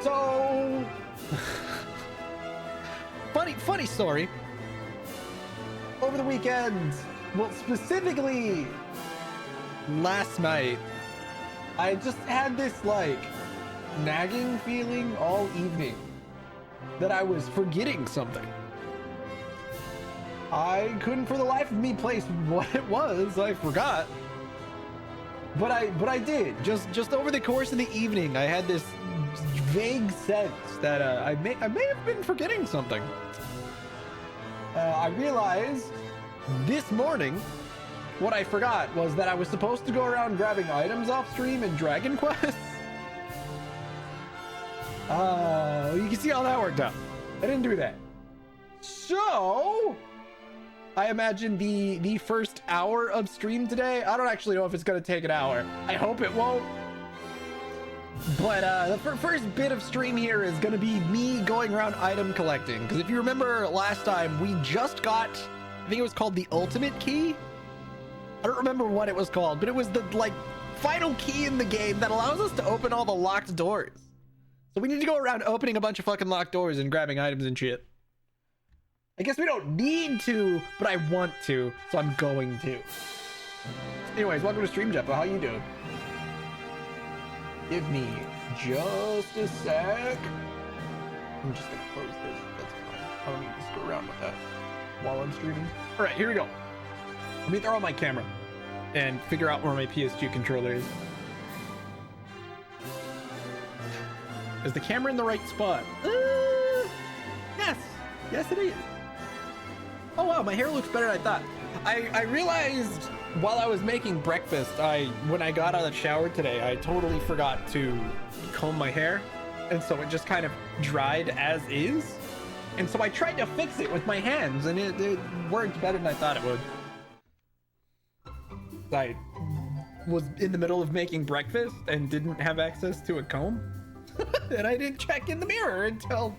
So funny story. Over the weekend, well, specifically last night, I just had this like nagging feeling all evening that I was forgetting something. I couldn't for the life of me place what it was. I forgot. But I did. Just over the course of the evening, I had this vague sense that I may have been forgetting something. I realized this morning what I forgot was that I was supposed to go around grabbing items off stream in Dragon Quest. You can see how that worked out. I didn't do that. So I imagine the first hour of stream today, I don't actually know if it's gonna take an hour. I hope it won't. But the first bit of stream here is gonna be me going around item collecting. Because if you remember last time, we just got, I think it was called the ultimate key. I don't remember what it was called, but it was the like final key in the game that allows us to open all the locked doors. So we need to go around opening a bunch of fucking locked doors and grabbing items and shit. I guess we don't need to, but I want to, so I'm going to. Anyways, welcome to Stream Jeppa. How you doing? Give me just a sec. I'm just gonna close this. That's fine. I don't need to screw around with that while I'm streaming. All right, here we go. Let me throw on my camera and figure out where my PS2 controller is. Is the camera in the right spot? Yes. Yes, it is. Oh wow, my hair looks better than I thought. I realized while I was making breakfast, when I got out of the shower today, I totally forgot to comb my hair, and so it just kind of dried as is. And so I tried to fix it with my hands, and it worked better than I thought it would. I was in the middle of making breakfast and didn't have access to a comb, and I didn't check in the mirror until,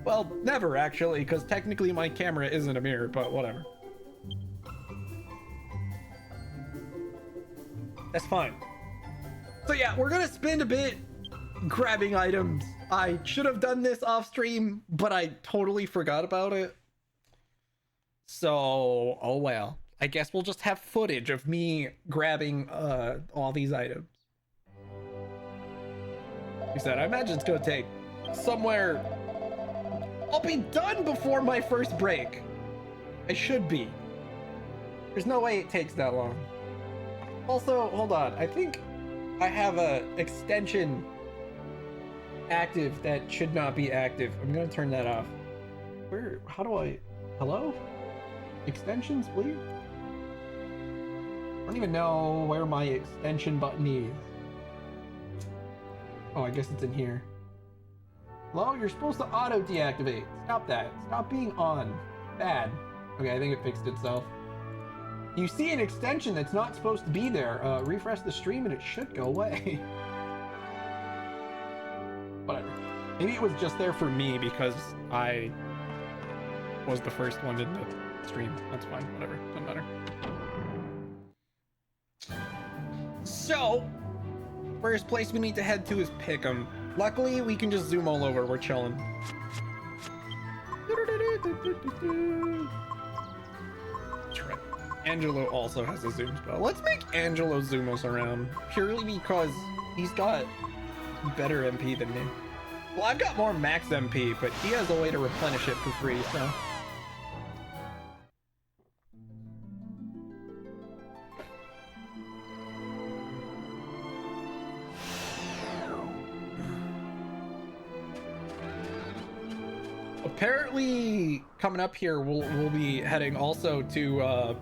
well, never actually, because technically my camera isn't a mirror, but whatever. That's fine. So yeah, we're gonna spend a bit grabbing items. I should have done this off stream, but I totally forgot about it. So, oh well. I guess we'll just have footage of me grabbing all these items. Like I said, I imagine it's gonna take somewhere... I'll be done before my first break. I should be. There's no way it takes that long. Also, hold on. I think I have a extension active that should not be active. I'm gonna turn that off. Where? How do I? Hello? Extensions, please? I don't even know where my extension button is. Oh, I guess it's in here. Hello? You're supposed to auto deactivate. Stop that. Stop being on. Bad. Okay, I think it fixed itself. You see an extension that's not supposed to be there. Refresh the stream and it should go away. Whatever. Maybe it was just there for me because I was the first one in the stream. That's fine. Whatever. Doesn't matter. So, first place we need to head to is Pick'em. Luckily, we can just zoom all over. We're chilling. Angelo also has a zoom spell. Let's make Angelo zoom us around, purely because he's got better MP than me. Well, I've got more max MP, but he has a way to replenish it for free, so. Apparently, coming up here, we'll be heading also to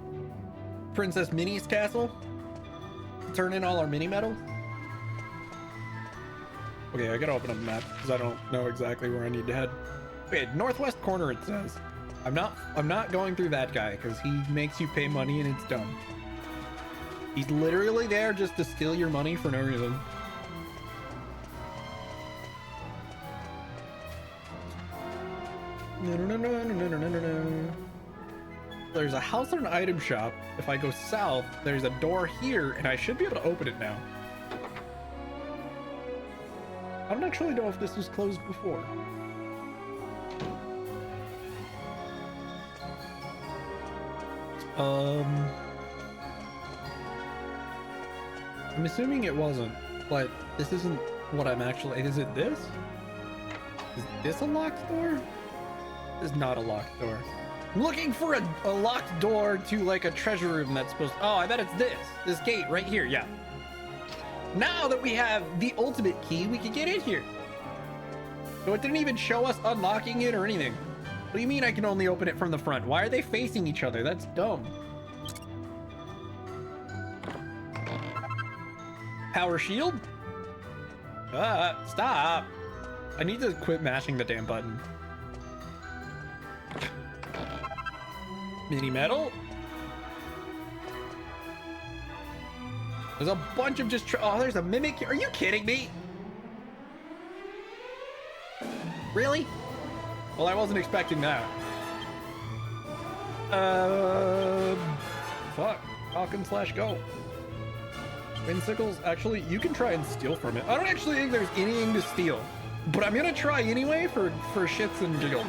Princess Minnie's castle. Turn in all our mini medals. Okay, I gotta open up a map because I don't know exactly where I need to head. Okay, northwest corner it says. I'm not going through that guy because he makes you pay money and it's dumb. He's literally there just to steal your money for no reason. No. There's a house or an item shop. If I go south, there's a door here, and I should be able to open it now. I don't don't actually know if this was closed before. I'm assuming it wasn't, but this isn't what I'm actually... Is it this? Is this a locked door? This is not a locked door. I'm looking for a locked door to like a treasure room that's supposed... Oh, I bet it's this gate right here. Yeah. Now that we have the ultimate key, we can get in here. So it didn't even show us unlocking it or anything. What do you mean I can only open it from the front? Why are they facing each other? That's dumb. Power shield? Stop. I need to quit mashing the damn button. Mini metal? There's a bunch of just... Oh, there's a mimic. Are you kidding me? Really? Well, I wasn't expecting that. Fuck. Falcon/go. Windsickles, actually, you can try and steal from it. I don't actually think there's anything to steal, but I'm gonna try anyway for shits and giggles.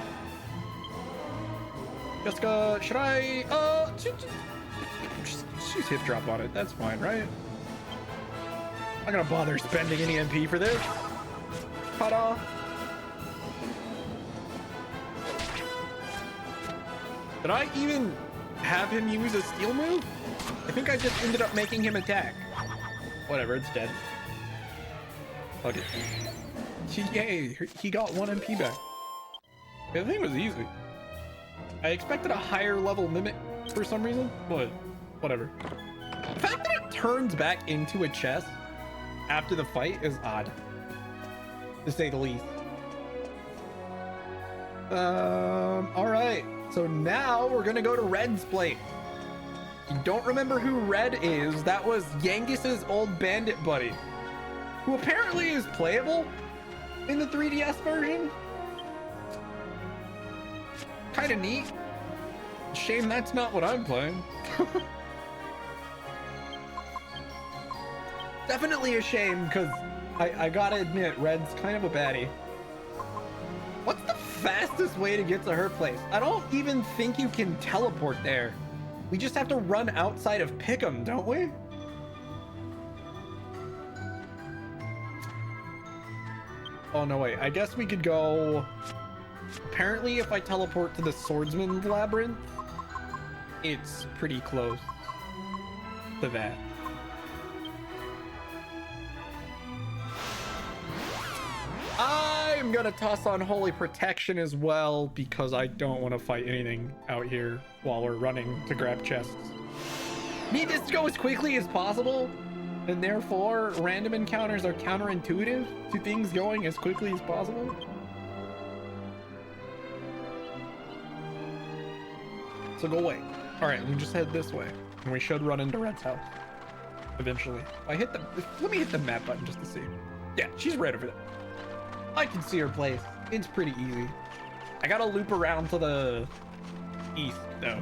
Jessica, should I, just hip drop on it. That's fine, right? I'm not gonna bother spending an EMP for this. Ta-da. Did I even have him use a steal move? I think I just ended up making him attack. Whatever, it's dead. Okay. Yay, he got 1 MP back. The thing was easy. I expected a higher level mimic for some reason, but whatever. The fact that it turns back into a chest after the fight is odd, to say the least. All right. So now we're gonna go to Red's place. You don't remember who Red is? That was Yangus's old bandit buddy, who apparently is playable in the 3DS version. Kind of neat. Shame that's not what I'm playing. Definitely a shame, because I gotta admit, Red's kind of a baddie. What's the fastest way to get to her place? I don't even think you can teleport there. We just have to run outside of Pick'em, don't we? Oh, no, wait. I guess we could go... Apparently, if I teleport to the Swordsman's Labyrinth, it's pretty close to that. I'm gonna toss on Holy Protection as well, because I don't want to fight anything out here while we're running to grab chests. Need this to go as quickly as possible, and therefore random encounters are counterintuitive to things going as quickly as possible. So go away. All right, we just head this way, and we should run into Red's house eventually. Let me hit the map button just to see. Yeah, she's right over there. I can see her place. It's pretty easy. I gotta loop around to the east, though.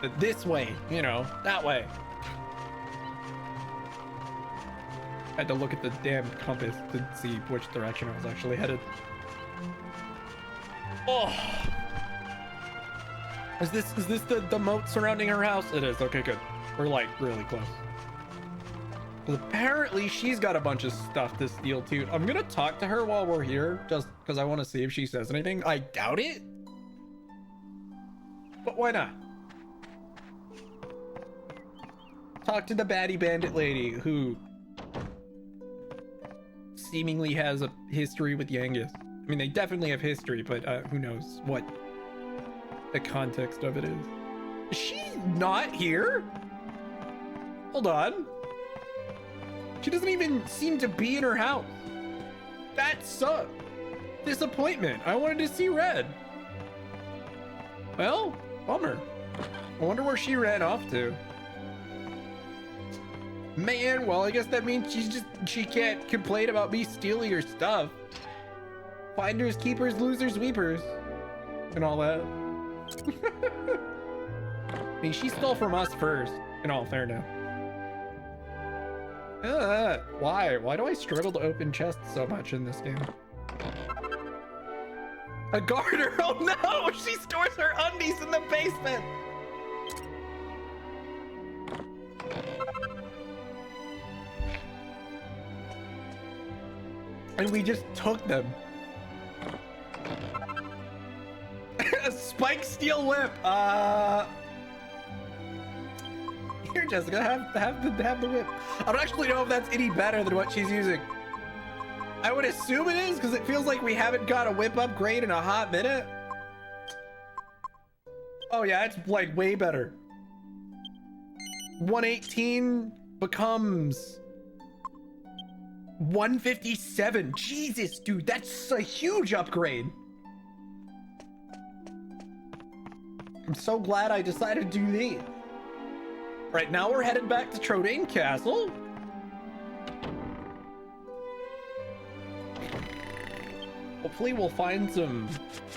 But this way, you know, that way. Had to look at the damn compass to see which direction I was actually headed. Oh! Is this the moat surrounding her house? It is. Okay, good. We're like really close. Well, apparently she's got a bunch of stuff to steal too. I'm gonna talk to her while we're here, just because I want to see if she says anything. I doubt it, but why not? Talk to the baddie bandit lady who seemingly has a history with Yangus. I mean, they definitely have history, but who knows what the context of it is. Is she not here? Hold on. She doesn't even seem to be in her house. That sucks. Disappointment. I wanted to see Red. Well, bummer. I wonder where she ran off to. Man, well, I guess that means she can't complain about me stealing her stuff. Finders, keepers, losers, weepers, and all that. I mean, she stole from us first, in all fairness. Why? Why do I struggle to open chests so much in this game? A garter! Oh no! She stores her undies in the basement! And we just took them. A spike steel whip! Here, Jessica, have the whip. I don't actually know if that's any better than what she's using. I would assume it is, because it feels like we haven't got a whip upgrade in a hot minute. Oh yeah, it's like way better. 118 becomes 157. Jesus, dude, that's a huge upgrade. I'm so glad I decided to do these. Right now we're headed back to Trodaine Castle. Hopefully we'll find some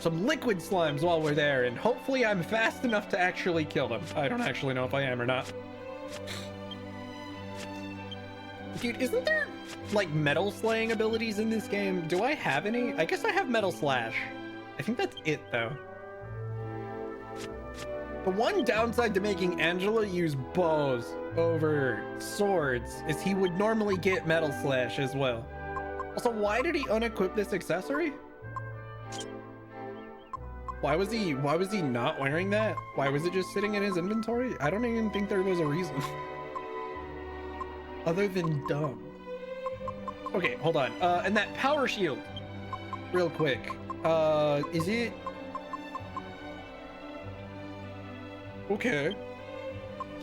liquid slimes while we're there, and hopefully I'm fast enough to actually kill them. I don't actually know if I am or not. Dude, isn't there like metal slaying abilities in this game? Do I have any? I guess I have metal slash. I think that's it though. The one downside to making Angela use bows over swords is he would normally get metal slash as well. Also, why did he unequip this accessory? Why was he not wearing that? Why was it just sitting in his inventory? I don't even think there was a reason. Other than dumb. Okay, hold on. And that power shield, real quick. Is it? Okay.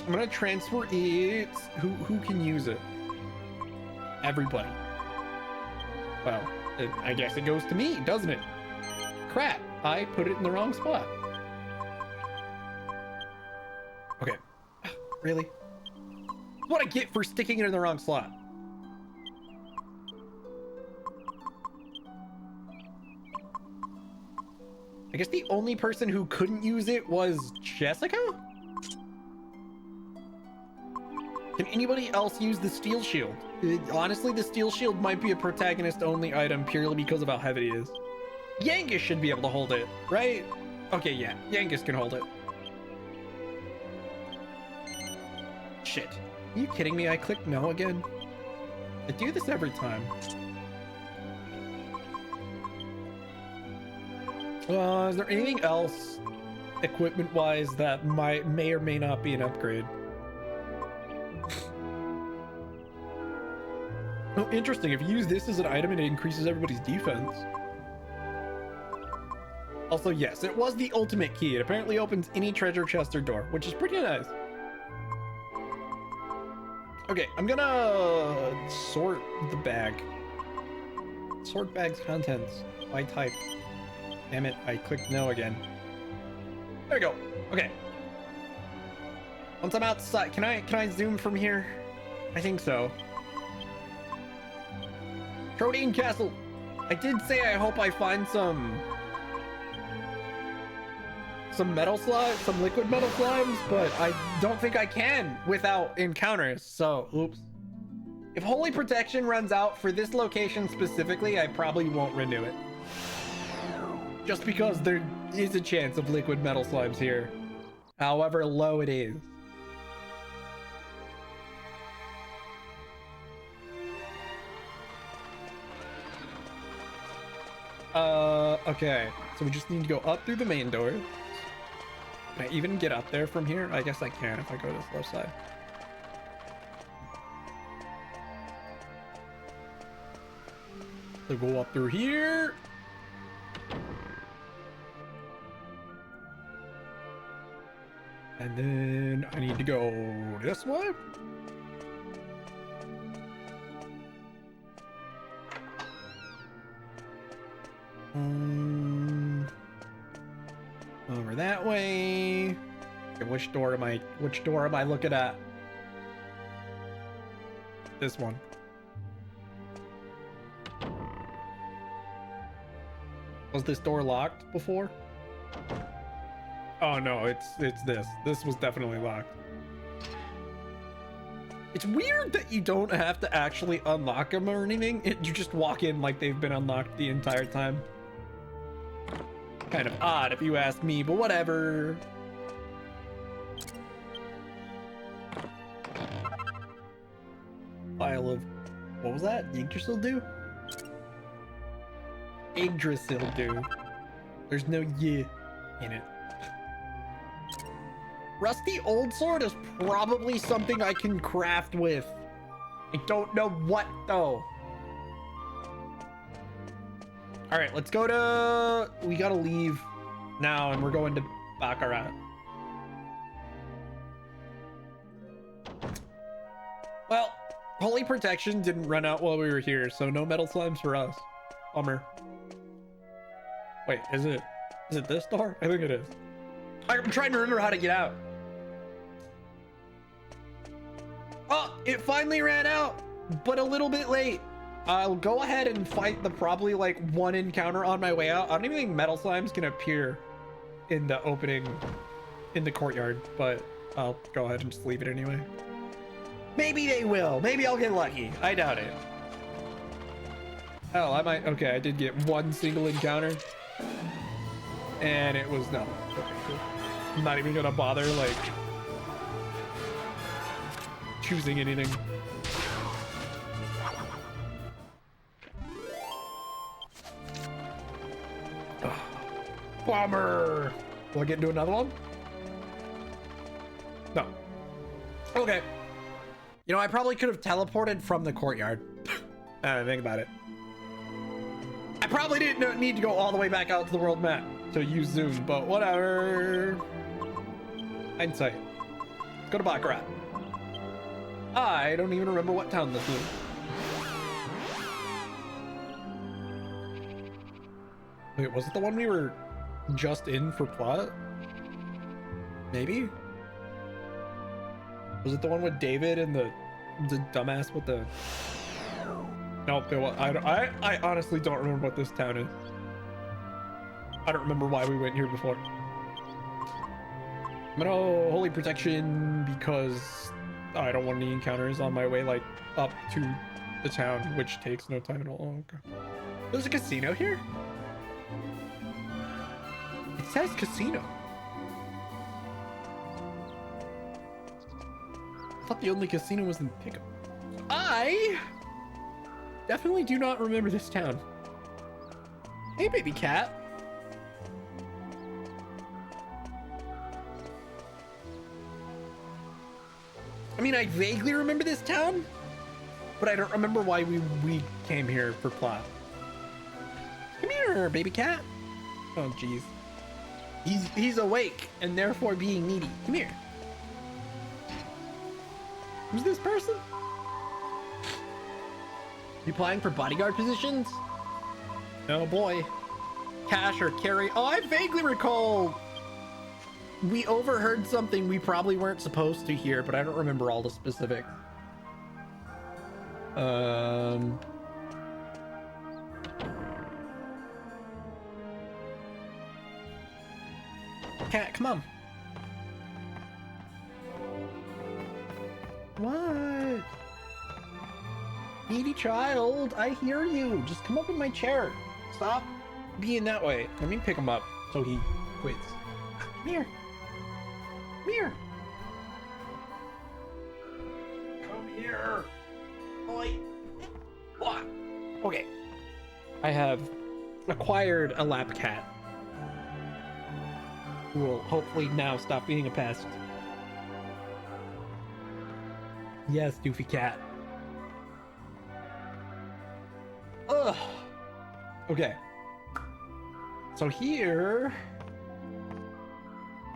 I'm gonna transfer it. Who can use it? Everybody. Well, I guess it goes to me, doesn't it? Crap, I put it in the wrong spot. Okay. Really? What I get for sticking it in the wrong slot. I guess the only person who couldn't use it was Jessica? Can anybody else use the steel shield? Honestly, the steel shield might be a protagonist only item purely because of how heavy it is. Yangus should be able to hold it, right? Okay, yeah, Yangus can hold it. Shit. Are you kidding me? I clicked no again. I do this every time. Is there anything else equipment-wise that may or may not be an upgrade? Oh, interesting. If you use this as an item, it increases everybody's defense. Also, yes, it was the ultimate key. It apparently opens any treasure chest or door, which is pretty nice. Okay, I'm gonna sort the bag. Sort bag's contents by type. Damn it, I clicked no again. There we go. Okay. Once I'm outside, can I zoom from here? I think so. Trodaine Castle. I did say I hope I find some metal slimes, some liquid metal slimes, but I don't think I can without encounters. So, oops. If Holy Protection runs out for this location specifically, I probably won't renew it. Just because there is a chance of liquid metal slimes here, however low it is. Okay, so we just need to go up through the main door. Can I even get up there from here? I guess I can if I go to this left side. So go up through here. And then I need to go this way. Over that way. Okay, which door am I looking at? This one. Was this door locked before? Oh no, it's this. This was definitely locked. It's weird that you don't have to actually unlock them or anything. You just walk in like they've been unlocked the entire time. Kind of odd if you ask me, but whatever. Pile of, what was that? Yggdrasil dew? Yggdrasil dew. There's no y in it. Rusty old sword is probably something I can craft with. I don't know what though. All right, let's go to, we gotta leave now and we're going to Baccarat. Well, Holy Protection didn't run out while we were here, so no metal slimes for us. Bummer. Wait, is it this door? I think it is. I'm trying to remember how to get out. Oh, it finally ran out, but a little bit late. I'll go ahead and fight the probably like one encounter on my way out. I don't even think metal slimes can appear in the opening in the courtyard, but I'll go ahead and just leave it anyway. Maybe they will. Maybe I'll get lucky. I doubt it. Hell, I might. Okay, I did get one single encounter, and it was no. Okay, cool. I'm not even gonna bother like choosing anything. Bummer. Will I get into another one? No. Okay. You know, I probably could have teleported from the courtyard. Think about it. I probably didn't need to go all the way back out to the world map to use Zoom, but whatever. Hindsight. Let's go to Baccarat. I don't even remember what town this is. Wait, was it the one we were just in for plot? Maybe? Was it the one with David and the dumbass with the... Nope, it was, I honestly don't remember what this town is. I don't remember why we went here before. I'm gonna Holy Protection because I don't want any encounters on my way like up to the town, which takes no time at all. Oh, okay. There's a casino here? It says casino. I thought the only casino was in Pickup. I definitely do not remember this town. Hey, baby cat. I mean, I vaguely remember this town, but I don't remember why we came here for plot. Come here, baby cat. Oh, jeez. He's awake and therefore being needy. Come here. Who's this person? You applying for bodyguard positions? Oh boy. Cash or carry. Oh, I vaguely recall we overheard something we probably weren't supposed to hear, but I don't remember all the specifics. Cat, come on. What? Needy child, I hear you. Just come up in my chair. Stop being that way. Let me pick him up so he quits. Come here. Come here. Come here. Boy. What? Okay. I have acquired a lap cat who will hopefully now stop being a pest. Yes, doofy cat. Ugh. Okay. So here,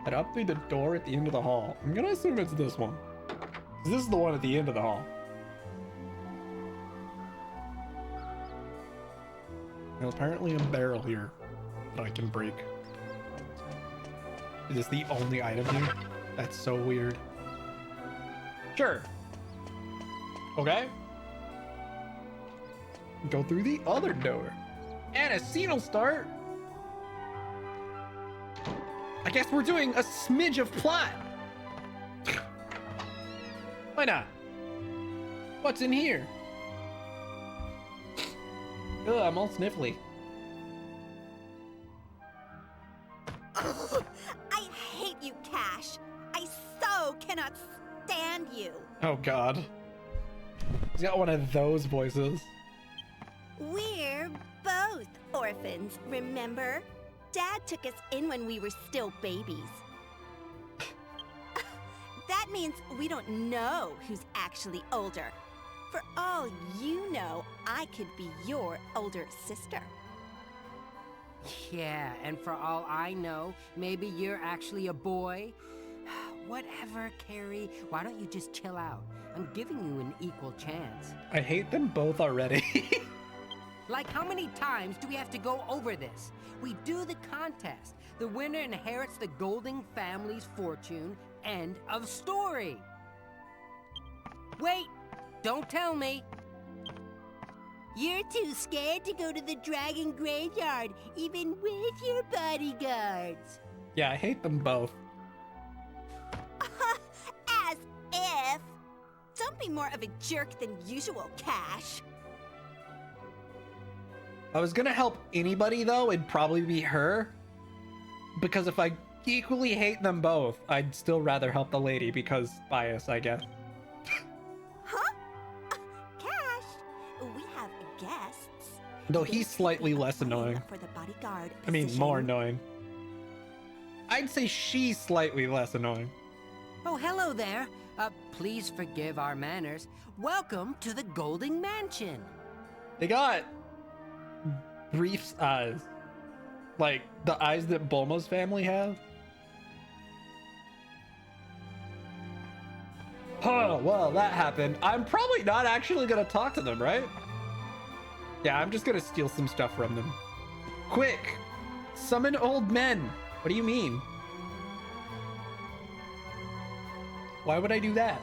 head up through the door at the end of the hall. I'm gonna assume it's this one. This is the one at the end of the hall. There's apparently a barrel here that I can break. Is this the only item here? That's so weird. Sure. Okay. Go through the other door. And a scene will start. I guess we're doing a smidge of plot. Why not? What's in here? Ugh, I'm all sniffly. I hate you, Cash. I so cannot stand you. Oh God. He's got one of those voices. We're both orphans, remember? Dad took us in when we were still babies. That means we don't know who's actually older. For all you know, I could be your older sister. Yeah, and for all I know, maybe you're actually a boy. Whatever, Carrie. Why don't you just chill out? I'm giving you an equal chance. I hate them both already. Like, how many times do we have to go over this? We do the contest. The winner inherits the Golding family's fortune. End of story. Wait, don't tell me. You're too scared to go to the dragon graveyard, even with your bodyguards. Yeah, I hate them both. As if. Don't be more of a jerk than usual, Cash. I was gonna help anybody though, it'd probably be her. Because if I equally hate them both, I'd still rather help the lady because bias, I guess. Huh? Cash, we have guests. Though he's slightly less annoying. For the bodyguard I mean, position. more annoying. I'd say she's slightly less annoying. Oh, hello there. Please forgive our manners. Welcome to the Golding Mansion. They got Brief's eyes. Like the eyes that Bulma's family have. Oh, well, that happened. I'm probably not actually gonna talk to them, right? Yeah, I'm just gonna steal some stuff from them. Quick! Summon old men! What do you mean? Why would I do that?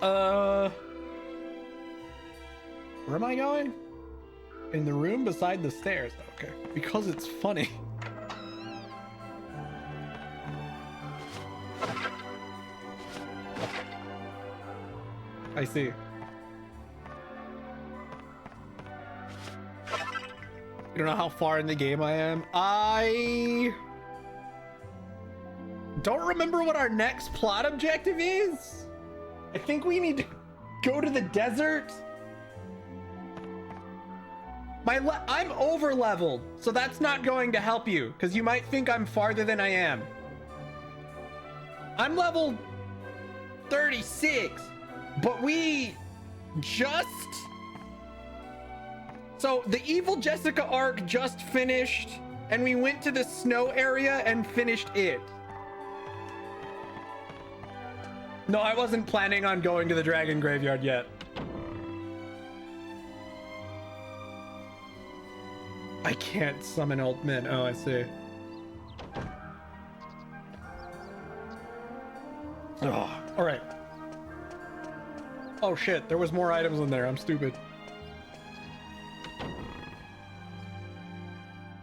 Where am I going? In the room beside the stairs. Okay, because it's funny. I see. You don't know how far in the game I am. I don't remember what our next plot objective is. I think we need to go to the desert. I'm over leveled, so that's not going to help you because you might think I'm farther than I am. I'm level 36, but we just... So the Evil Jessica arc just finished, and we went to the snow area and finished it. No, I wasn't planning on going to the dragon graveyard yet. I can't summon old men. Oh, I see. Oh, all right. Oh shit, there was more items in there. I'm stupid.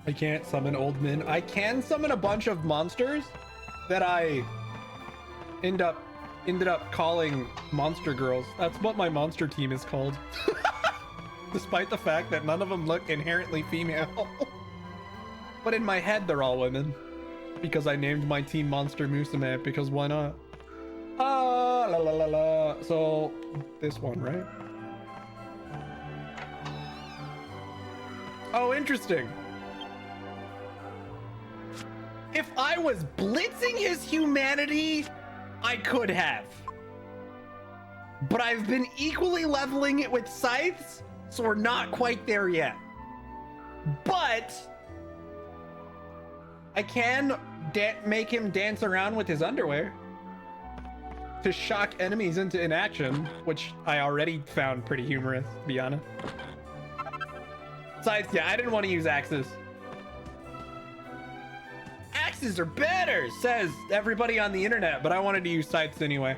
I can't summon old men. I can summon a bunch of monsters that I ended up calling monster girls. That's what my monster team is called. Despite the fact that none of them look inherently female. But in my head, they're all women. Because I named my team Monster Musume, because why not? La la la la. So, this one, right? Oh, interesting. If I was blitzing his humanity, I could have. But I've been equally leveling it with scythes, so we're not quite there yet. But I can make him dance around with his underwear to shock enemies into inaction, which I already found pretty humorous, to be honest. Besides, yeah, I didn't want to use axes. Axes are better, says everybody on the internet, but I wanted to use scythes anyway.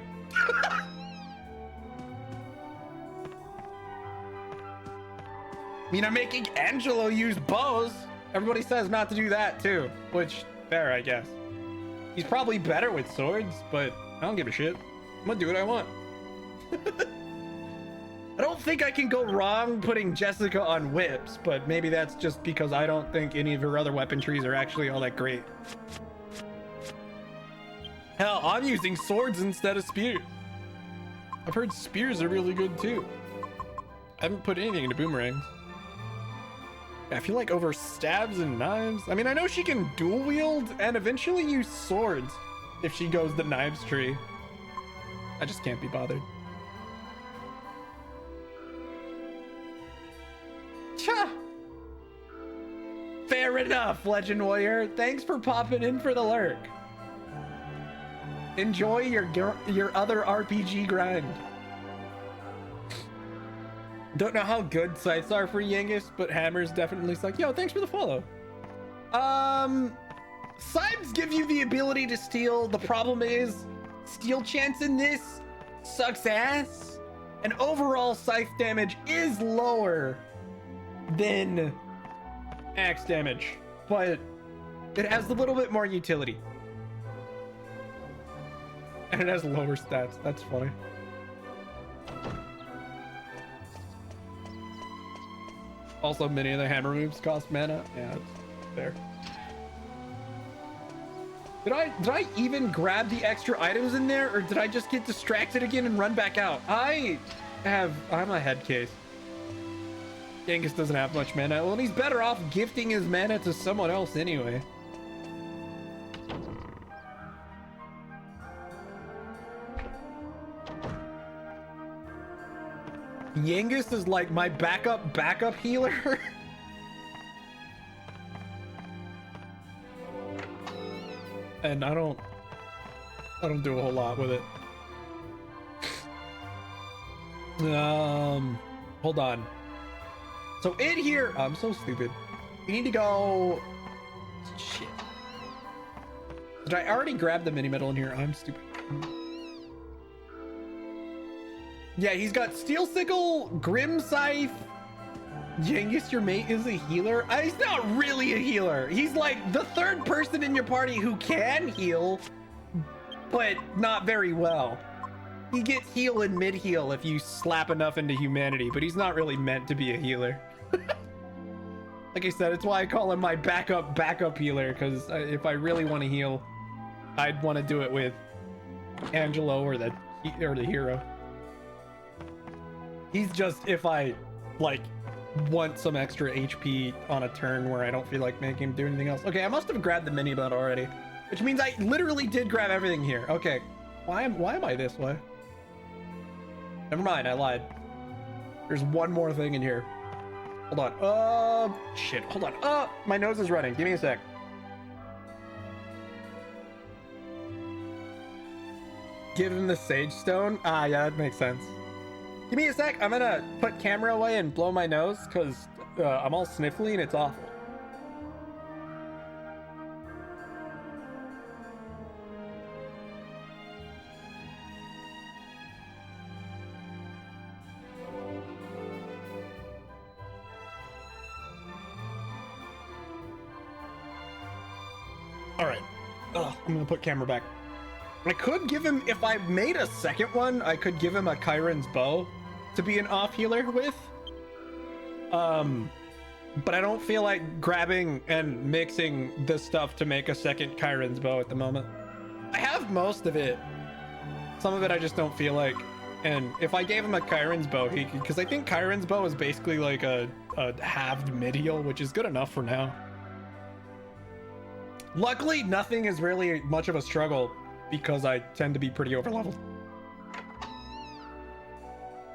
I mean, I'm making Angelo use bows. Everybody says not to do that too, which, fair, I guess. He's probably better with swords, but I don't give a shit. I'm gonna do what I want. I don't think I can go wrong putting Jessica on whips, but maybe that's just because I don't think any of her other weapon trees are actually all that great. Hell, I'm using swords instead of spears. I've heard spears are really good too. I haven't put anything into boomerangs. I feel like over stabs and knives. I mean, I know she can dual wield and eventually use swords if she goes the knives tree. I just can't be bothered. Cha! Fair enough, Legend Warrior. Thanks for popping in for the lurk. Enjoy your other RPG grind. Don't know how good scythes are for Yangus, but hammers definitely suck. Yo, thanks for the follow. Scythes give you the ability to steal. The problem is, steal chance in this sucks ass. And overall scythe damage is lower than axe damage, but it has a little bit more utility. And it has lower stats. That's funny. Also, many of the hammer moves cost mana. Yeah, it's fair. Did I even grab the extra items in there, or did I just get distracted again and run back out? I'm a head case. Genghis doesn't have much mana. Well, he's better off gifting his mana to someone else anyway. Yangus is like my backup healer. And I don't do a whole lot with it. Hold on. So in here, I'm so stupid. We need to go. Shit. Did I already grab the mini medal in here? I'm stupid. Yeah, he's got Steel Sickle, Grim Scythe. Yangus, your mate, is a healer. He's not really a healer. He's like the third person in your party who can heal, but not very well. He gets heal and mid heal if you slap enough into humanity, but he's not really meant to be a healer. Like I said, it's why I call him my backup healer, because if I really want to heal, I'd want to do it with Angelo or the hero. He's just if I like want some extra HP on a turn where I don't feel like making him do anything else. Okay, I must have grabbed the mini bot already, which means I literally did grab everything here. Okay, why am I this way? Never mind, I lied. There's one more thing in here. Hold on. Shit. Hold on. My nose is running. Give me a sec. Give him the Sage Stone. Ah, yeah, that makes sense. Give me a sec. I'm gonna put camera away and blow my nose because I'm all sniffly and it's awful. All right. I'm gonna put camera back. I could give him, if I made a second one, I could give him a Chiron's bow to be an off healer with. But I don't feel like grabbing and mixing this stuff to make a second Chiron's bow at the moment. I have most of it. Some of it I just don't feel like. And if I gave him a Chiron's bow, he could, because I think Chiron's bow is basically like a halved mid heal, which is good enough for now. Luckily, nothing is really much of a struggle because I tend to be pretty overleveled.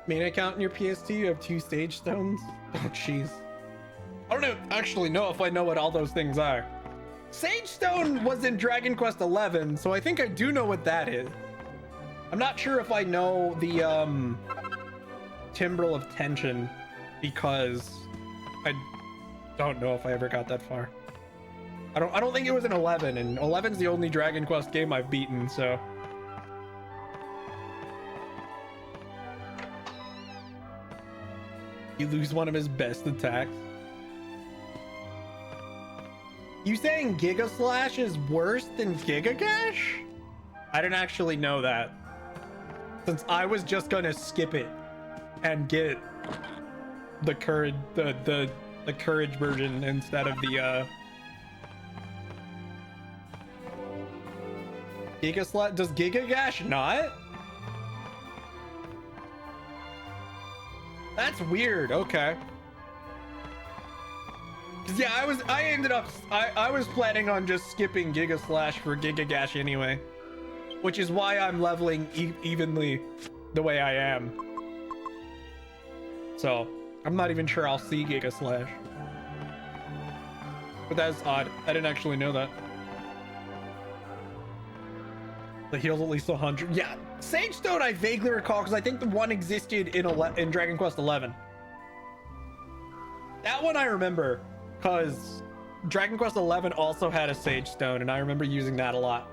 Main account in your PS2, you have 2 Sage Stones? Oh, jeez. I don't actually know if I know what all those things are. Sage Stone was in Dragon Quest XI, so I think I do know what that is. I'm not sure if I know the Timbrel of Tension because I don't know if I ever got that far. I don't think it was in 11, and 11's the only Dragon Quest game I've beaten, so. You lose one of his best attacks. You saying Giga Slash is worse than Giga Gash? I didn't actually know that, since I was just gonna skip it and get the courage, the courage version instead of the Giga Slot. Does Giga Gash not? That's weird. Okay. 'Cause yeah, I was planning on just skipping Giga Slash for Giga Gash anyway, which is why I'm leveling evenly the way I am. So I'm not even sure I'll see Giga Slash, but that's odd. I didn't actually know that. The heal's at least 100. Yeah, Sage Stone I vaguely recall because I think the one existed in Dragon Quest 11. That one I remember because Dragon Quest 11 also had a Sage Stone, and I remember using that a lot.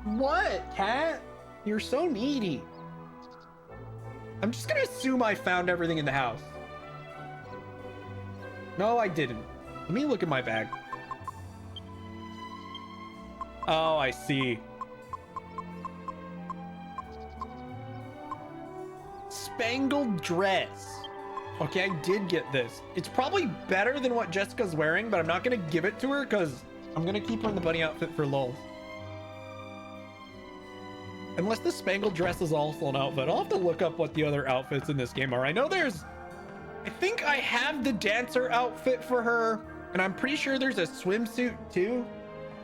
What, cat? You're so needy. I'm just gonna assume I found everything in the house. No, I didn't. Let me look at my bag. Oh, I see. Spangled dress. Okay, I did get this. It's probably better than what Jessica's wearing, but I'm not gonna give it to her because I'm gonna keep her in the bunny outfit for lulz. Unless the spangled dress is also an outfit. I'll have to look up what the other outfits in this game are. I know I think I have the dancer outfit for her, and I'm pretty sure there's a swimsuit too.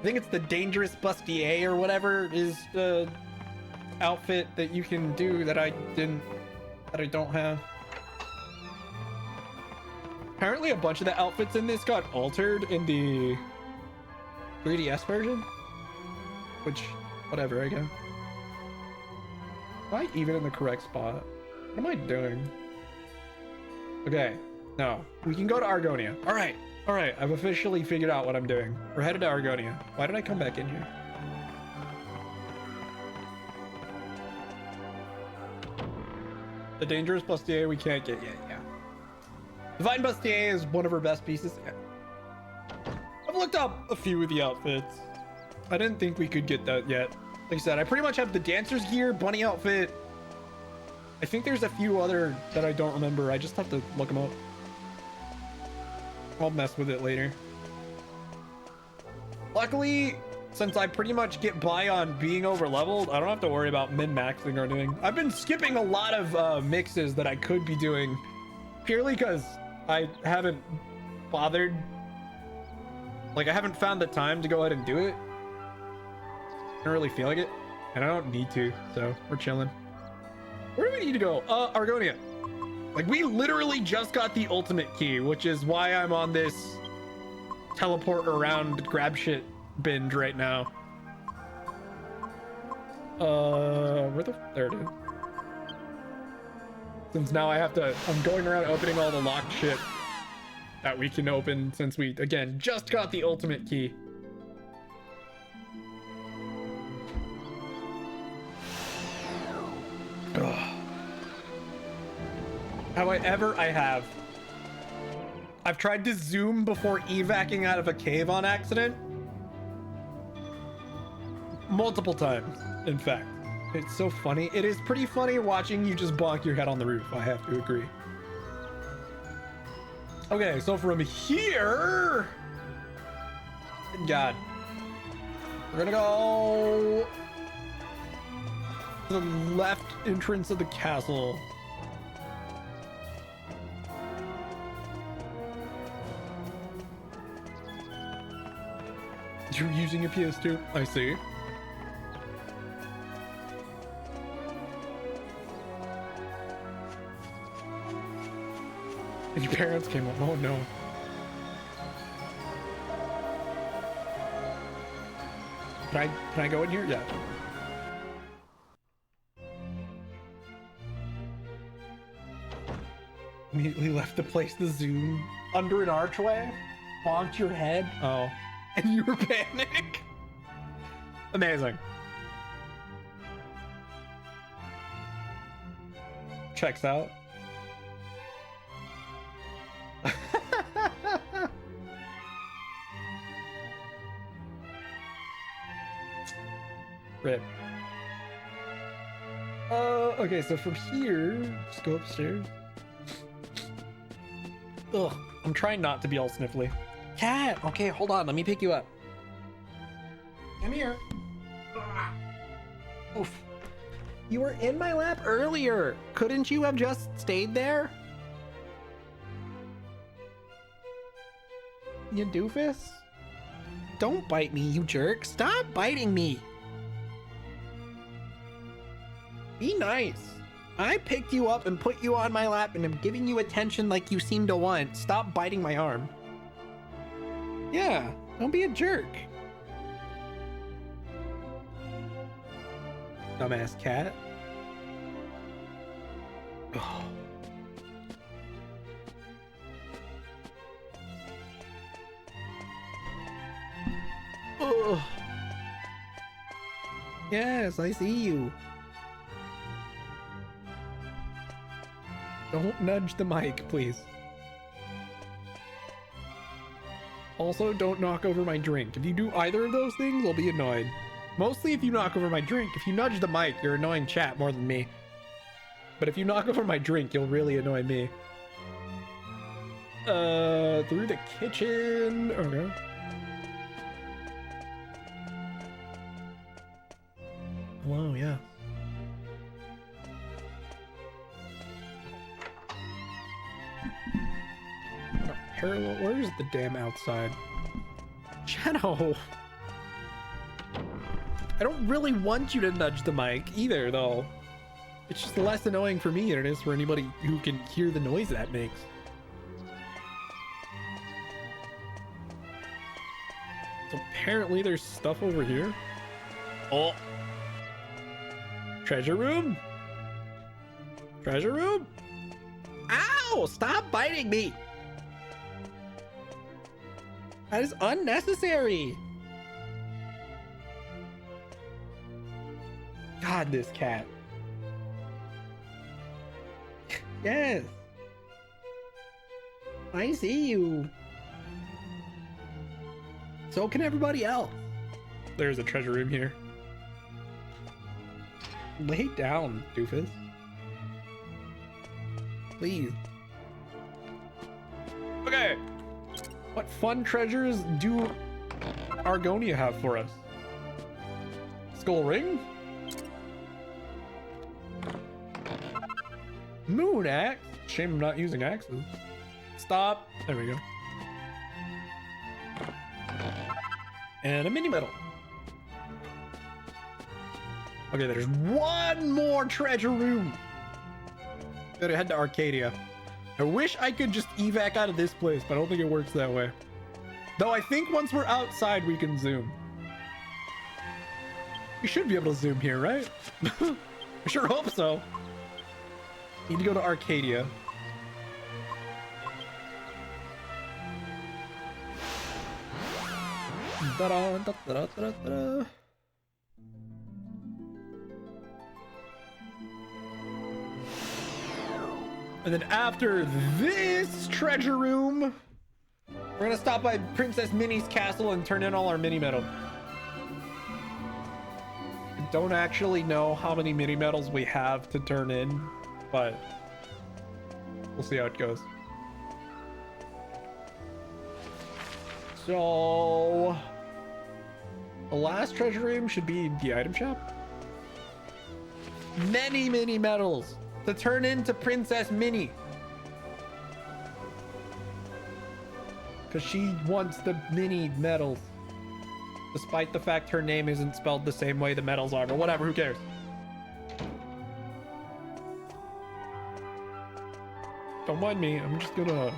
I think it's the dangerous bustier or whatever is the outfit that you can do that I don't have. Apparently a bunch of the outfits in this got altered in the 3DS version, which, whatever, I guess. Am I even in the correct spot? What am I doing? Okay, no, we can go to Argonia. All right, I've officially figured out what I'm doing. We're headed to Argonia. Why did I come back in here? The dangerous bustier we can't get yet, yeah. Divine bustier is one of her best pieces. I've looked up a few of the outfits. I didn't think we could get that yet. Like I said, I pretty much have the dancer's gear, bunny outfit. I think there's a few other that I don't remember. I just have to look them up. I'll mess with it later. Luckily, since I pretty much get by on being over leveled, I don't have to worry about min-maxing or anything. I've been skipping a lot of mixes that I could be doing purely because I haven't bothered. Like, I haven't found the time to go ahead and do it. I don't really feel like it, and I don't need to, so we're chilling. Where do we need to go? Argonia. Like, we literally just got the ultimate key, which is why I'm on this teleport around grab shit binge right now. There it is. Since now I'm going around opening all the locked shit that we can open since we, again, just got the ultimate key. Ugh. I've tried to zoom before evacing out of a cave on accident. Multiple times, in fact. It's so funny. It is pretty funny watching you just bonk your head on the roof, I have to agree. Okay, so from here... Good God. We're gonna go... to the left entrance of the castle. You're using a PS2? I see. And your parents came up. Oh no. Can I go in here? Yeah. Immediately left the place to zoom under an archway. Bonked your head. Oh. And you were panic. Amazing. Checks out. Rip. Okay, so from here, just go upstairs. Ugh, I'm trying not to be all sniffly. Cat, okay, hold on, let me pick you up. Come here. Oof. You were in my lap earlier. Couldn't you have just stayed there? You doofus? Don't bite me, you jerk. Stop biting me. Be nice. I picked you up and put you on my lap and am giving you attention like you seem to want. Stop biting my arm. Yeah, don't be a jerk. Dumbass cat. Oh. Oh. Yes, I see you. Don't nudge the mic, please. Also, don't knock over my drink. If you do either of those things, I'll be annoyed. Mostly if you knock over my drink. If you nudge the mic, you're annoying chat more than me. But if you knock over my drink, you'll really annoy me. Through the kitchen. Okay. Hello, yeah. Parallel, where's the damn outside? Shadow! I don't really want you to nudge the mic either, though. It's just less annoying for me than it is for anybody who can hear the noise that makes. So apparently there's stuff over here. Oh! Treasure room? Treasure room? Ow! Stop biting me! That is unnecessary! God, this cat. Yes! I see you! So can everybody else. There's a treasure room here. Lay down, doofus. Please. Okay. What fun treasures do Argonia have for us? Skull ring? Moon axe? Shame I'm not using axes. Stop. There we go. And a mini medal. Okay, there's one more treasure room. Gotta head to Arcadia. I wish I could just evac out of this place, but I don't think it works that way. Though I think once we're outside, we can zoom. We should be able to zoom here, right? I sure hope so. Need to go to Arcadia. Da-da, da-da, da-da, da-da. And then after this treasure room, we're gonna stop by Princess Minnie's castle and turn in all our mini medals. I don't actually know how many mini medals we have to turn in, but we'll see how it goes. So the last treasure room should be the item shop. Many mini medals to turn into Princess Minnie. Because she wants the mini medals. Despite the fact her name isn't spelled the same way the medals are, but whatever, who cares? Don't mind me, I'm just gonna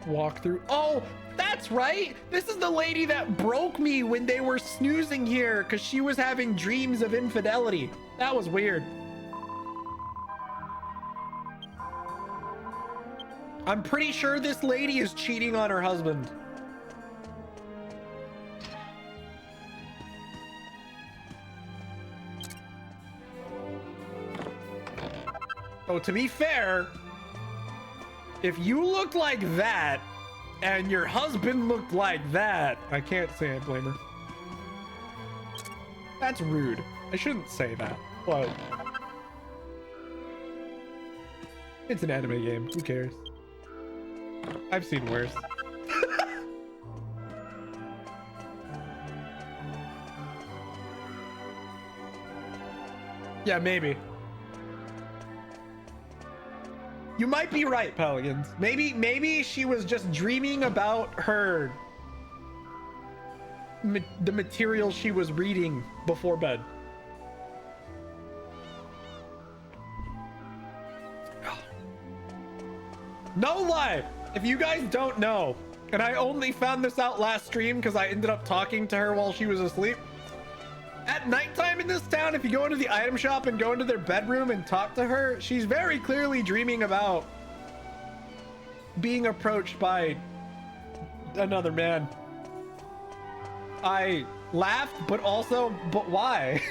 walk through. Oh, that's right! This is the lady that broke me when they were snoozing here because she was having dreams of infidelity. That was weird. I'm pretty sure this lady is cheating on her husband. Oh, to be fair, if you looked like that and your husband looked like that, I can't say I blame her. That's rude. I shouldn't say that, but It's an anime game. Who cares? I've seen worse. Yeah, maybe. You might be right, Pelicans. Maybe she was just dreaming about her the material she was reading before bed. No lie, if you guys don't know, and I only found this out last stream because I ended up talking to her while she was asleep. At nighttime in this town, if you go into the item shop and go into their bedroom and talk to her, she's very clearly dreaming about being approached by another man. I laughed, but why?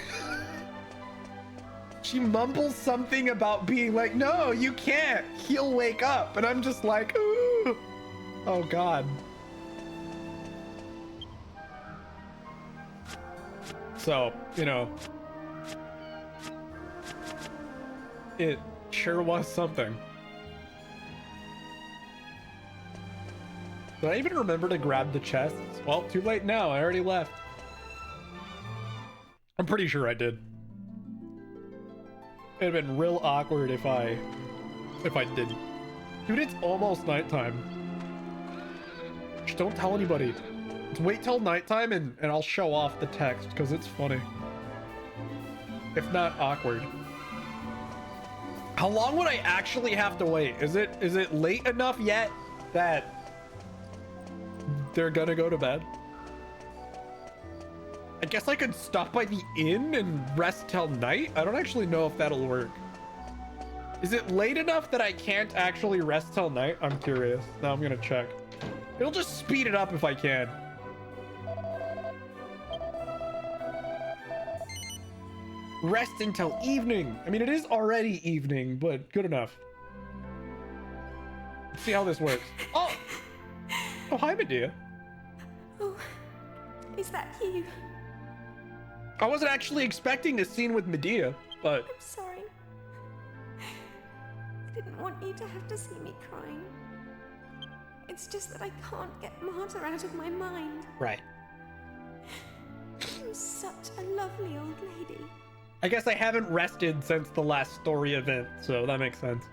She mumbles something about being like, no, you can't. He'll wake up. And I'm just like, ooh. Oh, God. So, you know, it sure was something. Did I even remember to grab the chests? Well, too late now. I already left. I'm pretty sure I did. It'd have been real awkward if I didn't. Dude, it's almost nighttime. Just don't tell anybody. Just wait till nighttime and I'll show off the text because it's funny. If not awkward. How long would I actually have to wait? Is it late enough yet that they're gonna go to bed? I guess I could stop by the inn and rest till night. I don't actually know if that'll work. Is it late enough that I can't actually rest till night? I'm curious. Now I'm gonna check. It'll just speed it up if I can. Rest until evening. I mean, it is already evening, but good enough. Let's see how this works. Oh, hi, Medea. Oh, is that you? I wasn't actually expecting a scene with Medea, but... I'm sorry. I didn't want you to have to see me crying. It's just that I can't get Marta out of my mind. Right. You're such a lovely old lady. I guess I haven't rested since the last story event, so that makes sense.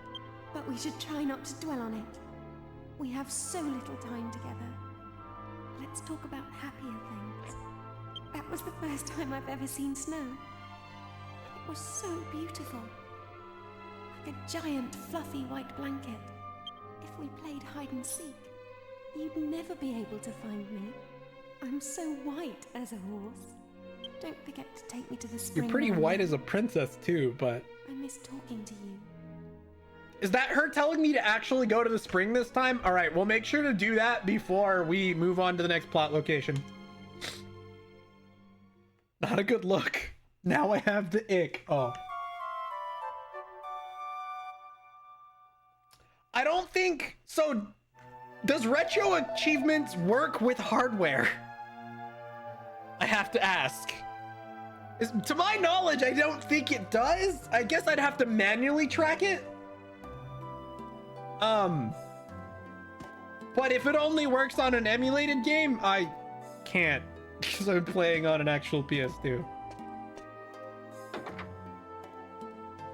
But we should try not to dwell on it. We have so little time together. Let's talk about happier things. That was the first time I've ever seen snow. It was so beautiful. Like a giant fluffy white blanket. If we played hide and seek, you'd never be able to find me. I'm so white as a horse. Don't forget to take me to the spring. You're pretty white as a princess too, but... I miss talking to you. Is that her telling me to actually go to the spring this time? All right, we'll make sure to do that before we move on to the next plot location. Not a good look. Now I have the ick. Oh. I don't think... So, does retro achievements work with hardware? I have to ask. To my knowledge, I don't think it does. I guess I'd have to manually track it. But if it only works on an emulated game, I can't because I'm playing on an actual PS2.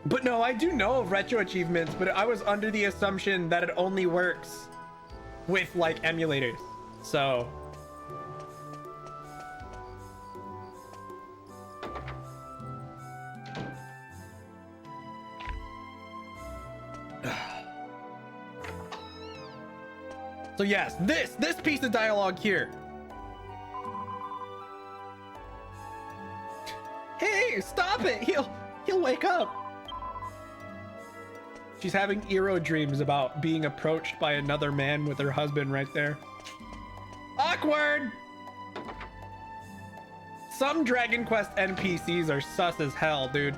But no, I do know of retro achievements, but I was under the assumption that it only works with like emulators. So So yes, this piece of dialogue here. Hey, stop it! He'll wake up. She's having hero dreams about being approached by another man with her husband right there. Awkward! Some Dragon Quest NPCs are sus as hell, dude.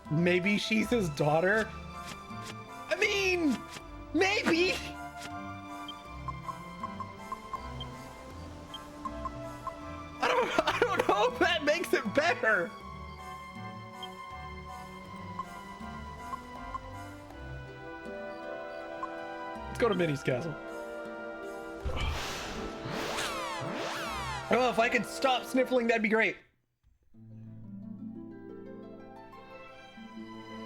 Maybe she's his daughter. Maybe. I don't know if that makes it better. Let's go to Minnie's castle. Oh, if I could stop sniffling, that'd be great.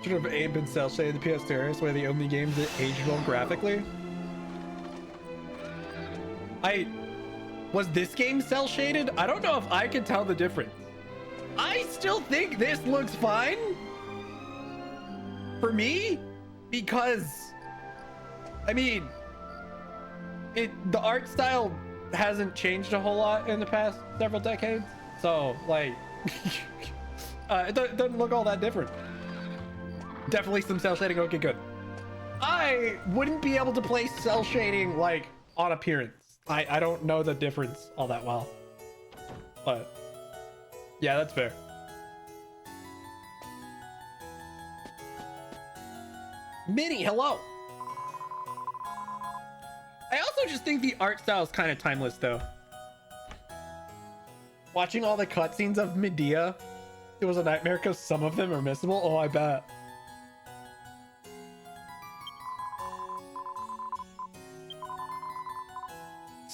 Should have Abe been cell shaded the PS2 is where the only games that aged well graphically. Was this game cell shaded? I don't know if I can tell the difference. I still think this looks fine for me because I mean the art style hasn't changed a whole lot in the past several decades, so like it doesn't look all that different. Definitely some cell shading. Okay, good. I wouldn't be able to play cell shading like on appearance. I don't know the difference all that well, but yeah, that's fair. Minnie, hello. I also just think the art style is kind of timeless though. Watching all the cutscenes of Medea, it was a nightmare because some of them are missable. Oh, I bet.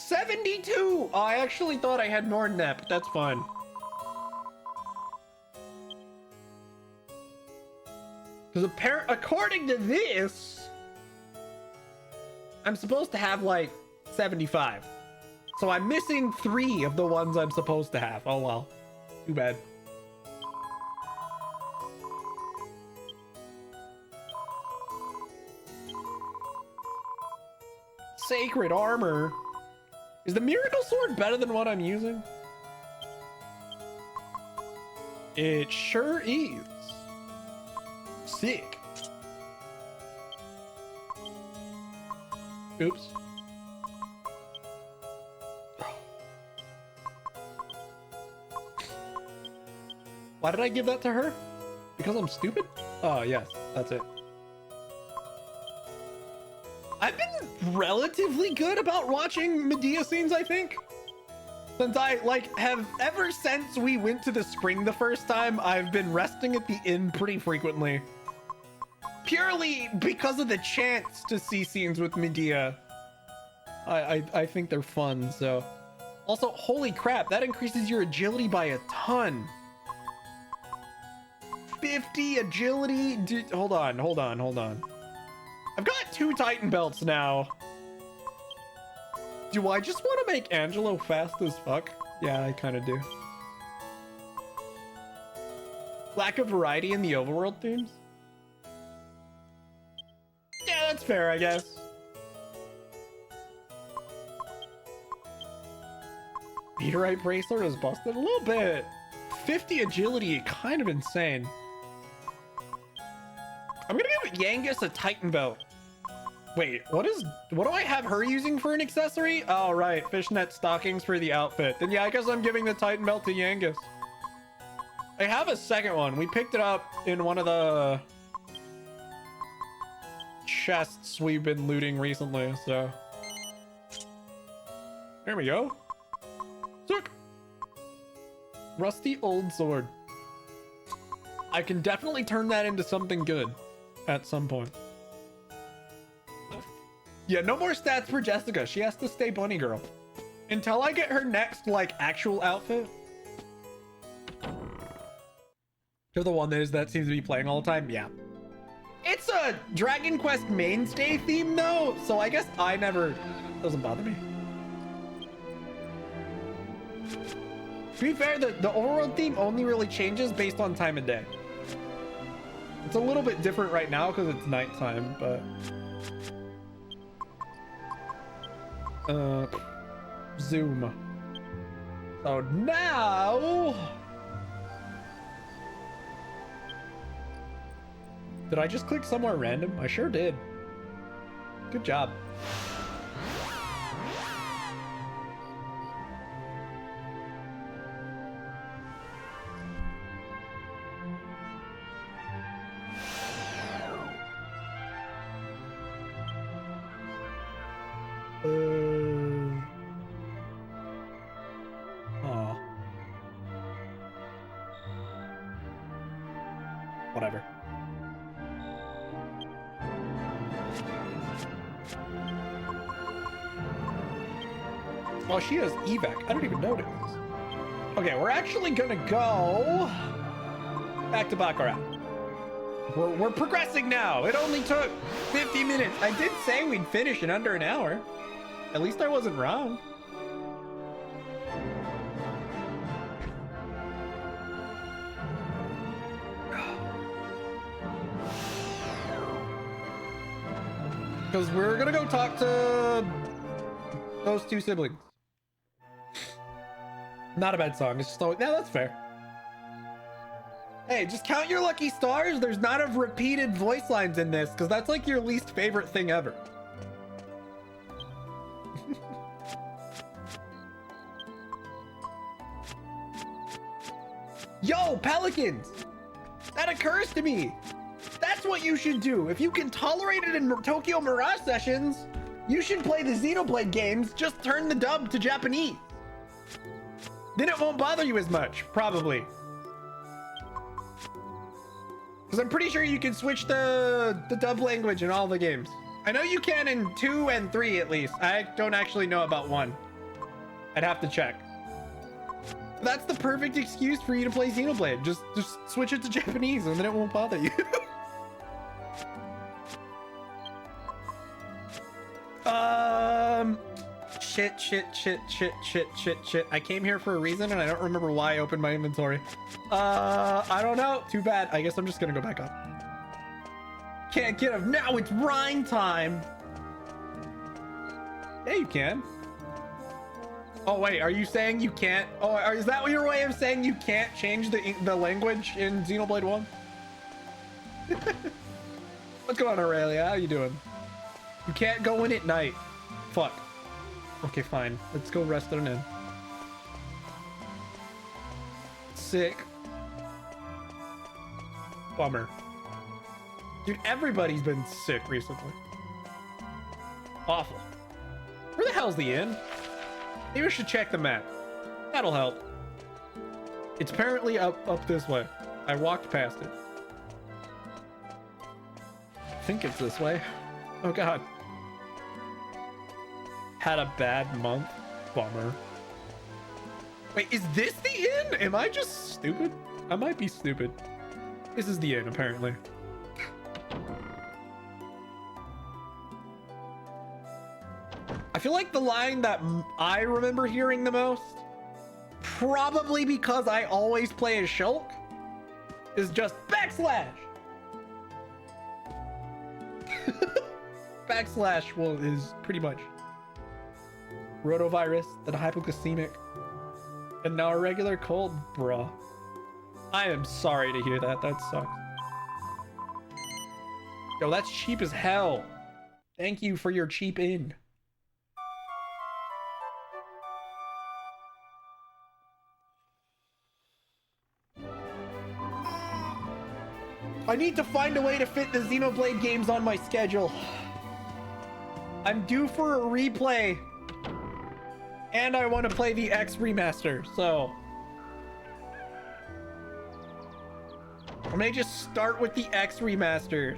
$72. Oh, I actually thought I had more than that, but that's fine. Because according to this, I'm supposed to have like 75. So I'm missing 3 of the ones I'm supposed to have. Oh well, too bad. Sacred armor. Is the miracle sword better than what I'm using? It sure is. Sick. Oops. Why did I give that to her? Because I'm stupid? Oh, yes, that's it. I've been relatively good about watching Medea scenes, I think. Since I, have ever since we went to the spring the first time, I've been resting at the inn pretty frequently. Purely because of the chance to see scenes with Medea. I think they're fun, so. Also, holy crap, that increases your agility by a ton. 50 agility? Dude, hold on. I've got 2 Titan belts now. Do I just want to make Angelo fast as fuck? Yeah, I kind of do. Lack of variety in the overworld themes? Yeah, that's fair, I guess. Meteorite bracelet is busted a little bit. 50 agility, kind of insane. I'm gonna give Yangus a Titan belt. Wait, what do I have her using for an accessory? Oh, right, fishnet stockings for the outfit. Then yeah, I guess I'm giving the Titan belt to Yangus. I have a second one. We picked it up in one of the chests we've been looting recently, so. There we go. Sick. Rusty old sword. I can definitely turn that into something good at some point. Yeah, no more stats for Jessica. She has to stay bunny girl until I get her next actual outfit. You're the one that seems to be playing all the time. Yeah, it's a Dragon Quest mainstay theme though, so I guess doesn't bother me. To be fair, the overworld theme only really changes based on time of day. It's a little bit different right now because it's nighttime, but zoom. So now, did I just click somewhere random? I sure did. Good job. Oh. Whatever. Oh, she has evac. I don't even notice. Okay, we're actually gonna go back to Baccarat. We're progressing now. It only took 50 minutes. I did say we'd finish in under an hour. At least I wasn't wrong. Because we're gonna go talk to those two siblings. Not a bad song. It's just always, yeah, that's fair. Hey, just count your lucky stars. There's not a repeated voice lines in this because that's like your least favorite thing ever. Yo, Pelicans! That occurs to me. That's what you should do. If you can tolerate it in Tokyo Mirage sessions, you should play the Xenoblade games. Just turn the dub to Japanese. Then it won't bother you as much, probably. Because I'm pretty sure you can switch the dub language in all the games. I know you can in 2 and 3 at least. I don't actually know about 1. I'd have to check. That's the perfect excuse for you to play Xenoblade. Just switch it to Japanese and then it won't bother you. Shit. I came here for a reason and I don't remember why I opened my inventory. I don't know. Too bad. I guess I'm just gonna go back up. Can't get him. Now it's rhyme time. Yeah, you can. Oh, wait. Are you saying you can't? Oh, is that your way of saying you can't change the language in Xenoblade 1? What's going on, Aurelia? How you doing? You can't go in at night. Fuck. Okay, fine. Let's go rest at an inn. Sick. Bummer. Dude, everybody's been sick recently. Awful. Where the hell's the inn? Maybe we should check the map. That'll help. It's apparently up this way. I walked past it. I think it's this way. Oh god. Had a bad month. Bummer. Wait, is this the inn? Am I just stupid? I might be stupid. This is the inn, apparently. I feel like the line that I remember hearing the most, probably because I always play as Shulk, is just backslash. Backslash is pretty much rotavirus, then hypoglycemic, and now a regular cold, bruh. I am sorry to hear that. That sucks. Yo, that's cheap as hell. Thank you for your cheap inn. I need to find a way to fit the Xenoblade games on my schedule. I'm due for a replay. And I want to play the X remaster, so I may just start with the X remaster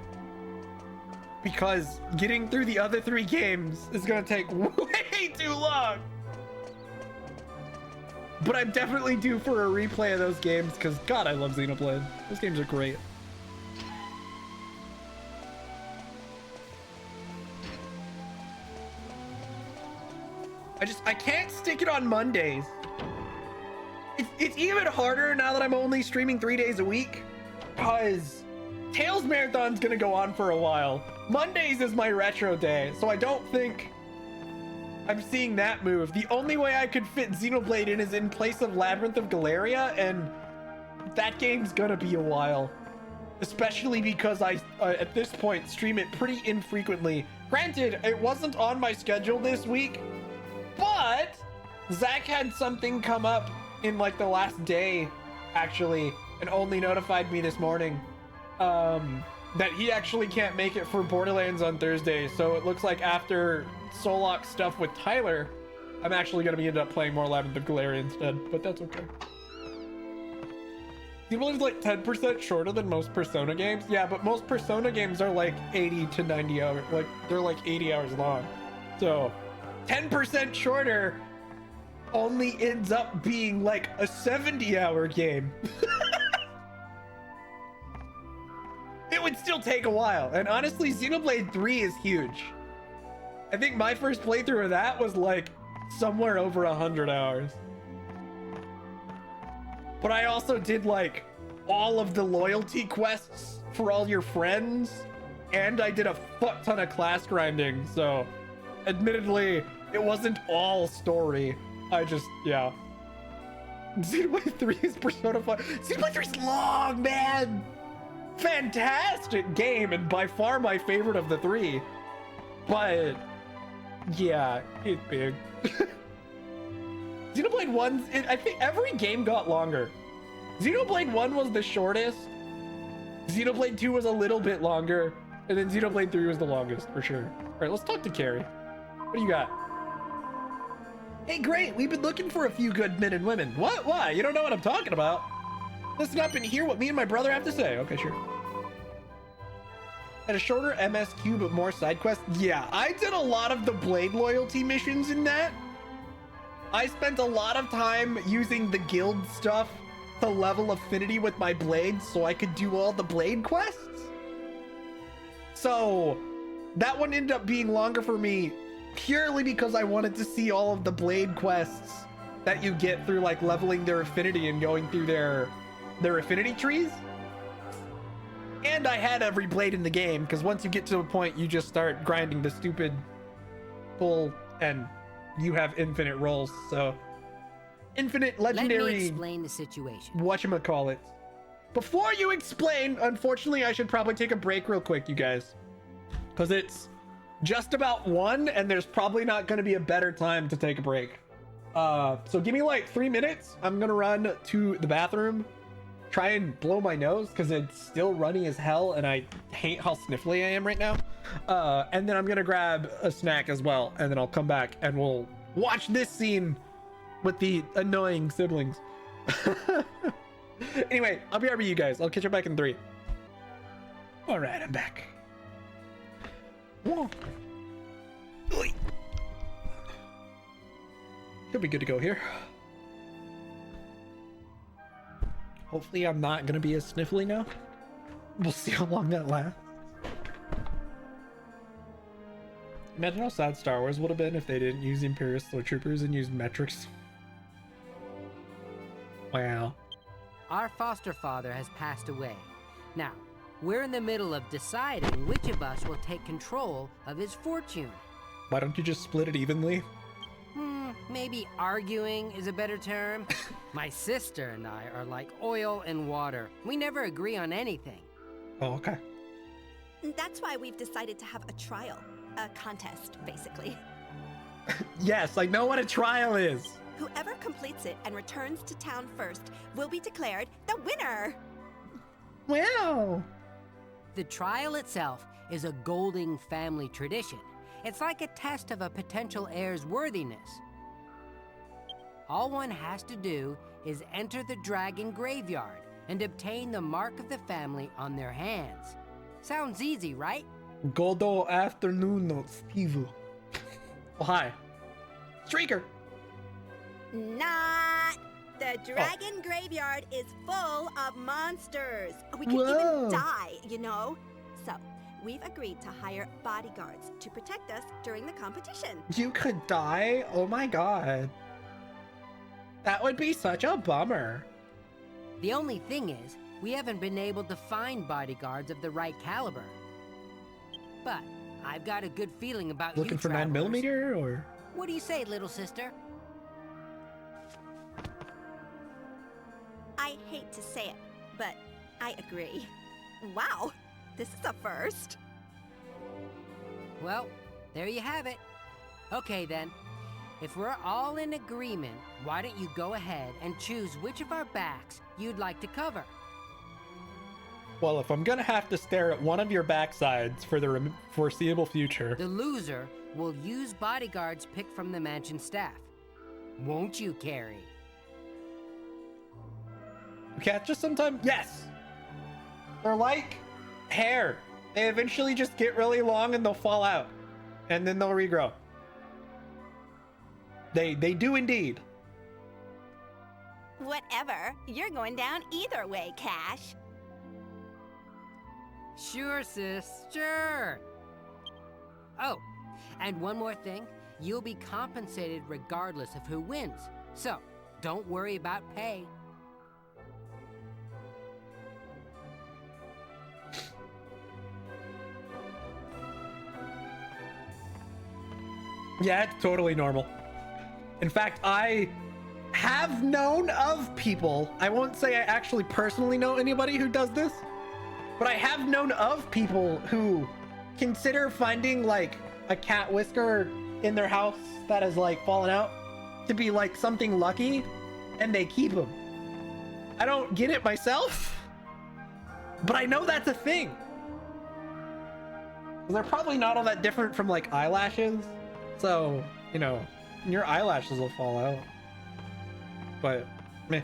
because getting through the other 3 games is gonna take way too long. But I'm definitely due for a replay of those games because god, I love Xenoblade. Those games are great. I can't stick it on Mondays. It's even harder now that I'm only streaming 3 days a week because Tales Marathon's gonna go on for a while. Mondays is my retro day, so I don't think I'm seeing that move. The only way I could fit Xenoblade in is in place of Labyrinth of Galeria, and that game's gonna be a while. Especially because I, at this point, stream it pretty infrequently. Granted, it wasn't on my schedule this week, but Zach had something come up in like the last day, actually, and only notified me this morning. that he actually can't make it for Borderlands on Thursday. So it looks like after Solok stuff with Tyler, I'm actually going to be end up playing more Labyrinth of Galeria instead, but that's okay. Sibling's like 10% shorter than most Persona games. Yeah, but most Persona games are like 80 to 90 hours. Like, they're like 80 hours long. So 10% shorter only ends up being like a 70-hour game. It would still take a while. And honestly, Xenoblade 3 is huge. I think my first playthrough of that was like somewhere over 100 hours. But I also did like all of the loyalty quests for all your friends. And I did a fuck ton of class grinding. So admittedly, it wasn't all story. I just, yeah. Xenoblade 3 is Persona 5. Xenoblade 3 is long, man. Fantastic game, and by far my favorite of the three. But yeah, it's big. Xenoblade 1, I think every game got longer. Xenoblade 1 was the shortest. Xenoblade 2 was a little bit longer. And then Xenoblade 3 was the longest, for sure. All right, let's talk to Carrie. What do you got? Hey, great. We've been looking for a few good men and women. What? Why? You don't know what I'm talking about. Listen up and hear what me and my brother have to say. Okay, sure. At a shorter MSQ, but more side quests. Yeah, I did a lot of the Blade loyalty missions in that. I spent a lot of time using the guild stuff to level affinity with my blades so I could do all the Blade quests. So that one ended up being longer for me purely because I wanted to see all of the Blade quests that you get through like leveling their affinity and going through their affinity trees. And I had every blade in the game because once you get to a point, you just start grinding the stupid pull and you have infinite rolls. So infinite legendary. Let me explain the situation. Whatchamacallit. Before you explain, unfortunately, I should probably take a break real quick, you guys, because it's just about 1 and there's probably not going to be a better time to take a break. So give me like 3 minutes. I'm going to run to the bathroom, try and blow my nose because it's still runny as hell and I hate how sniffly I am right now. And then I'm going to grab a snack as well. And then I'll come back and we'll watch this scene with the annoying siblings. Anyway, I'll be right with you guys. I'll catch you back in 3. All right, I'm back. Whoa. Oy. Should be good to go here. Hopefully I'm not going to be as sniffly now. We'll see how long that lasts. Imagine how sad Star Wars would have been if they didn't use Imperial Stormtroopers and used metrics. Wow. Our foster father has passed away. Now, we're in the middle of deciding which of us will take control of his fortune. Why don't you just split it evenly? Maybe arguing is a better term. My sister and I are like oil and water. We never agree on anything. Oh, okay. That's why we've decided to have a trial. A contest, basically. Yes, I know what a trial is. Whoever completes it and returns to town first will be declared the winner. Wow. The trial itself is a Golding family tradition. It's like a test of a potential heir's worthiness. All one has to do is enter the dragon graveyard and obtain the mark of the family on their hands. Sounds easy, right? Goldo afternoon, Steve. Oh, hi. Streaker. Not. The dragon graveyard is full of monsters. We could Whoa. even die, you know? So, we've agreed to hire bodyguards to protect us during the competition. You could die? Oh my god. That would be such a bummer. The only thing is, we haven't been able to find bodyguards of the right caliber. But I've got a good feeling about Looking you for travelers. 9mm or? What do you say, little sister? I hate to say it, but I agree. Wow, this is a first. Well, there you have it. Okay then, if we're all in agreement, why don't you go ahead and choose which of our backs you'd like to cover? Well, if I'm gonna have to stare at one of your backsides for the foreseeable future... The loser will use bodyguards picked from the mansion staff. Won't you, Carrie? Cats just sometimes... Yes! They're like hair. They eventually just get really long and they'll fall out. And then they'll regrow. They do indeed. Whatever. You're going down either way, Cash. Sure, sis, sure. Oh, and one more thing. You'll be compensated regardless of who wins. So, don't worry about pay. Yeah, it's totally normal. In fact, I have known of people, I won't say I actually personally know anybody who does this, but I have known of people who consider finding like a cat whisker in their house that has like fallen out to be like something lucky, and they keep them. I don't get it myself, but I know that's a thing. They're probably not all that different from like eyelashes, so you know, your eyelashes will fall out. But meh.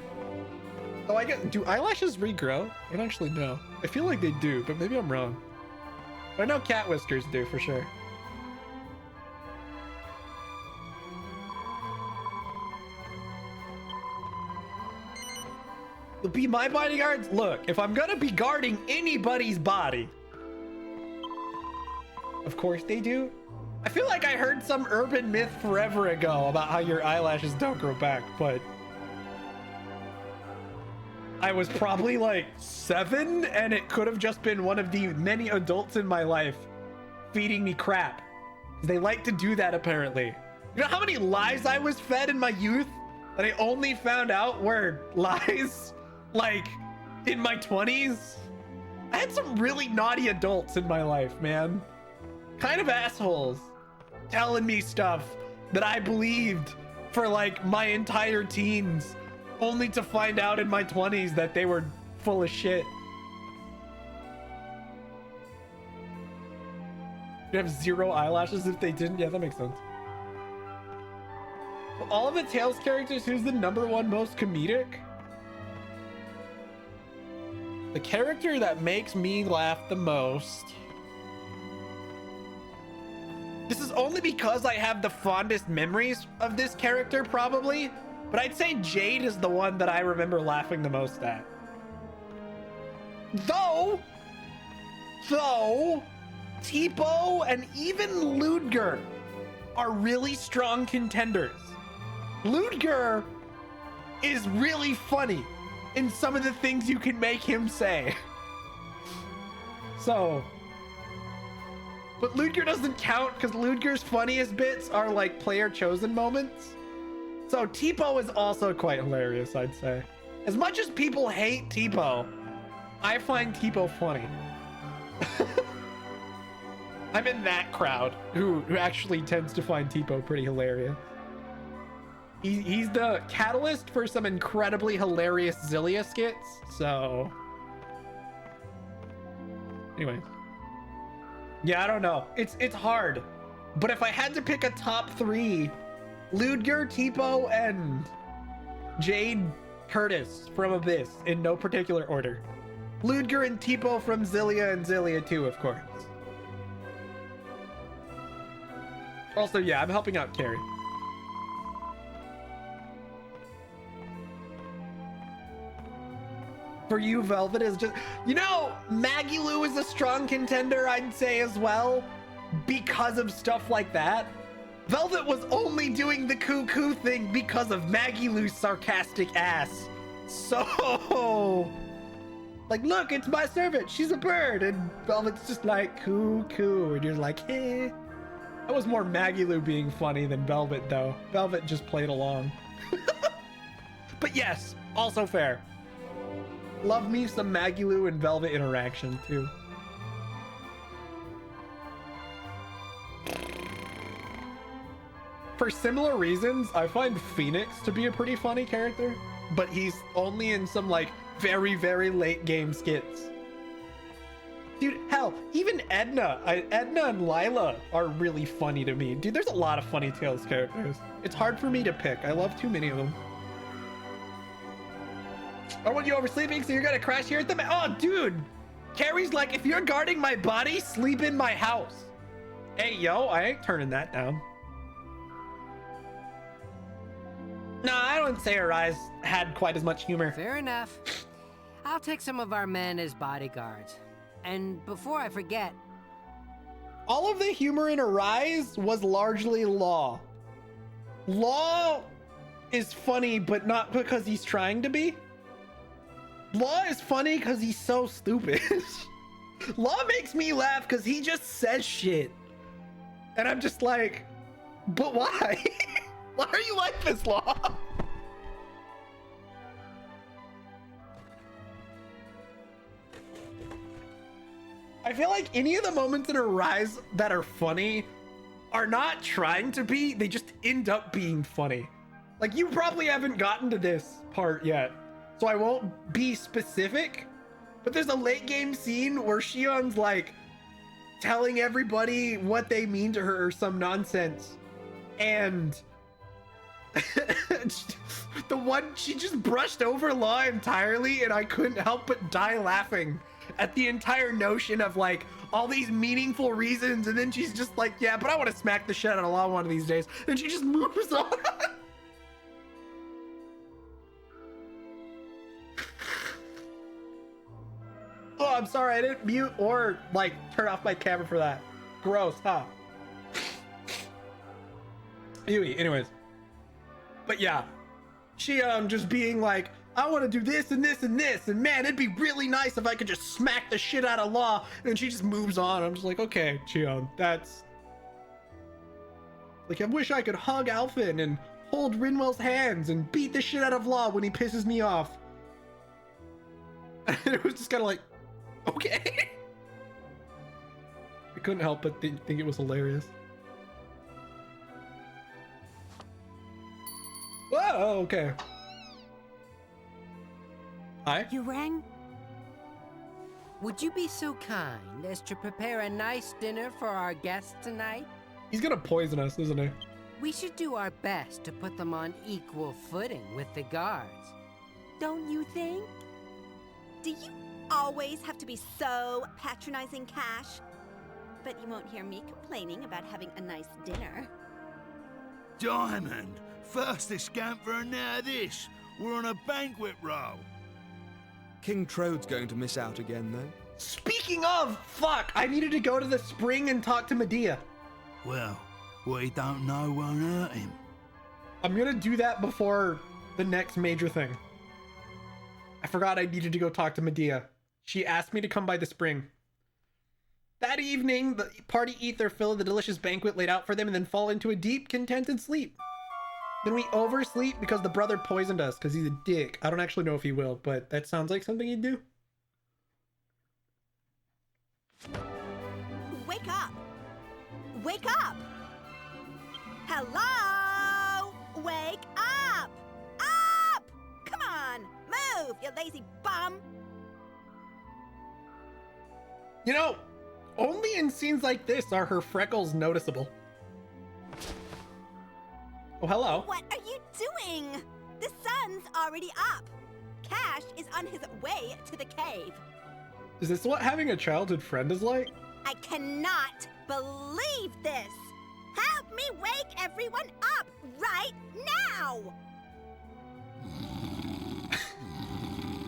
Oh, I get. Do eyelashes regrow? I don't actually know. I feel like they do, but maybe I'm wrong. I know cat whiskers do for sure. You'll be my bodyguards? Look, if I'm gonna be guarding anybody's body, of course they do. I feel like I heard some urban myth forever ago about how your eyelashes don't grow back, but I was probably like 7, and it could have just been one of the many adults in my life feeding me crap. They like to do that, apparently. You know how many lies I was fed in my youth that I only found out were lies, like, in my 20s? I had some really naughty adults in my life, man. Kind of assholes. Telling me stuff that I believed for, like, my entire teens, only to find out in my 20s that they were full of shit. You'd have 0 eyelashes if they didn't? Yeah, that makes sense. Of all of the Tales characters, who's the #1 most comedic? The character that makes me laugh the most... This is only because I have the fondest memories of this character, probably. But I'd say Jade is the one that I remember laughing the most at. Though, Tipo and even Ludger are really strong contenders. Ludger is really funny in some of the things you can make him say. So, but Ludger doesn't count because Ludger's funniest bits are like player chosen moments. So Tipo is also quite hilarious, I'd say. As much as people hate Tipo, I find Tipo funny. I'm in that crowd who actually tends to find Tipo pretty hilarious. He's the catalyst for some incredibly hilarious Zillia skits, so... Anyway. Yeah, I don't know. It's hard. But if I had to pick a top 3, Ludger, Tipo, and Jade Curtis from Abyss in no particular order. Ludger and Tipo from Zillia and Zillia 2, of course. Also, yeah, I'm helping out Carrie. For you, Velvet is just... You know, Maggie Lou is a strong contender, I'd say, as well. Because of stuff like that. Velvet was only doing the cuckoo thing because of Maggie Lou's sarcastic ass. So... Like, look, it's my servant. She's a bird. And Velvet's just like, cuckoo. And you're like, eh. That was more Maggie Lou being funny than Velvet, though. Velvet just played along. But yes, also fair. Love me some Maggie Lou and Velvet interaction, too. For similar reasons, I find Phoenix to be a pretty funny character, but he's only in some, like, very, very late game skits. Dude, hell, even Edna and Lila are really funny to me. Dude, there's a lot of funny Tales characters. It's hard for me to pick. I love too many of them. I don't want you oversleeping, so you're gonna crash here at the oh, dude. Carrie's like, if you're guarding my body, sleep in my house. Hey, yo, I ain't turning that down. No, I don't say her eyes had quite as much humor. Fair enough. I'll take some of our men as bodyguards. And before I forget... All of the humor in Arise was largely Law. Law is funny, but not because he's trying to be. Law is funny because he's so stupid. Law makes me laugh because he just says shit. And I'm just like, but why? Why are you like this, Law? I feel like any of the moments in Arise that are funny are not trying to be, they just end up being funny. Like, you probably haven't gotten to this part yet, so I won't be specific, but there's a late game scene where Shion's like telling everybody what they mean to her or some nonsense. And the one, she just brushed over Law entirely, and I couldn't help but die laughing at the entire notion of like all these meaningful reasons, and then she's just like, yeah, but I want to smack the shit out of Law one of these days, and she just moves on. Oh, I'm sorry, I didn't mute or like turn off my camera for that. Gross, huh? Anyways, but yeah, she just being like, I want to do this and this and this, and man, it'd be really nice if I could just smack the shit out of Law. And then she just moves on. I'm just like, okay, Chion, that's like, I wish I could hug Alphen and hold Rinwell's hands and beat the shit out of Law when he pisses me off. And it was just kind of like, okay. I couldn't help but think it was hilarious. Whoa, okay. Hi. You rang? Would you be so kind as to prepare a nice dinner for our guests tonight? He's gonna poison us, isn't he? We should do our best to put them on equal footing with the guards. Don't you think? Do you always have to be so patronizing, Cash? But you won't hear me complaining about having a nice dinner. Diamond, first this scamper and now this. We're on a banquet roll. King Trode's going to miss out again, though. Speaking of, fuck, I needed to go to the spring and talk to Medea. Well, what he don't know won't hurt him. I'm gonna do that before the next major thing. I forgot I needed to go talk to Medea. She asked me to come by the spring. That evening, the party eat their fill of the delicious banquet laid out for them and then fall into a deep, contented sleep. Then we oversleep because the brother poisoned us because he's a dick. I don't actually know if he will, but that sounds like something he'd do. Wake up! Wake up! Hello! Wake up! Up! Come on, move, you lazy bum! You know, only in scenes like this are her freckles noticeable. Oh, hello. What are you doing? The sun's already up. Cash is on his way to the cave. Is this what having a childhood friend is like? I cannot believe this. Help me wake everyone up right now.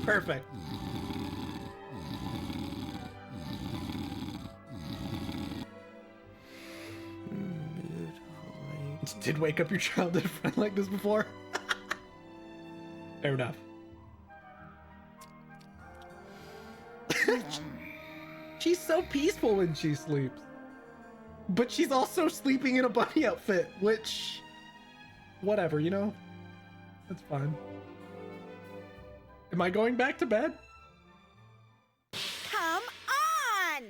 Perfect. Did wake up your childhood friend like this before? Fair enough. She's so peaceful when she sleeps. But she's also sleeping in a bunny outfit, which... whatever, you know? That's fine. Am I going back to bed? Come on!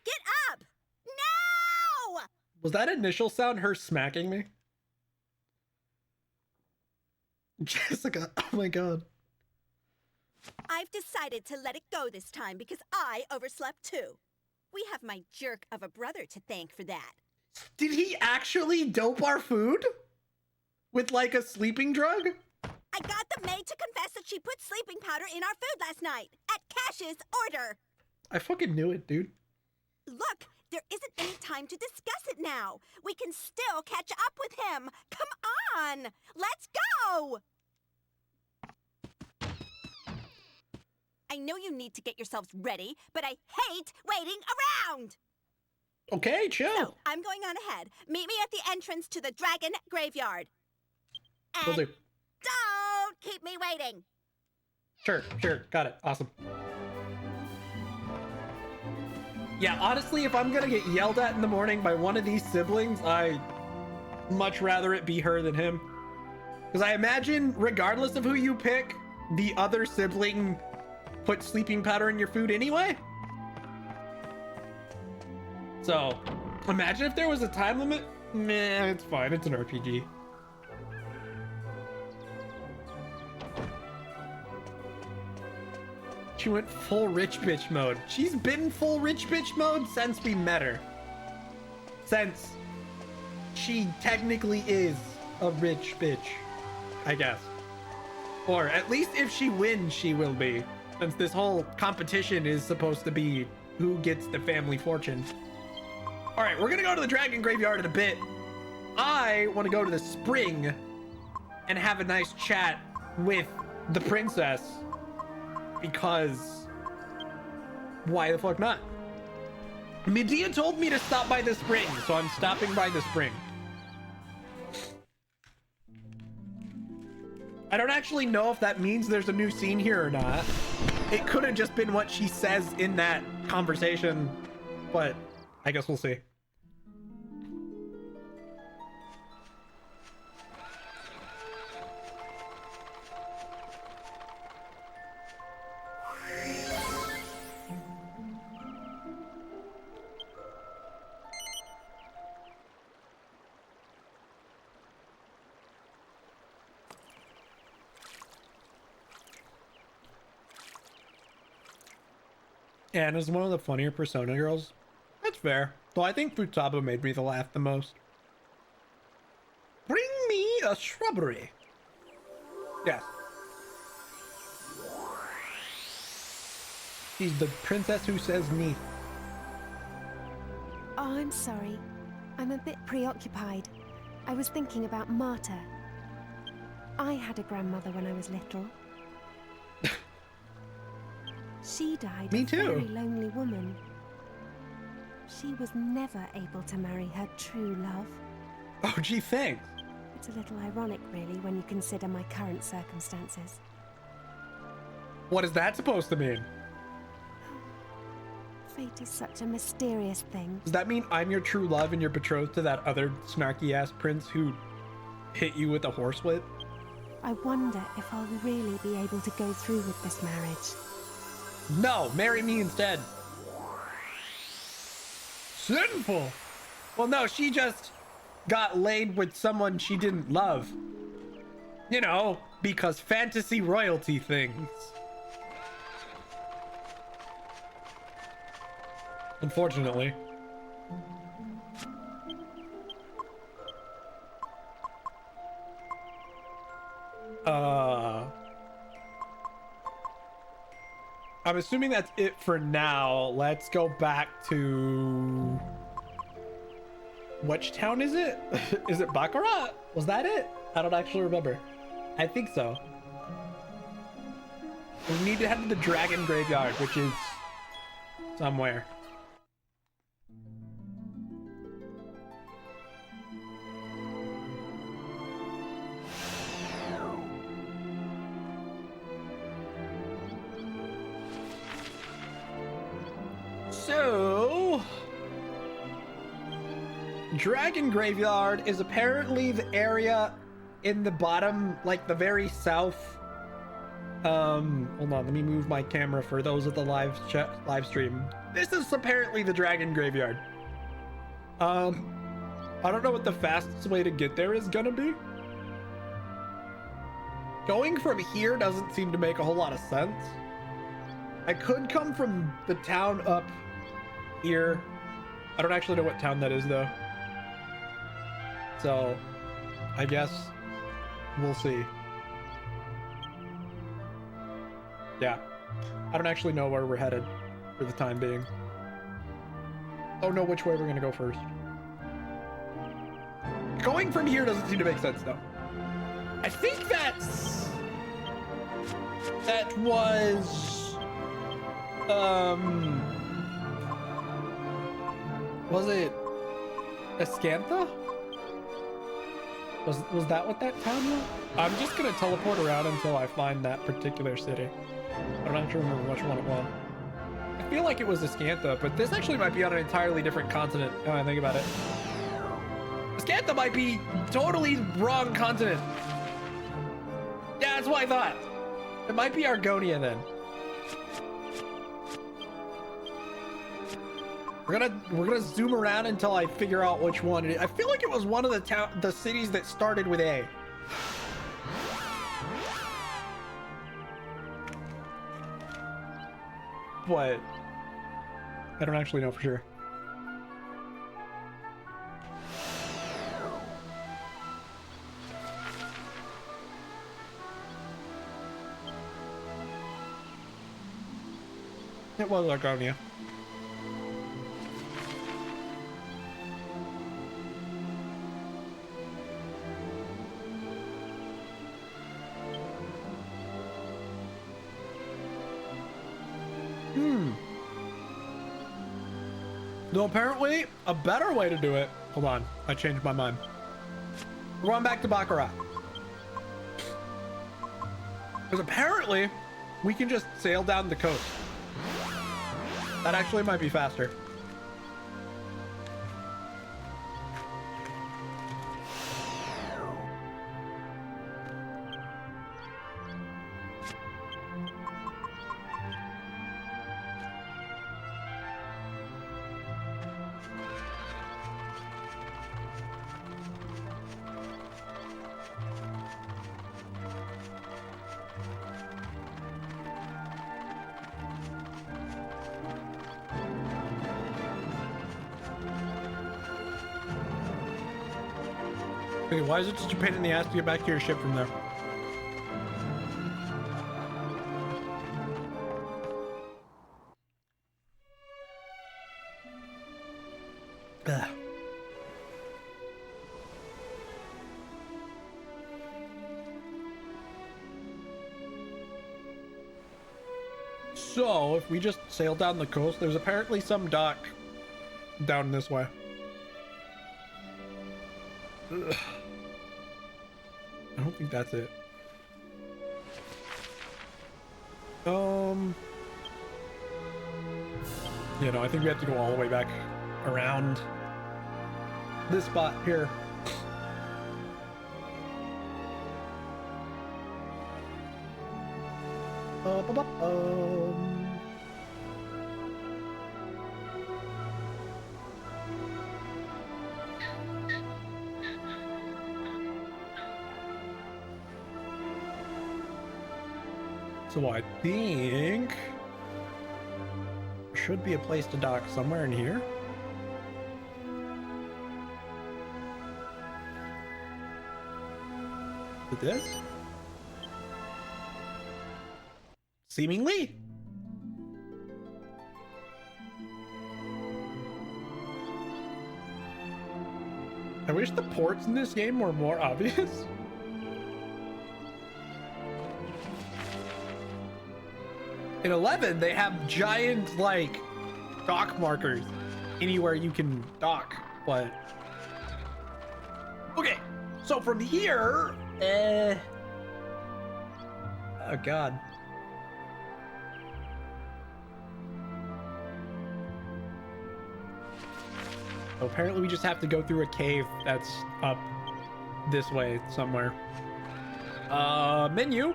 Get up! Now! Was that initial sound her smacking me? Jessica, oh my god. I've decided to let it go this time because I overslept too. We have my jerk of a brother to thank for that. Did he actually dope our food? With like a sleeping drug? I got the maid to confess that she put sleeping powder in our food last night, at Cash's order. I fucking knew it, dude. Look, there isn't any time to discuss it now. We can still catch up with him. Come on, let's go! I know you need to get yourselves ready, but I hate waiting around! Okay, chill. So, I'm going on ahead. Meet me at the entrance to the Dragon Graveyard. Will And do. don't keep me waiting. Sure. Got it. Awesome. Yeah, honestly, if I'm gonna get yelled at in the morning by one of these siblings, I much rather it be her than him. Because I imagine, regardless of who you pick, the other sibling put sleeping powder in your food anyway. So, imagine if there was a time limit. Meh, it's fine. It's an RPG. She went full rich bitch mode. She's been full rich bitch mode since we met her. Since she technically is a rich bitch, I guess. Or at least if she wins, she will be. Since this whole competition is supposed to be who gets the family fortune. All right, we're gonna go to the Dragon Graveyard in a bit. I want to go to the spring and have a nice chat with the princess. Because why the fuck not? Medea told me to stop by the spring, so I'm stopping by the spring. I don't actually know if that means there's a new scene here or not. It could have just been what she says in that conversation, but I guess we'll see. Anna's one of the funnier Persona girls. That's fair. Though I think Futaba made me laugh the most. Bring me a shrubbery. Yes. She's the princess who says neath. Oh, I'm sorry. I'm a bit preoccupied. I was thinking about Marta. I had a grandmother when I was little. She died Me a too. very lonely woman. She was never able to marry her true love. Oh, gee, thanks. It's a little ironic, really, when you consider my current circumstances. What is that supposed to mean? Fate is such a mysterious thing. Does that mean I'm your true love and you're betrothed to that other snarky ass prince who hit you with a horsewhip? I wonder if I'll really be able to go through with this marriage. No, marry me instead. Sinful. Well, no, she just got laid with someone she didn't love. You know, because fantasy royalty things. Unfortunately. I'm assuming that's it for now. Let's go back to... Which town is it? Is it Baccarat? Was that it? I don't actually remember. I think so. We need to head to the Dragon Graveyard, which is somewhere. So, Dragon Graveyard is apparently the area in the bottom, like the very south. Hold on, let me move my camera for those of the live stream. This is apparently the Dragon Graveyard. I don't know what the fastest way to get there is gonna be. Going from here doesn't seem to make a whole lot of sense. I could come from the town up here. I don't actually know what town that is though. So I guess we'll see. Yeah. I don't actually know where we're headed for the time being. Don't know which way we're gonna go first. Going from here doesn't seem to make sense though. I think that was was it Escantha? Was that what that town was? I'm just gonna teleport around until I find that particular city. I'm not sure remember which one it was. I feel like it was Escantha, but this actually might be on an entirely different continent now I think about it. Escantha might be totally wrong continent. Yeah, that's what I thought. It might be Argonia then. We're gonna zoom around until I figure out which one it is. I feel like it was one of the cities that started with A. But I don't actually know for sure. It was Argonia. No, apparently a better way to do it. Hold on, I changed my mind. We're going back to Baccarat. Because apparently we can just sail down the coast. That actually might be faster. Okay, why is it such a pain in the ass to get back to your ship from there? Ugh. So, if we just sail down the coast, there's apparently some dock down this way. Ugh. I don't think that's it. Yeah, no, I think we have to go all the way back around this spot here. So I think there should be a place to dock somewhere in here. With this? Seemingly. I wish the ports in this game were more obvious. In 11, they have giant, like, dock markers anywhere you can dock, but... Okay, so from here... Oh, God. So apparently we just have to go through a cave that's up this way somewhere. Menu.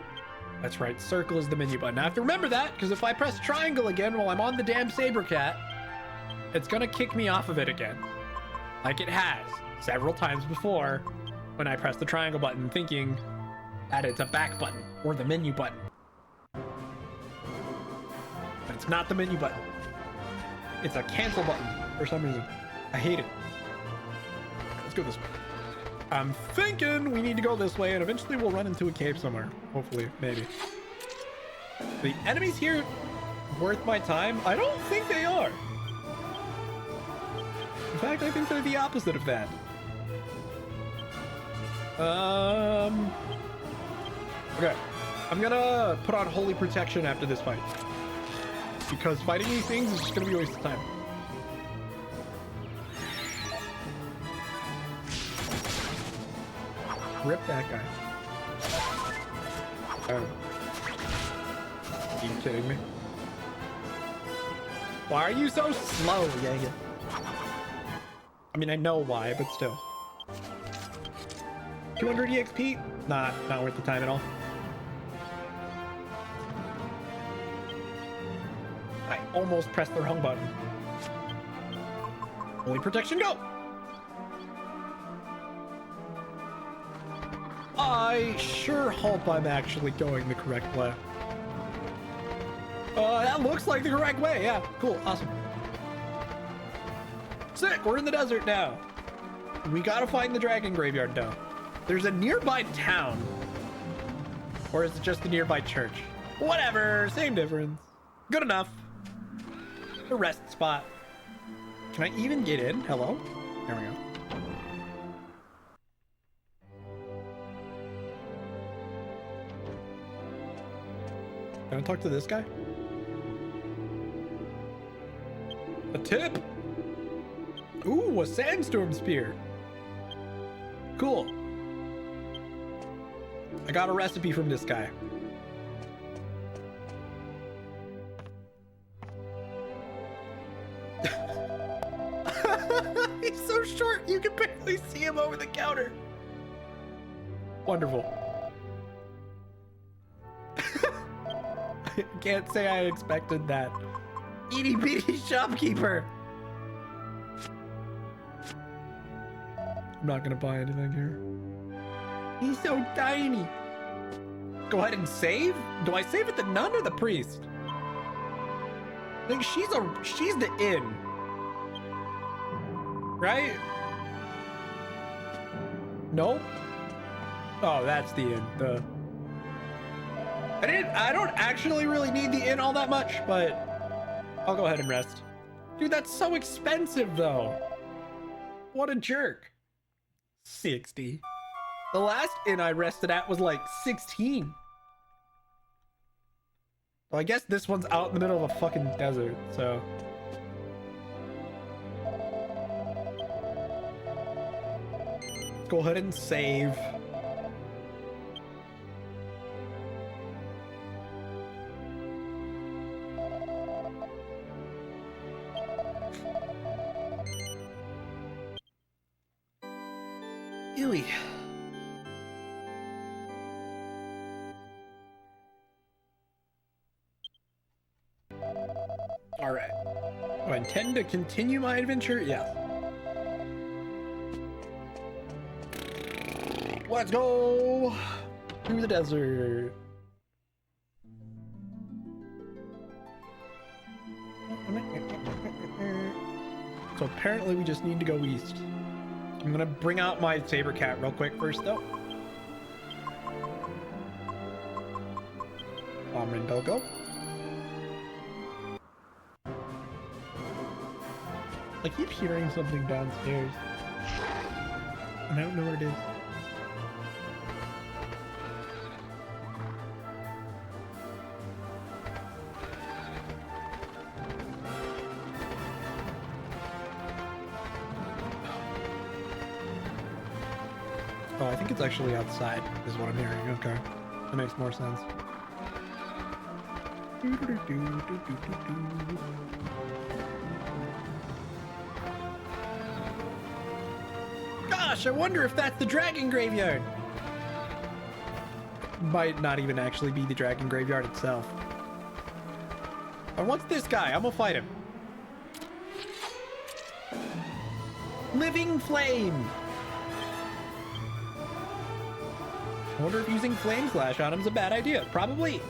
That's right, circle is the menu button. I have to remember that, because if I press triangle again while I'm on the damn Saber Cat, it's gonna kick me off of it again. Like it has several times before when I press the triangle button thinking that it's a back button or the menu button. But it's not the menu button. It's a cancel button for some reason. I hate it. Let's go this way. I'm thinking we need to go this way, and eventually we'll run into a cave somewhere. Hopefully, maybe. The enemies here worth my time? I don't think they are. In fact, I think they're the opposite of that. Okay. I'm gonna put on holy protection after this fight, because fighting these things is just gonna be a waste of time. Rip that guy. Oh. Are you kidding me? Why are you so slow? Yeah. I mean, I know why, but still. 200 EXP? Not worth the time at all. I almost pressed the wrong button. Holy protection, go! I sure hope I'm actually going the correct way. That looks like the correct way. Yeah, cool, awesome. Sick, we're in the desert now. We gotta find the dragon graveyard now. There's a nearby town. Or is it just a nearby church? Whatever, same difference. Good enough. The rest spot. Can I even get in? Hello? There we go. Can I talk to this guy? A tip? Ooh, a sandstorm spear. Cool. I got a recipe from this guy. He's so short, you can barely see him over the counter. Wonderful. I can't say I expected that. Itty bitty shopkeeper. I'm not gonna buy anything here. He's so tiny. Go ahead and save? Do I save at the nun or the priest? I think she's the inn. Right? Nope. Oh, that's the inn. I don't actually really need the inn all that much, but I'll go ahead and rest. Dude, that's so expensive though. What a jerk. 60. The last inn I rested at was like 16. Well, I guess this one's out in the middle of a fucking desert, so. Go ahead and save. Ewy. All right. Do I intend to continue my adventure? Yes. Let's go through the desert. So apparently we just need to go east. I'm gonna bring out my saber cat real quick first though. Bomber go. I keep hearing something downstairs. And I don't know what it is. Oh, I think it's actually outside, is what I'm hearing. Okay. That makes more sense. Gosh, I wonder if that's the dragon graveyard. Might not even actually be the dragon graveyard itself. And what's this guy? I'm gonna fight him. Living flame. I wonder if using flame slash on him is a bad idea. Probably.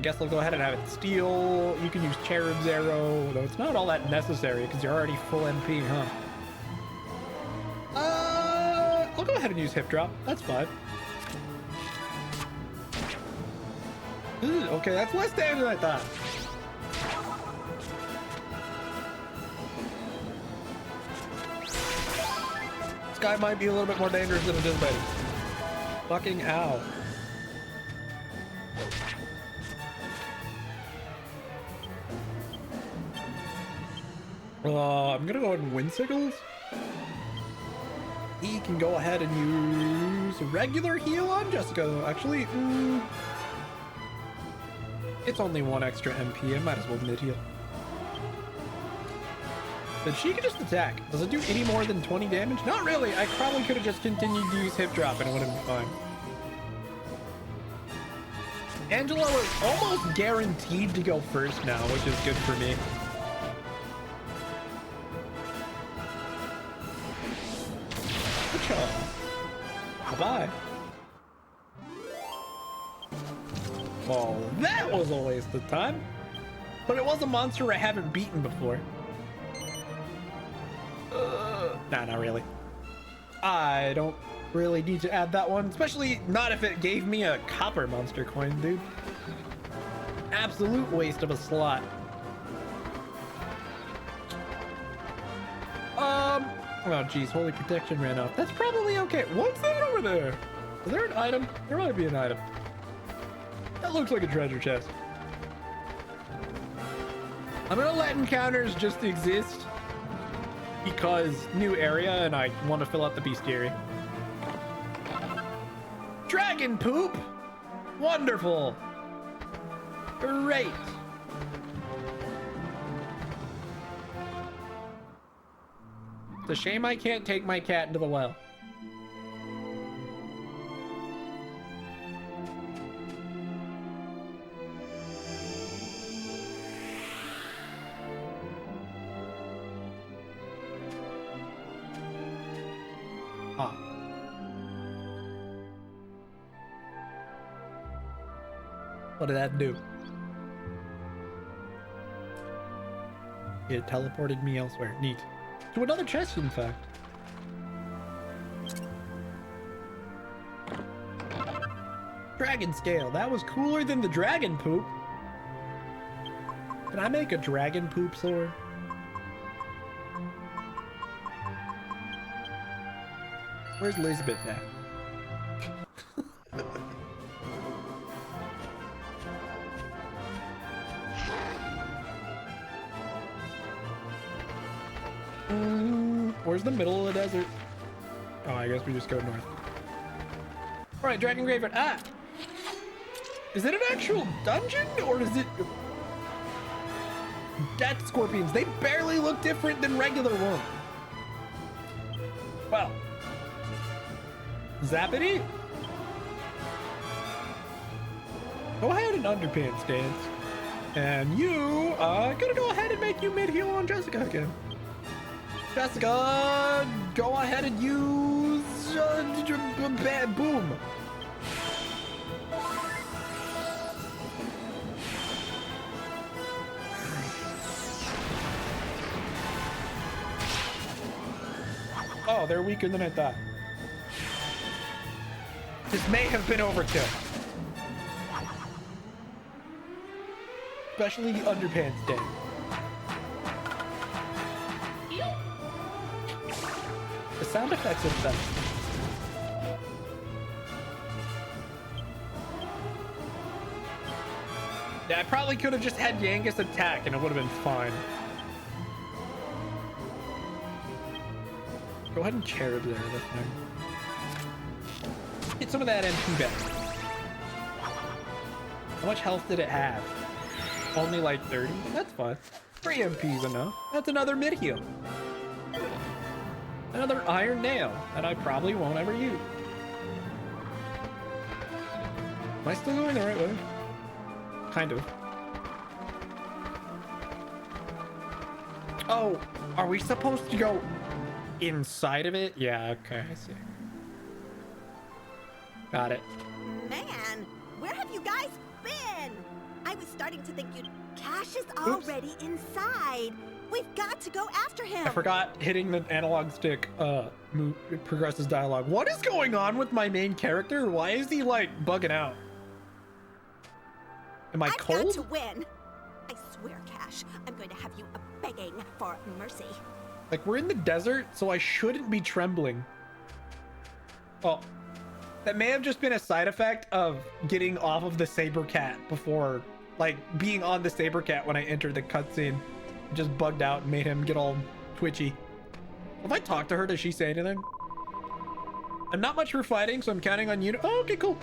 guess I'll go ahead and have it steel. You can use Cherub's Arrow, though it's not all that necessary because you're already full MP, huh? I'll go ahead and use Hip Drop. That's fine. Ooh, okay, that's less damage than I thought. This guy might be a little bit more dangerous than anticipated. Fucking ow. I'm gonna go ahead and Windsickles. He can go ahead and use a regular heal on Jessica. Actually, it's only 1 extra MP. I might as well mid-heal. But she can just attack. Does it do any more than 20 damage? Not really. I probably could have just continued to use Hip Drop and it would have been fine. Angela was almost guaranteed to go first now, which is good for me. Good job. Bye-bye. Oh, that was a waste of time. But it was a monster I haven't beaten before. Nah, not really. I don't really need to add that one, especially not if it gave me a copper monster coin, dude. Absolute waste of a slot. Oh geez, Holy Protection ran off. That's probably okay. What's that over there? Is there an item? There might be an item. That looks like a treasure chest. I'm gonna let encounters just exist because new area and I want to fill out the bestiary. Dragon poop! Wonderful! Great! It's a shame I can't take my cat into the well. Ah. What did that do? It teleported me elsewhere. Neat. To another chest, in fact. Dragon scale. That was cooler than the dragon poop. Can I make a dragon poop sword? Where's Elizabeth at? Where's the middle of the desert? Oh, I guess we just go north. All right, Dragon Graveyard. Ah! Is it an actual dungeon or is it death scorpions? They barely look different than regular ones. Well, Zappity? Go ahead and underpants dance. And you, gonna go ahead and make you mid-heal on Jessica again. Jessica, go ahead and use boom. Oh, they're weaker than I thought. This may have been overkill. Especially underpants day. The sound effects of them. Yeah, I probably could have just had Yangus attack and it would have been fine. Go ahead and cherub there, that's fine. Get some of that MP back. How much health did it have? Only like 30? That's fine. 3 MP's enough. That's another mid-heal. Another iron nail that I probably won't ever use. Am I still going the right way? Kind of. Oh, are we supposed to go inside of it? Yeah, okay, I see. Got it. Man, where have you guys been? I I was starting to think you'd... Cash is already inside. We've got to go after him. I forgot hitting the analog stick progresses dialogue. What is going on with my main character? Why is he like bugging out? Am I cold? I've got to win. I swear, Cash, I'm going to have you begging for mercy. Like, we're in the desert, so I shouldn't be trembling. Oh, that may have just been a side effect of getting off of the saber cat before, like, being on the saber cat when I entered the cutscene. It just bugged out and made him get all twitchy. If I talk to her, does she say anything? I'm not much for fighting, so I'm counting on you to... Oh, okay, cool.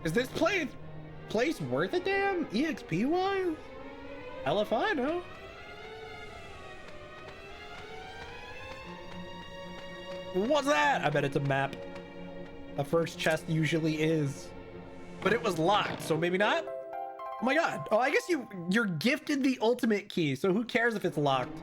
Is this place worth a damn? EXP wise? Hell if I know. What's that? I bet it's a map. The first chest usually is. But it was locked, so maybe not? Oh my god. Oh, I guess you're gifted the ultimate key, so who cares if it's locked?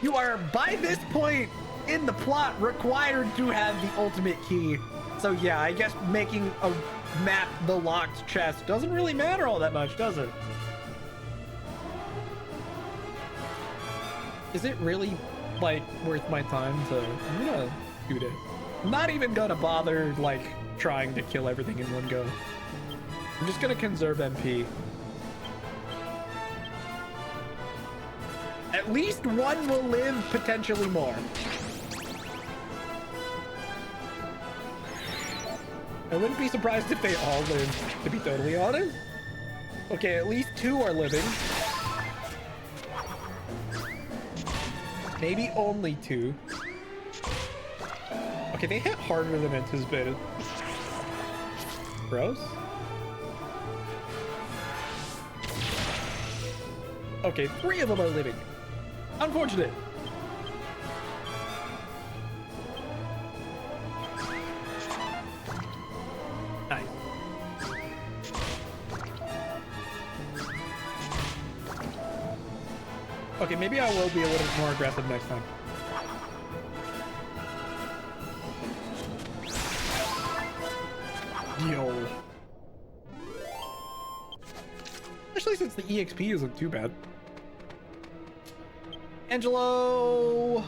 You are, by this point in the plot, required to have the ultimate key. So yeah, I guess making a map the locked chest doesn't really matter all that much, does it? Is it really, like, worth my time to... I'm gonna shoot it. I'm not even gonna bother, like, trying to kill everything in one go. I'm just gonna conserve MP. At least one will live, potentially more. I wouldn't be surprised if they all live, to be totally honest. Okay, at least 2 are living. Maybe only 2. Okay, they hit harder than anticipated. Gross. Okay, 3 of them are living. Unfortunate. Nice. Okay, maybe I will be a little more aggressive next time. Yo. Especially since the EXP isn't too bad. Angelo!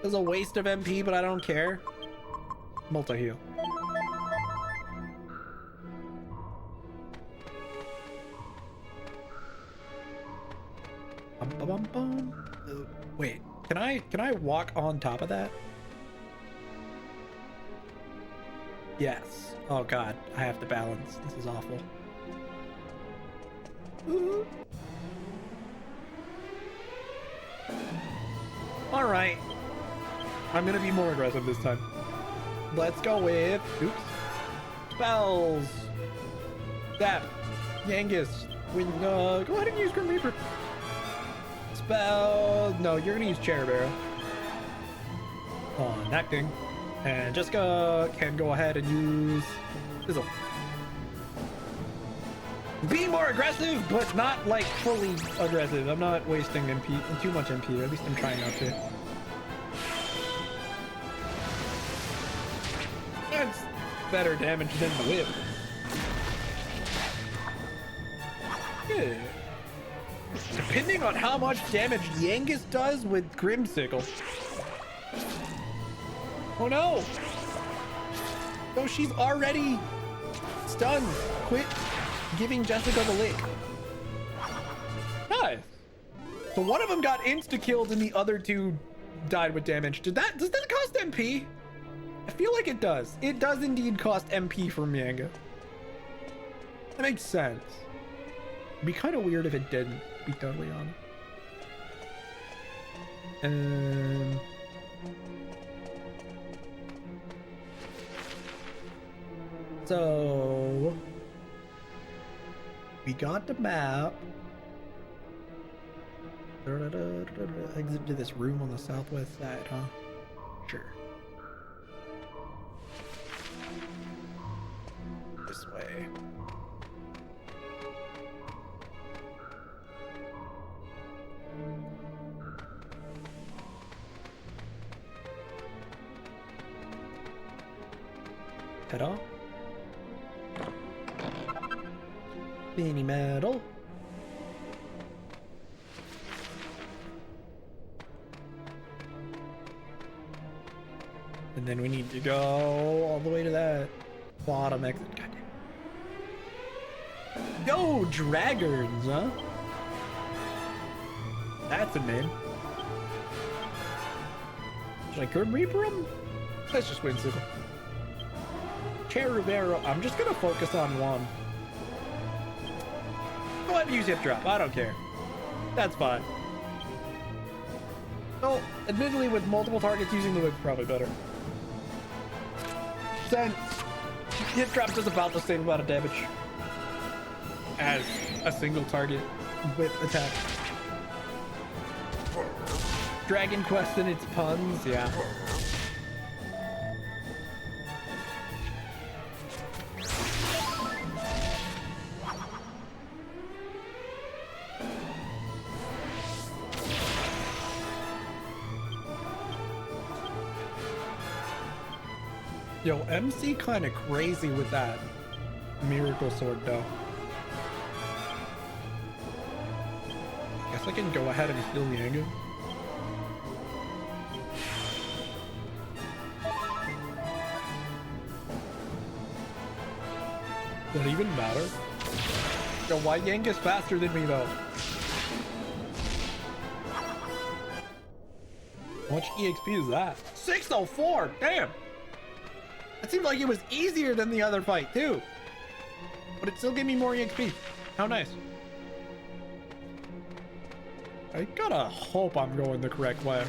This is a waste of MP, but I don't care. Multi-heal. Wait, can I walk on top of that? Yes. Oh god, I have to balance. This is awful. Ooh. All right, I'm gonna be more aggressive this time. Let's go with spells. Zap, Yangus. Go ahead and use Grim Reaper. Spell. No, you're gonna use Cherry Barrel on acting, and Jessica can go ahead and use Fizzle. Be more aggressive, but not like fully aggressive. I'm not wasting MP, too much MP. At least I'm trying not to. That's better damage than the whip. Yeah. Depending on how much damage Yangus does with Grimsicle. Oh no! No, she's already stunned. Quit giving Jessica the lick. Nice. So one of them got insta-killed and the other 2 died with damage. Does that cost MP? I feel like it does. It does indeed cost MP from Yanga. That makes sense. It'd be kind of weird if it didn't, to be totally honest. So we got the map. Exit to this room on the southwest side, huh? Sure. This way. Head off. Mini metal. And then we need to go all the way to that bottom exit. Goddamn. Yo, Dragons, huh? That's a name. Should I Grim Reaper him? Let's just win Sibling. Cherubero. I'm just gonna focus on one. Go ahead and use hip drop. I don't care. That's fine. So, admittedly, with multiple targets, using the whip is probably better. Since hip drop does about the same amount of damage as a single target whip attack. Dragon Quest and its puns, yeah. Yo, MC kind of crazy with that miracle sword though. Guess I can go ahead and heal Yangu. Does that even matter? Yo, why Yang is faster than me though? How much EXP is that? 604! Damn! It seemed like it was easier than the other fight too. But it still gave me more EXP. How nice. I gotta hope I'm going the correct way.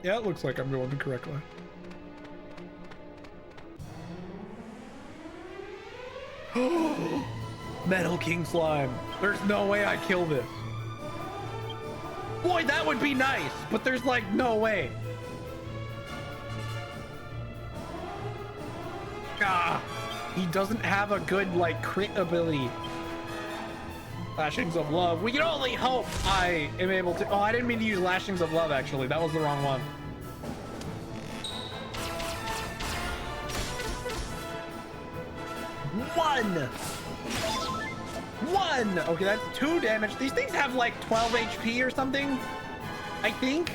Yeah, it looks like I'm going the correct way. Metal King Slime. There's no way I kill this. Boy, that would be nice, but there's like no way. Ah, he doesn't have a good like crit ability. Lashings of Love. We can only hope I am able to. Oh, I didn't mean to use Lashings of Love actually. That was the wrong one. One. Okay, that's 2 damage. These things have like 12 HP or something, I think.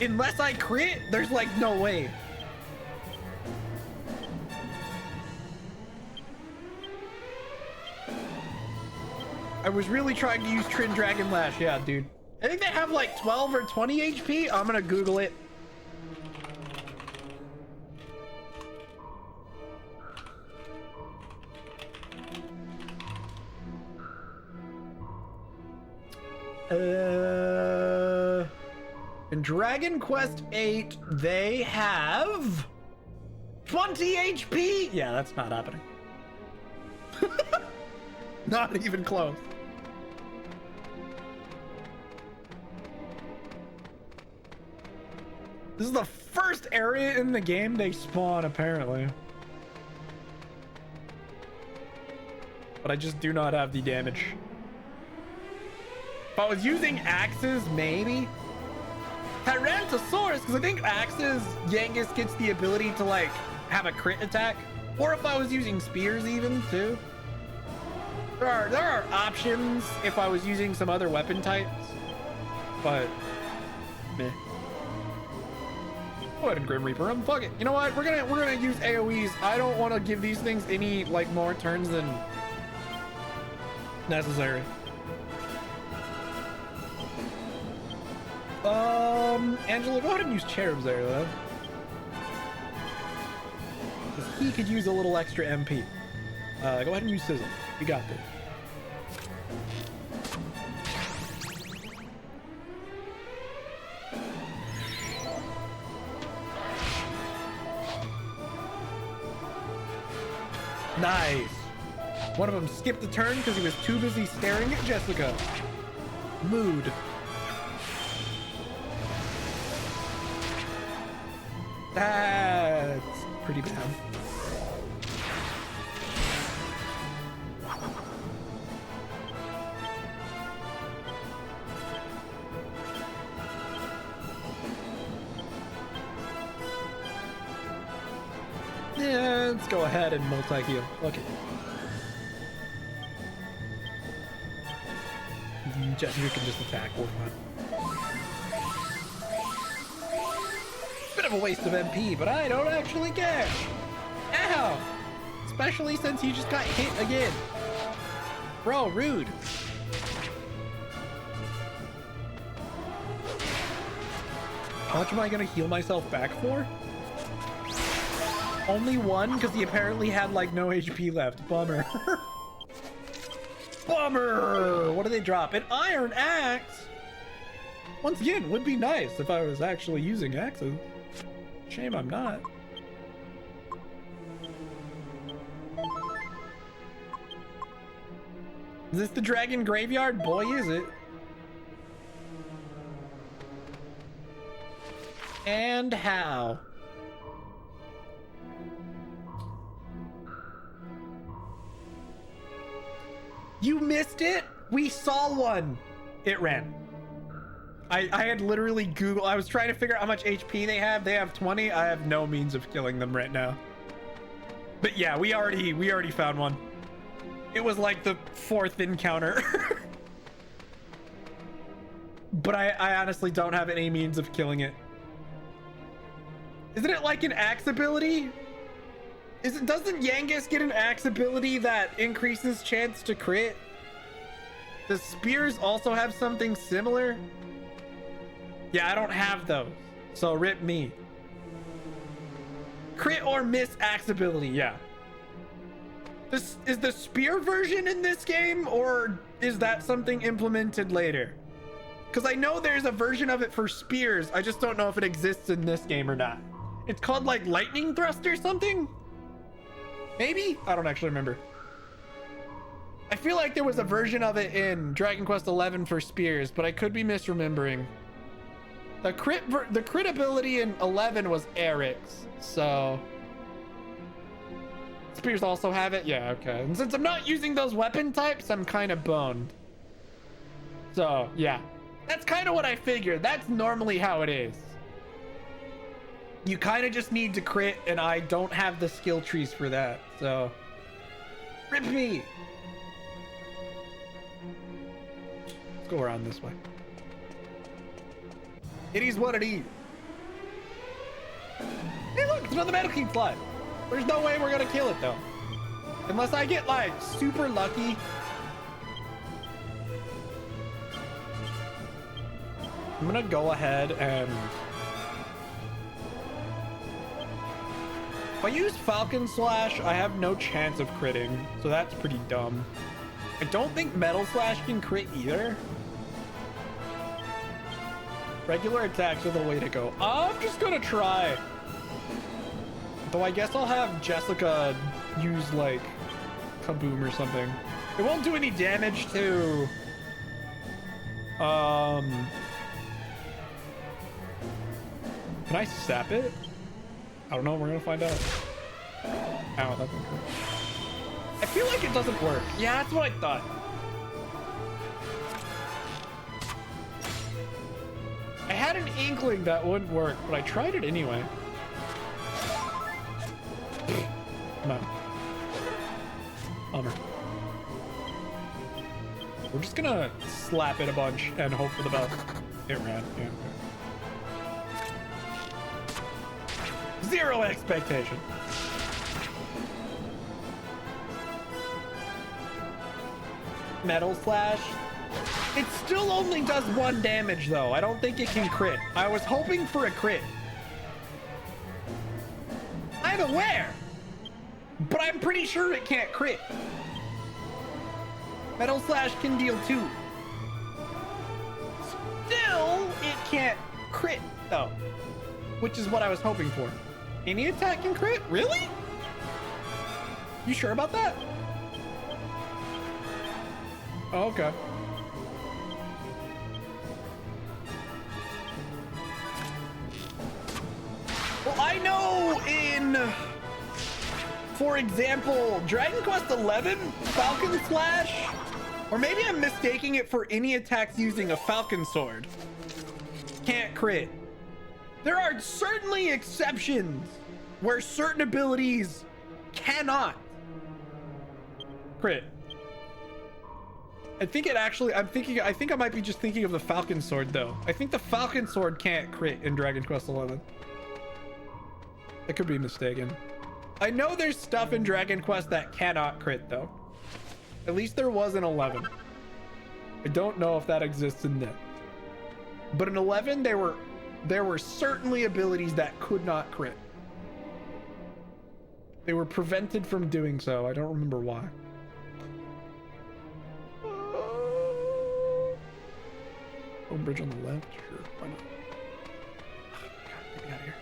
Unless I crit, there's like no way. I was really trying to use Trin Dragon Lash. Yeah, dude. I think they have like 12 or 20 HP. I'm gonna Google it. In Dragon Quest VIII, they have 20 HP. Yeah, that's not happening. Not even close. This is the first area in the game they spawn, apparently. But I just do not have the damage. If I was using axes, maybe. Tyrannosaurus, because I think axes, Yangus gets the ability to like have a crit attack. Or if I was using spears even too. There are options if I was using some other weapon types. But meh. Go ahead and Grim Reaper him. Fuck it. You know what? We're gonna use AoEs. I don't want to give these things any like more turns than necessary. Angela, go ahead and use Cherubs there, though. Because he could use a little extra MP. Go ahead and use Sizzle. You got this. Nice. One of them skipped the turn because he was too busy staring at Jessica. Mood. That's pretty bad. Let's go ahead and multi-heal. Okay. You can just attack. We're fine. Bit of a waste of MP, but I don't actually care. Ow! Especially since he just got hit again. Bro, rude. How much am I gonna heal myself back for? Only one, because he apparently had like no HP left. Bummer. Bummer! What do they drop? An iron axe? Once again, would be nice if I was actually using axes. Shame I'm not. Is this the dragon graveyard? Boy, is it. And how? You missed it? We saw one. It ran. I had literally Googled. I was trying to figure out how much HP they have. They have 20. I have no means of killing them right now. But yeah, we already found one. It was like the 4th encounter. But I honestly don't have any means of killing it. Isn't it like an axe ability? Doesn't Yangus get an axe ability that increases chance to crit? Does Spears also have something similar? Yeah, I don't have those. So rip me. Crit or miss axe ability, yeah. This is the spear version in this game, or is that something implemented later? Because I know there's a version of it for spears. I just don't know if it exists in this game or not. It's called like lightning thrust or something? Maybe? I don't actually remember. I feel like there was a version of it in Dragon Quest XI for spears, but I could be misremembering. The crit ability in 11 was Eric's, so... Spears also have it? Yeah, okay. And since I'm not using those weapon types, I'm kind of boned. So, yeah. That's kind of what I figured. That's normally how it is. You kind of just need to crit, and I don't have the skill trees for that, so... Rip me! Let's go around this way. It is what it is. Hey look, it's another Metal King slide. There's no way we're gonna kill it though. Unless I get like super lucky. I'm gonna go ahead and... If I use Falcon Slash, I have no chance of critting, so that's pretty dumb. I don't think Metal Slash can crit either. Regular attacks are the way to go. I'm just gonna try. Though I guess I'll have Jessica use like Kaboom or something. It won't do any damage to... Can I sap it? I don't know, we're gonna find out. Ow, that didn't work. I feel like it doesn't work. Yeah, that's what I thought. I had an inkling that wouldn't work, but I tried it anyway. No. Bummer. We're just gonna slap it a bunch and hope for the best. It ran. Yeah, okay. Zero expectation. Metal Slash. It still only does 1 damage though. I don't think it can crit. I was hoping for a crit. I'm aware, but I'm pretty sure it can't crit. Metal Slash can deal 2. Still, it can't crit though, which is what I was hoping for. Any attack can crit? Really? You sure about that? Oh, okay. Well, I know in, for example, Dragon Quest XI, Falcon Slash, or maybe I'm mistaking it for any attacks using a Falcon Sword, can't crit. There are certainly exceptions where certain abilities cannot crit. I think it actually, I think I might be just thinking of the Falcon Sword though. I think the Falcon Sword can't crit in Dragon Quest XI. I could be mistaken. I know there's stuff in Dragon Quest that cannot crit though. At least there was in 11. I don't know if that exists in this. But in 11, there were certainly abilities that could not crit. They were prevented from doing so. I don't remember why. Home bridge on the left? Sure, why not? God, get me out of here.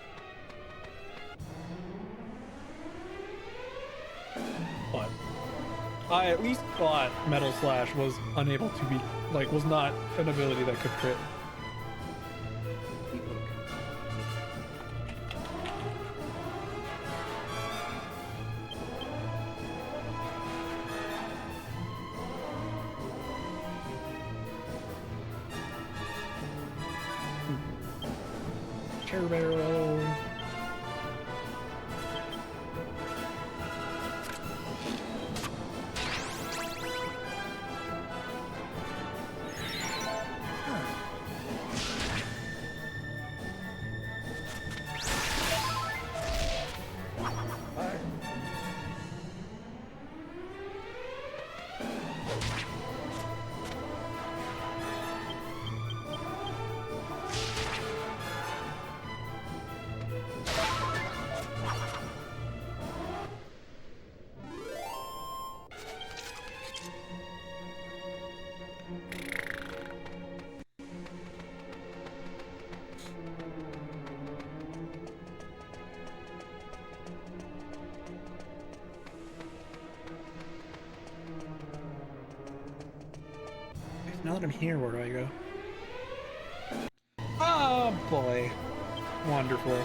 But I at least thought Metal Slash was unable to be, like, was not an ability that could crit. Cherry barrel. Now that I'm here, where do I go? Oh boy. Wonderful.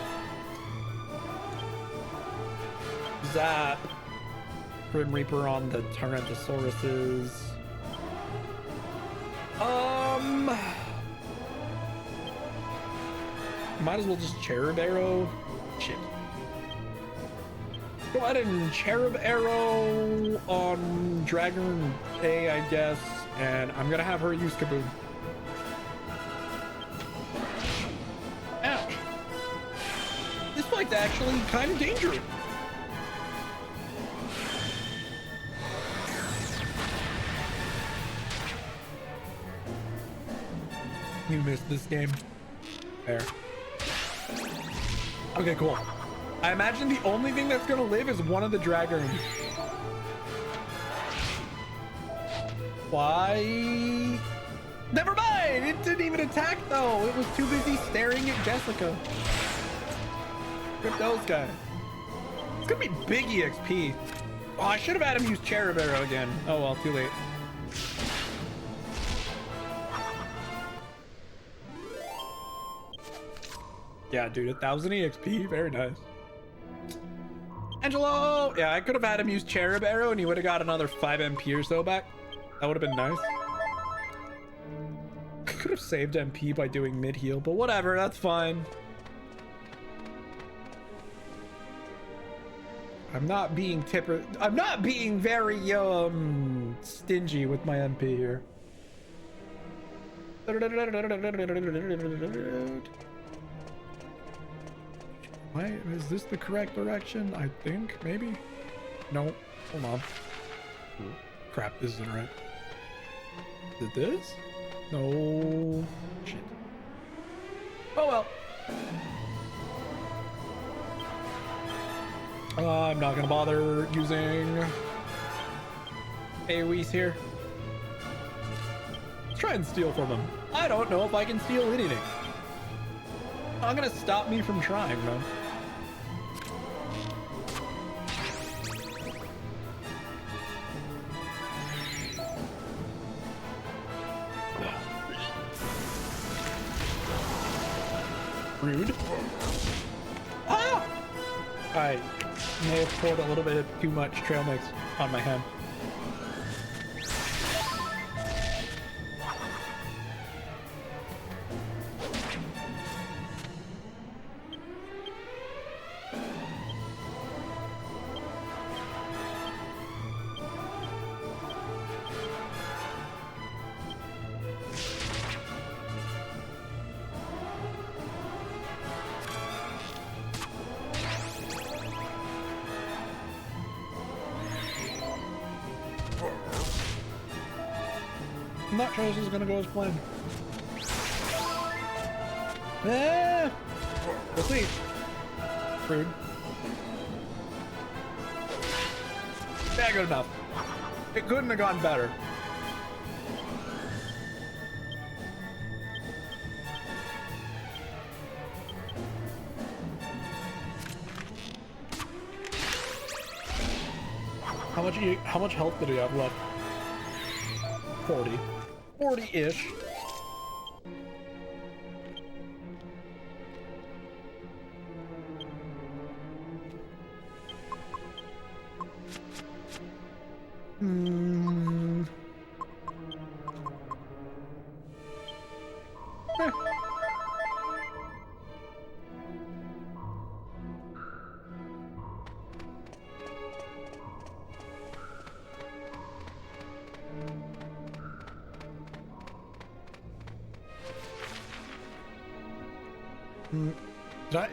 Zap. Grim Reaper on the Tyrannosauruses. Might as well just Cherub Arrow. Shit. Go ahead and Cherub Arrow on Dragon A, I guess. And I'm gonna have her use Kaboom. Ouch. This fight's actually kind of dangerous. You missed this game. There. Okay, cool. I imagine the only thing that's gonna live is one of the dragons. Why? Never mind! It didn't even attack though! It was too busy staring at Jessica. Rip those guys. It's gonna be big EXP. Oh, I should have had him use Cherub Arrow again. Oh well, too late. Yeah, dude, 1,000 EXP. Very nice. Angelo! Yeah, I could have had him use Cherub Arrow and he would have got another 5 MP or so back. That would have been nice. I could have saved MP by doing mid heal, but whatever, that's fine. I'm not being very stingy with my MP here. Why is this the correct direction? I think maybe. No, hold on. Crap, this isn't right. Is it this? No. Shit. Oh well. I'm not gonna bother using AoEs here. Let's try and steal from him. I don't know if I can steal anything. Not gonna stop me from trying, though. Rude. Ah! I may have poured a little bit of too much trail mix on my hand. not sure this is gonna go as planned. Eh, we'll see. Rude. Yeah, good enough. It couldn't have gone better. How much health did he have left? 40. 40-ish. Eh.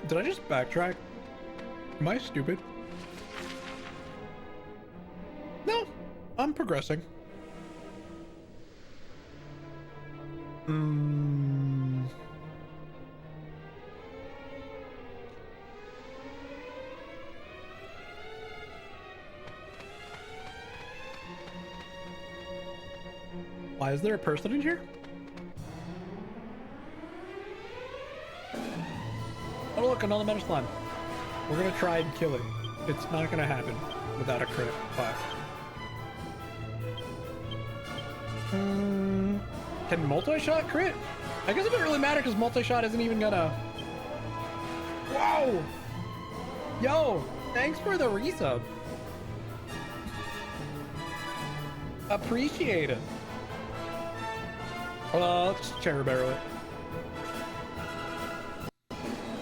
Did I just backtrack? Am I stupid? No, I'm progressing. Why is there a person in here? Oh look, another metal slime. We're gonna try and kill it. It's not gonna happen without a crit, but... Can multi-shot crit? I guess it doesn't really matter because multi-shot isn't even gonna... Whoa! Yo, thanks for the resub. Appreciate it. Let's cherry barrel it.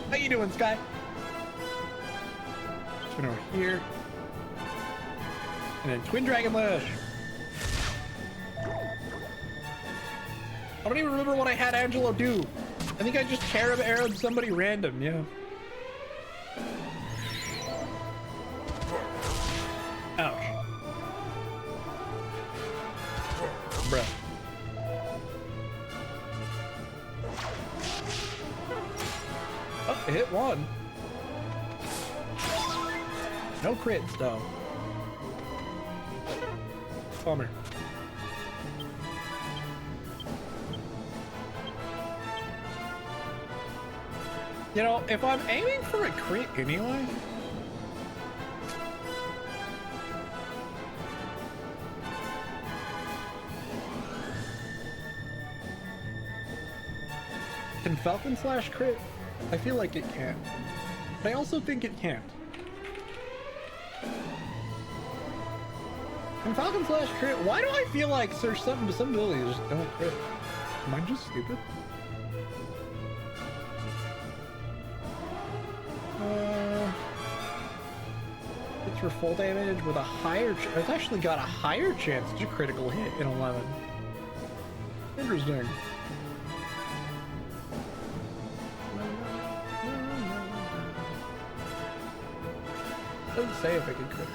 How you doing, Sky? Spin over here. And then Twin Dragon Lash. I don't even remember what I had Angelo do. I think I just cherub arrowed somebody random, yeah. Ouch. Bruh. Oh, it hit one. No crits though. Bummer. You know, if I'm aiming for a crit anyway, can Falcon Slash crit? I feel like it can, but I also think it can't. Can Falcon Slash crit? Why do I feel like there's some abilities just don't crit? Am I just stupid? It's for full damage with a higher. It's actually got a higher chance to critical hit in 11. Interesting. Doesn't say if it can crit.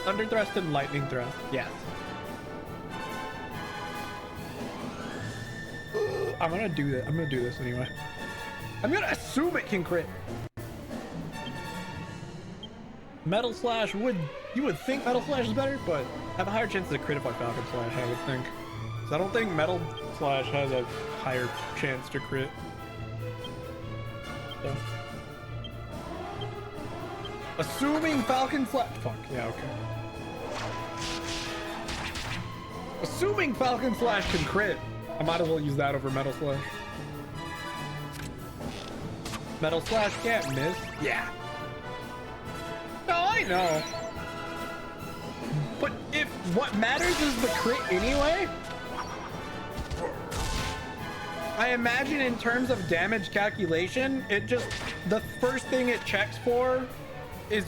Thunder thrust and lightning thrust. Yes. I'm gonna do that. I'm gonna do this anyway. I'm gonna assume it can crit. Metal Slash would, you would think Metal Slash is better, but have a higher chance to crit if I Falcon Slash, I would think. So I don't think Metal Slash has a higher chance to crit. So. Assuming Falcon Slash, fuck, yeah, okay. Assuming Falcon Slash can crit, I might as well use that over Metal Slash. Metal Slash can't miss. Yeah. No, I know. But if what matters is the crit anyway, I imagine in terms of damage calculation, it just, the first thing it checks for is,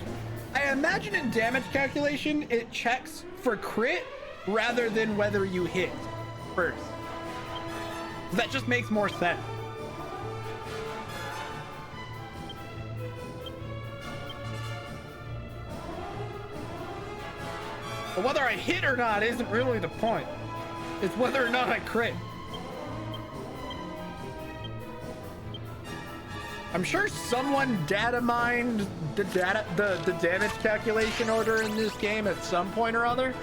I imagine in damage calculation, it checks for crit rather than whether you hit first. That just makes more sense. But whether I hit or not isn't really the point. It's whether or not I crit. I'm sure someone data mined the damage calculation order in this game at some point or other.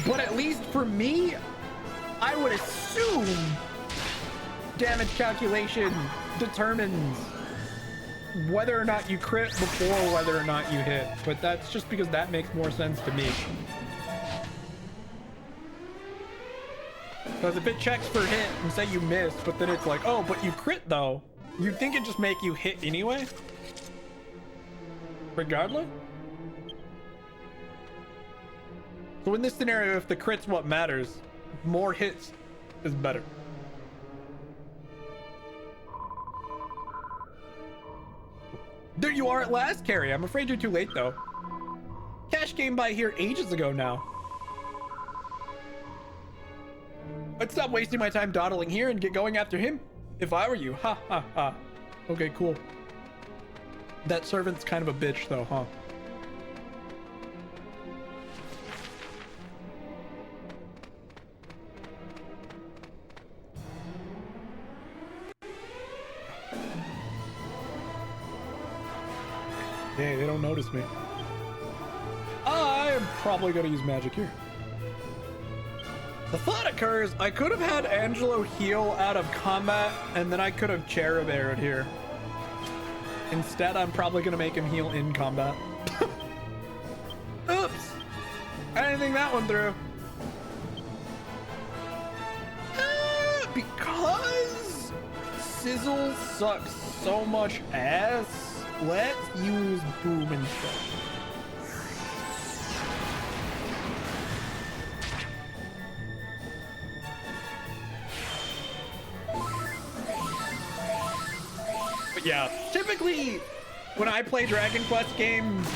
But at least for me, I would assume damage calculation determines whether or not you crit before whether or not you hit. But that's just because that makes more sense to me. Because if it checks for hit and say you miss, but then it's like, oh, but you crit though, you'd think it'd just make you hit anyway? Regardless? So in this scenario, if the crit's what matters, more hits is better. There you are at last, Carrie. I'm afraid you're too late though. Cash came by here ages ago now. I'd stop wasting my time dawdling here and get going after him if I were you. Ha ha ha. Okay, cool. That servant's kind of a bitch though, huh? Hey, they don't notice me. I'm probably gonna use magic here. The thought occurs, I could have had Angelo heal out of combat, and then I could have cherub arrowed here. Instead, I'm probably gonna make him heal in combat. Oops! I didn't think that one through. Because Sizzle sucks so much ass, let's use Boom instead. But yeah, typically when I play Dragon Quest games,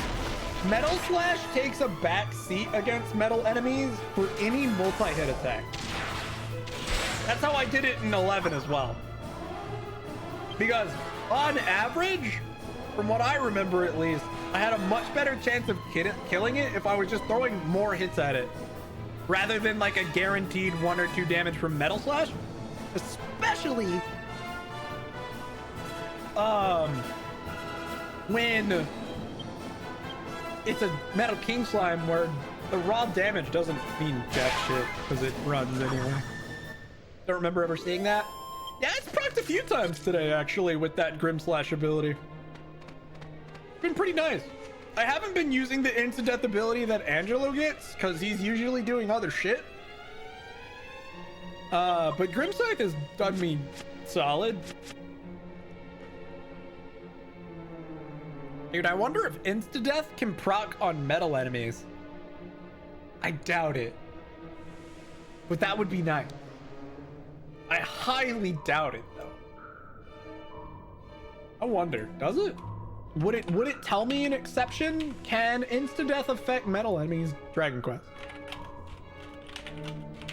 Metal Slash takes a back seat against metal enemies for any multi-hit attack. That's how I did it in 11 as well. Because on average, from what I remember at least, I had a much better chance of killing it if I was just throwing more hits at it, rather than like a guaranteed 1 or 2 damage from Metal Slash. Especially when it's a Metal King Slime where the raw damage doesn't mean jack shit because it runs anyway. Don't remember ever seeing that. Yeah, it's procced a few times today actually with that Grim Slash ability. Been pretty nice. I haven't been using the insta-death ability that Angelo gets because he's usually doing other shit. But Grim Scythe has done me solid. Dude, I wonder if insta-death can proc on metal enemies. I doubt it. But that would be nice. I highly doubt it though. I wonder, does it? Would it tell me an exception? Can insta-death affect metal enemies? Dragon Quest.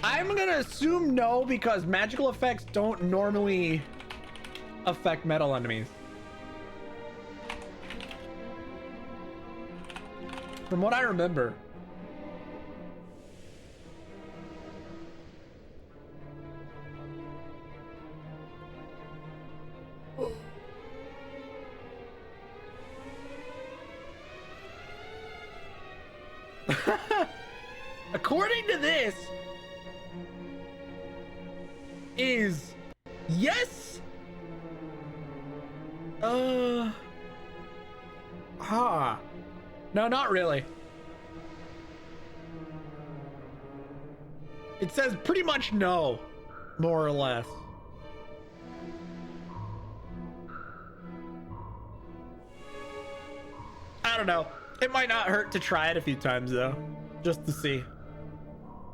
I'm gonna assume no because magical effects don't normally affect metal enemies. From what I remember. According to this, is yes. No, not really. It says pretty much no, more or less. I don't know. It might not hurt to try it a few times though, just to see.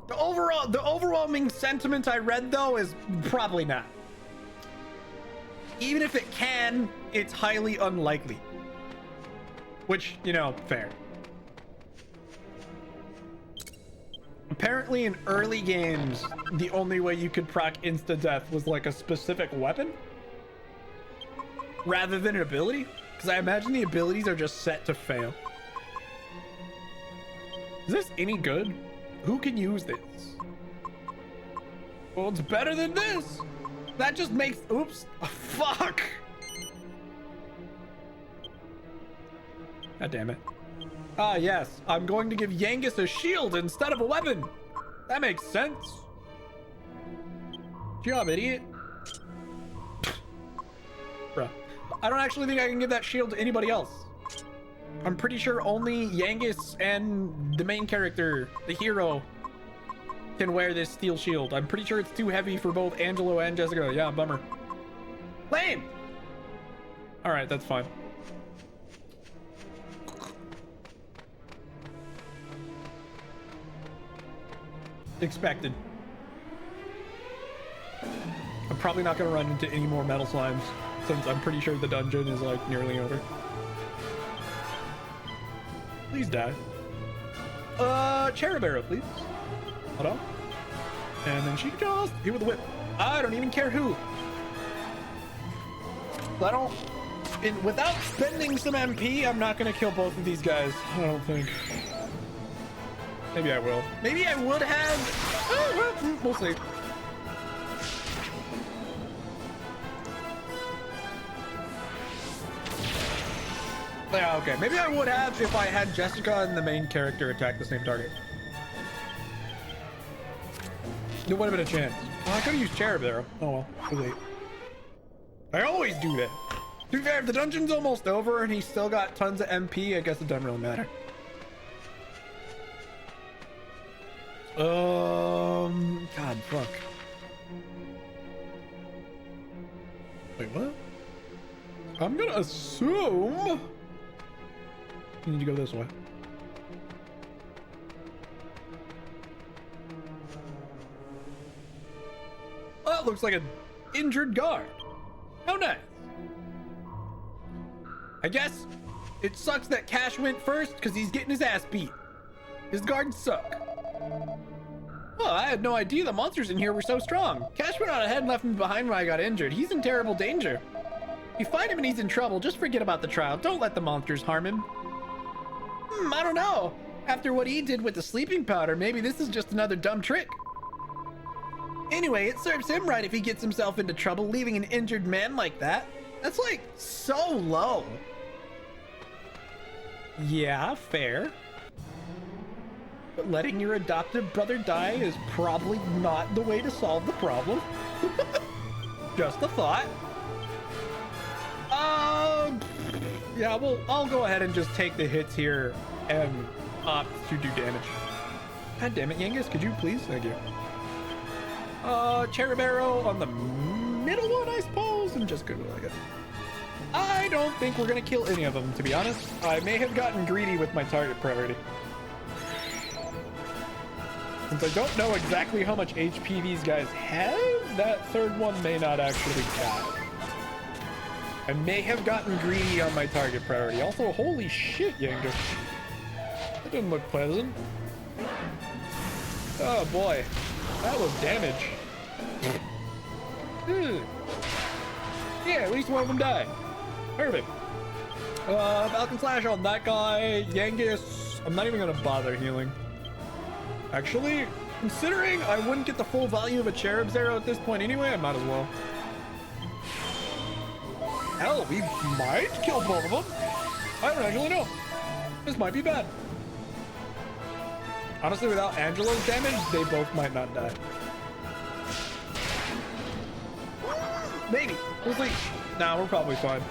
The overwhelming sentiment I read though is probably not. Even if it can, it's highly unlikely. Which, you know, fair. Apparently in early games, the only way you could proc insta-death was like a specific weapon rather than an ability, because I imagine the abilities are just set to fail. Is this any good? Who can use this? Well, it's better than this. That just makes, oops, fuck. God damn it. Ah, yes, I'm going to give Yangus a shield instead of a weapon. That makes sense. Job, idiot. Bruh. I don't actually think I can give that shield to anybody else. I'm pretty sure only Yangus and the main character, the hero, can wear this steel shield. I'm pretty sure it's too heavy for both Angelo and Jessica. Yeah, bummer. Lame! Alright, that's fine. Expected. I'm probably not going to run into any more metal slimes, since I'm pretty sure the dungeon is like nearly over. Please die. Cherub arrow, please. Hold on. And then she can just hit with a whip. I don't even care who. I don't... without spending some MP, I'm not going to kill both of these guys. I don't think. Maybe I will. Maybe I would have. Oh, well, we'll see. Yeah, okay. Maybe I would have if I had Jessica and the main character attack the same target. There would have been a chance. Oh, I could have used Cherub there. Oh well, too late. I always do that. To be fair, if the dungeon's almost over and he's still got tons of MP, I guess it doesn't really matter. God, fuck. Wait, what? I'm gonna assume you need to go this way. Oh, it looks like an injured guard. How nice. I guess it sucks that Cash went first because he's getting his ass beat. His guards suck. Oh, I had no idea the monsters in here were so strong. Cash went on ahead and left me behind when I got injured. He's in terrible danger. If you find him and he's in trouble, just forget about the trial. Don't let the monsters harm him. I don't know. After what he did with the sleeping powder, maybe this is just another dumb trick. Anyway, it serves him right if he gets himself into trouble, leaving an injured man like that. That's like so low. Yeah, fair. But letting your adoptive brother die is probably not the way to solve the problem. Just a thought. Yeah, well, I'll go ahead and just take the hits here and opt to do damage. God damn it, Yangus, could you please? Thank you. Cherub arrow on the middle one, I suppose, and just go like it. I don't think we're gonna kill any of them, to be honest. I may have gotten greedy with my target priority. Since I don't know exactly how much HP these guys have, that third one may not actually count. I may have gotten greedy on my target priority. Also, holy shit, Yangus. That didn't look pleasant. Oh boy, that was damage. Yeah, at least one of them died. Perfect. Falcon Slash on that guy. Yangus, I'm not even gonna bother healing. Actually, considering I wouldn't get the full value of a Cherub's arrow at this point anyway, I might as well. Hell, we might kill both of them. I don't actually know. This might be bad. Honestly, without Angelo's damage, they both might not die. Maybe. We'll see. Nah, we're probably fine.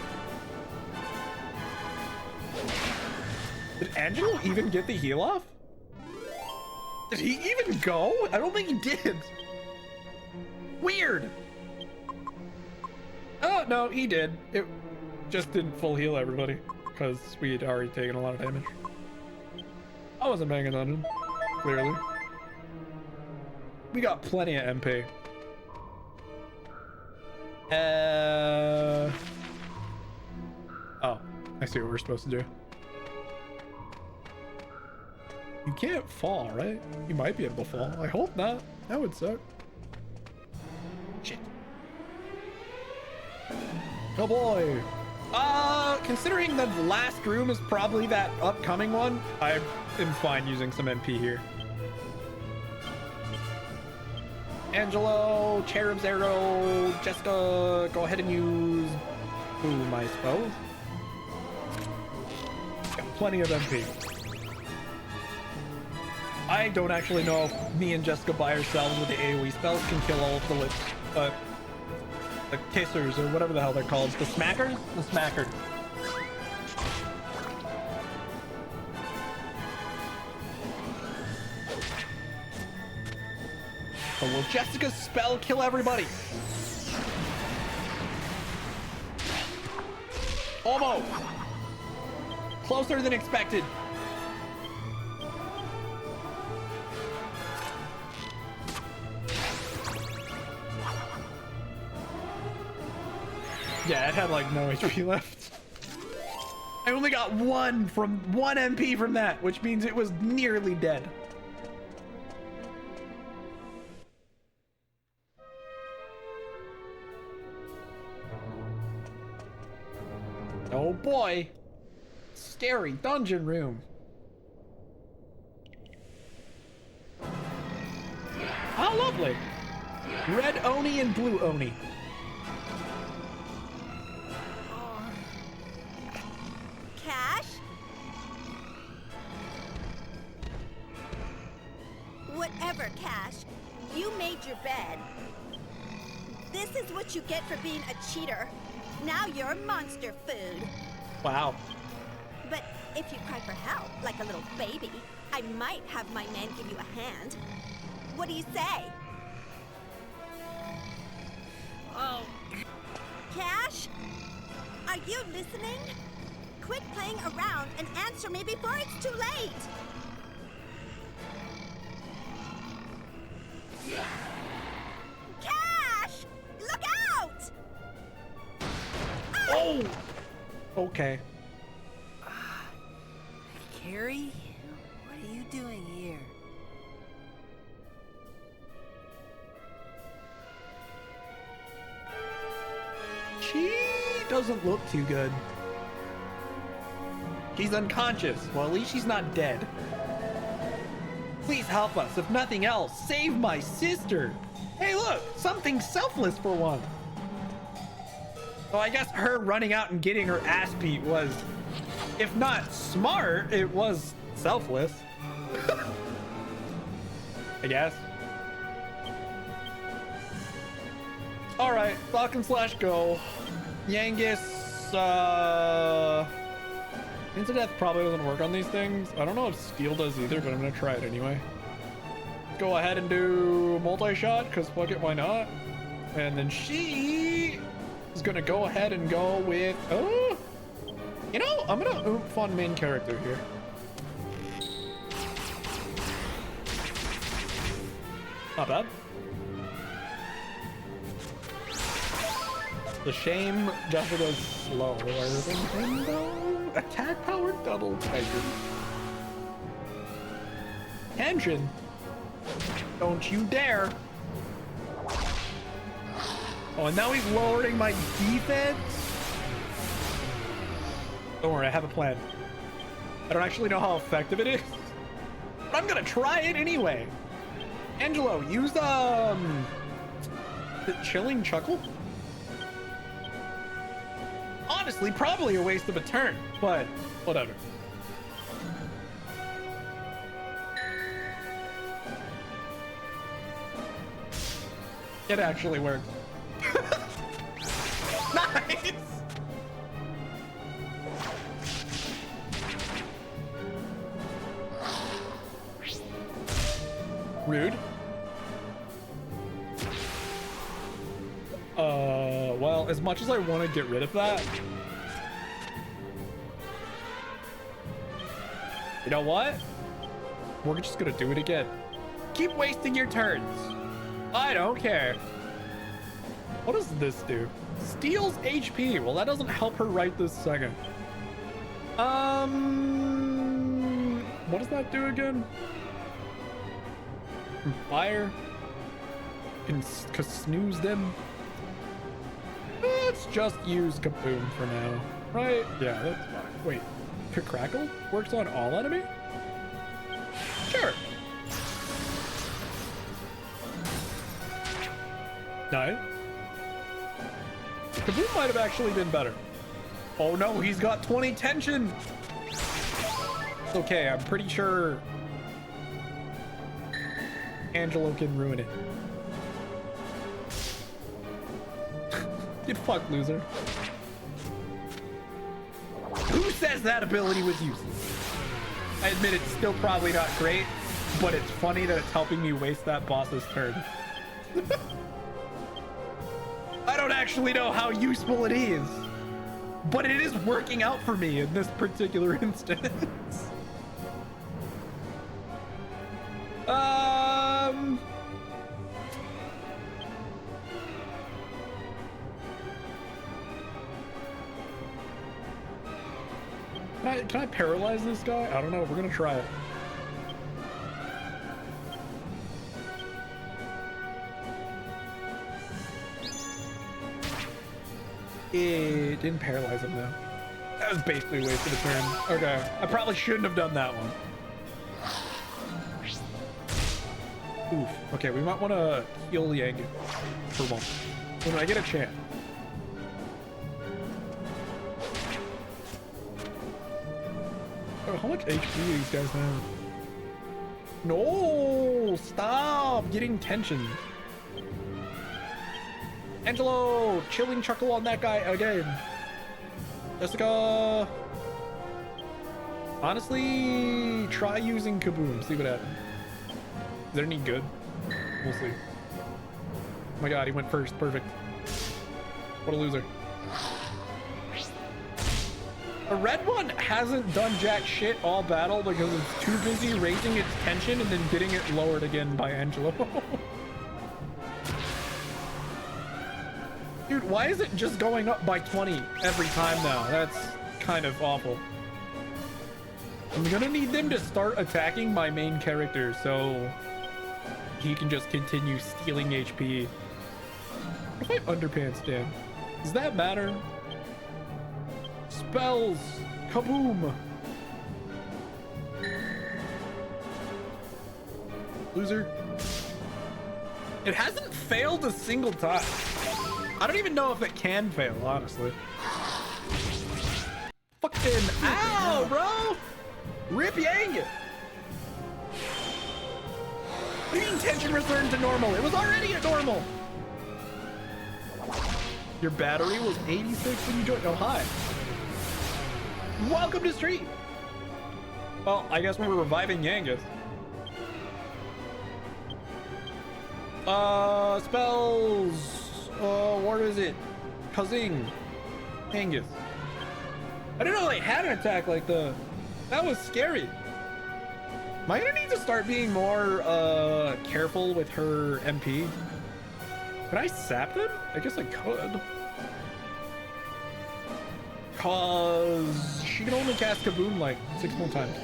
Did Angelo even get the heal off? Did he even go? I don't think he did. Weird. Oh, no, he did. It just didn't full heal everybody because we had already taken a lot of damage. I wasn't paying attention, clearly. We got plenty of MP. Oh, I see what we're supposed to do. You can't fall, right? You might be able to fall. I hope not. That would suck. Shit. Oh boy. Considering the last room is probably that upcoming one, I am fine using some MP here. Angelo, Cherub's Arrow, Jessica, go ahead and use boom, I suppose. Got plenty of MP. I don't actually know if me and Jessica by ourselves with the AoE spells can kill all of the lips, but the kissers or whatever the hell they're called, the smackers? The smackers. So will Jessica's spell kill everybody? Almost. Closer than expected. Yeah, it had like no HP left. I only got one MP from that, which means it was nearly dead. Oh boy. Scary dungeon room. How lovely. Red Oni and blue Oni. Cash? Whatever, Cash. You made your bed. This is what you get for being a cheater. Now you're monster food. Wow. But if you cry for help, like a little baby, I might have my men give you a hand. What do you say? Oh. Cash? Are you listening? Quit playing around and answer me before it's too late. Cash! Look out! Oh! Okay. Carrie? What are you doing here? She doesn't look too good. She's unconscious. Well, at least she's not dead. Please help us. If nothing else, save my sister. Hey, look, something selfless for one. So I guess her running out and getting her ass beat was, if not smart, it was selfless. I guess. All right, lock and slash go. Yangus, Instant Death probably doesn't work on these things. I don't know if Steel does either, but I'm gonna try it anyway. Go ahead and do multi-shot, because fuck it, why not? And then she is gonna go ahead and go with, oh, you know, I'm gonna oomph on main character here. Not bad. The shame Jessica's slower than him though. Attack power double tiger. Engine. Don't you dare. Oh, and now he's lowering my defense. Don't worry, I have a plan. I don't actually know how effective it is, but I'm gonna try it anyway. Angelo, use the chilling chuckle. Honestly, probably a waste of a turn, but whatever. It actually worked. Nice! Rude. Well, as much as I want to get rid of that, you know what? We're just gonna do it again. Keep wasting your turns. I don't care. What does this do? Steals HP. Well, that doesn't help her right this second. What does that do again? Fire. Can snooze them. Let's just use Kaboom for now. Right? Yeah, that's fine. Wait. Crackle works on all enemy? Sure. Nice. Kaboom might have actually been better. Oh no, he's got 20 tension. Okay, I'm pretty sure Angelo can ruin it. Get fucked, loser. Who says that ability was useless? I admit it's still probably not great, but it's funny that it's helping me waste that boss's turn. I don't actually know how useful it is, but it is working out for me in this particular instance. Can I paralyze this guy? I don't know. We're gonna try it. It didn't paralyze him though. That was basically a waste of a turn. Okay, I probably shouldn't have done that one. Oof. Okay, we might want to heal the Yang for one when I get a chance. Oh, how much HP do these guys have? No! Stop getting tension. Angelo, chilling chuckle on that guy again. Jessica. Honestly, try using Kaboom. See what happens. Is there any good? We'll see. Oh my god, he went first. Perfect. What a loser. The red one hasn't done jack shit all battle because it's too busy raising its tension and then getting it lowered again by Angelo. Dude, why is it just going up by 20 every time now? That's kind of awful. I'm gonna need them to start attacking my main character so he can just continue stealing HP. What if I underpants Dan? Does that matter? Spells! Kaboom! Loser. It hasn't failed a single time. I don't even know if it can fail, honestly. Fucking ow, bro! Rip Yang! What do you mean tension returned to normal? It was already at normal! Your battery was 86 when you joined. Oh, hi. Welcome to stream! Well, I guess we're reviving Yangus. Spells! What is it? Kazing. Angus. I didn't know they had an attack like the... That was scary. Am I gonna need to start being more, careful with her MP? Could I sap them? I guess I could. Cause she can only cast Kaboom like 6 more times.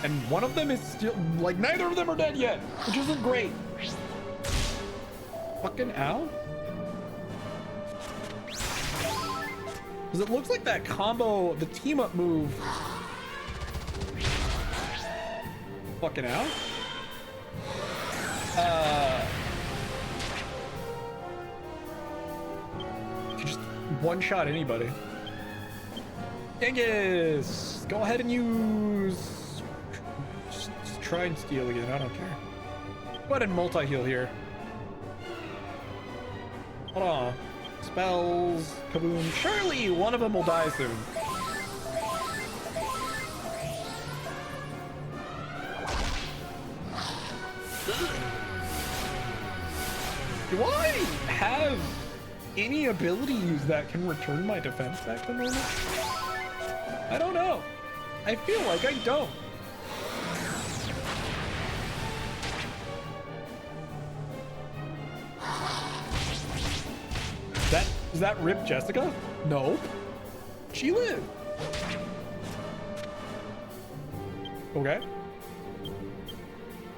And one of them is still, like, neither of them are dead yet, which isn't great. Fucking ow. Cause it looks like that combo, the team up move. Fucking ow. You just one-shot anybody. Genghis, go ahead and use... Just try and steal again, I don't care. Go ahead and multi-heal here. Hold on. Spells, Kaboom. Surely one of them will die soon. Do I have any ability use that can return my defense back to normal? I don't know. I feel like I don't. Does that rip Jessica? Nope. She lived. Okay.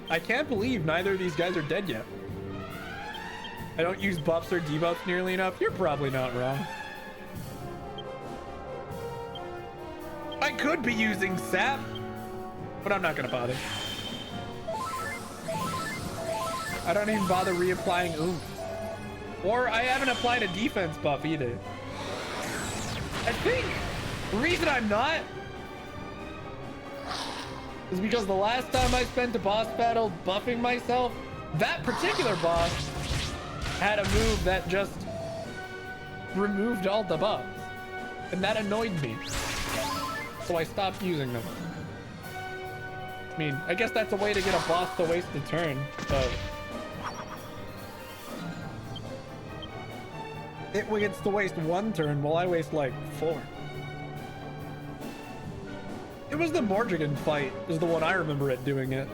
I can't believe neither of these guys are dead yet. I don't use buffs or debuffs nearly enough. You're probably not wrong. I could be using sap, but I'm not gonna bother. I don't even bother reapplying oomph. Or I haven't applied a defense buff either. I think the reason I'm not is because the last time I spent a boss battle buffing myself, that particular boss had a move that just removed all the buffs. And that annoyed me. So I stopped using them. I mean, I guess that's a way to get a boss to waste a turn, but it gets to waste 1 turn while I waste like 4. It was the Morrigan fight is the one I remember it doing it.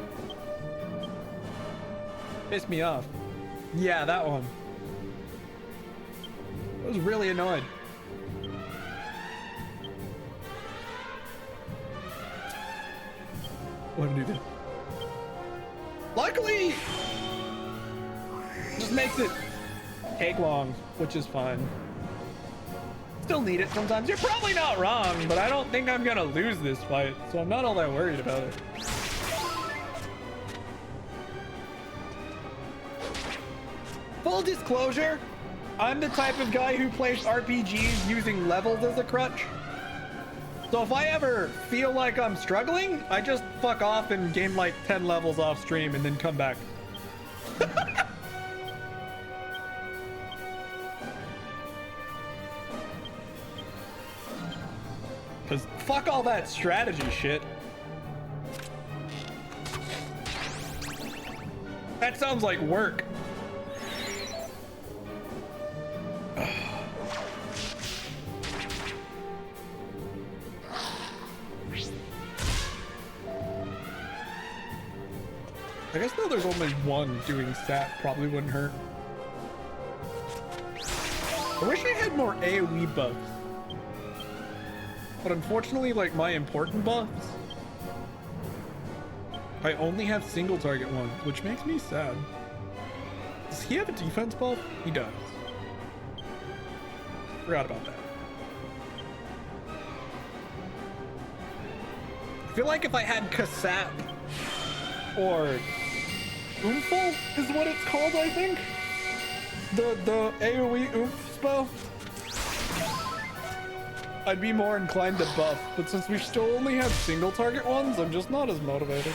Pissed me off. Yeah, that one. I was really annoyed. What did he do? Luckily, just makes it take long, which is fine. Still need it sometimes. You're probably not wrong, but I don't think I'm gonna lose this fight, so I'm not all that worried about it. Full disclosure, I'm the type of guy who plays RPGs using levels as a crutch. So if I ever feel like I'm struggling, I just fuck off and gain like 10 levels off stream and then come back. Cause fuck all that strategy shit. That sounds like work. I guess though there's only one doing stat, probably wouldn't hurt. I wish I had more AoE buffs. But unfortunately, like my important buffs, I only have single target ones, which makes me sad. Does he have a defense buff? He does. Forgot about that. I feel like if I had Kasap or Oomphle is what it's called, I think. The AoE Oomph spell. I'd be more inclined to buff, but since we still only have single target ones, I'm just not as motivated.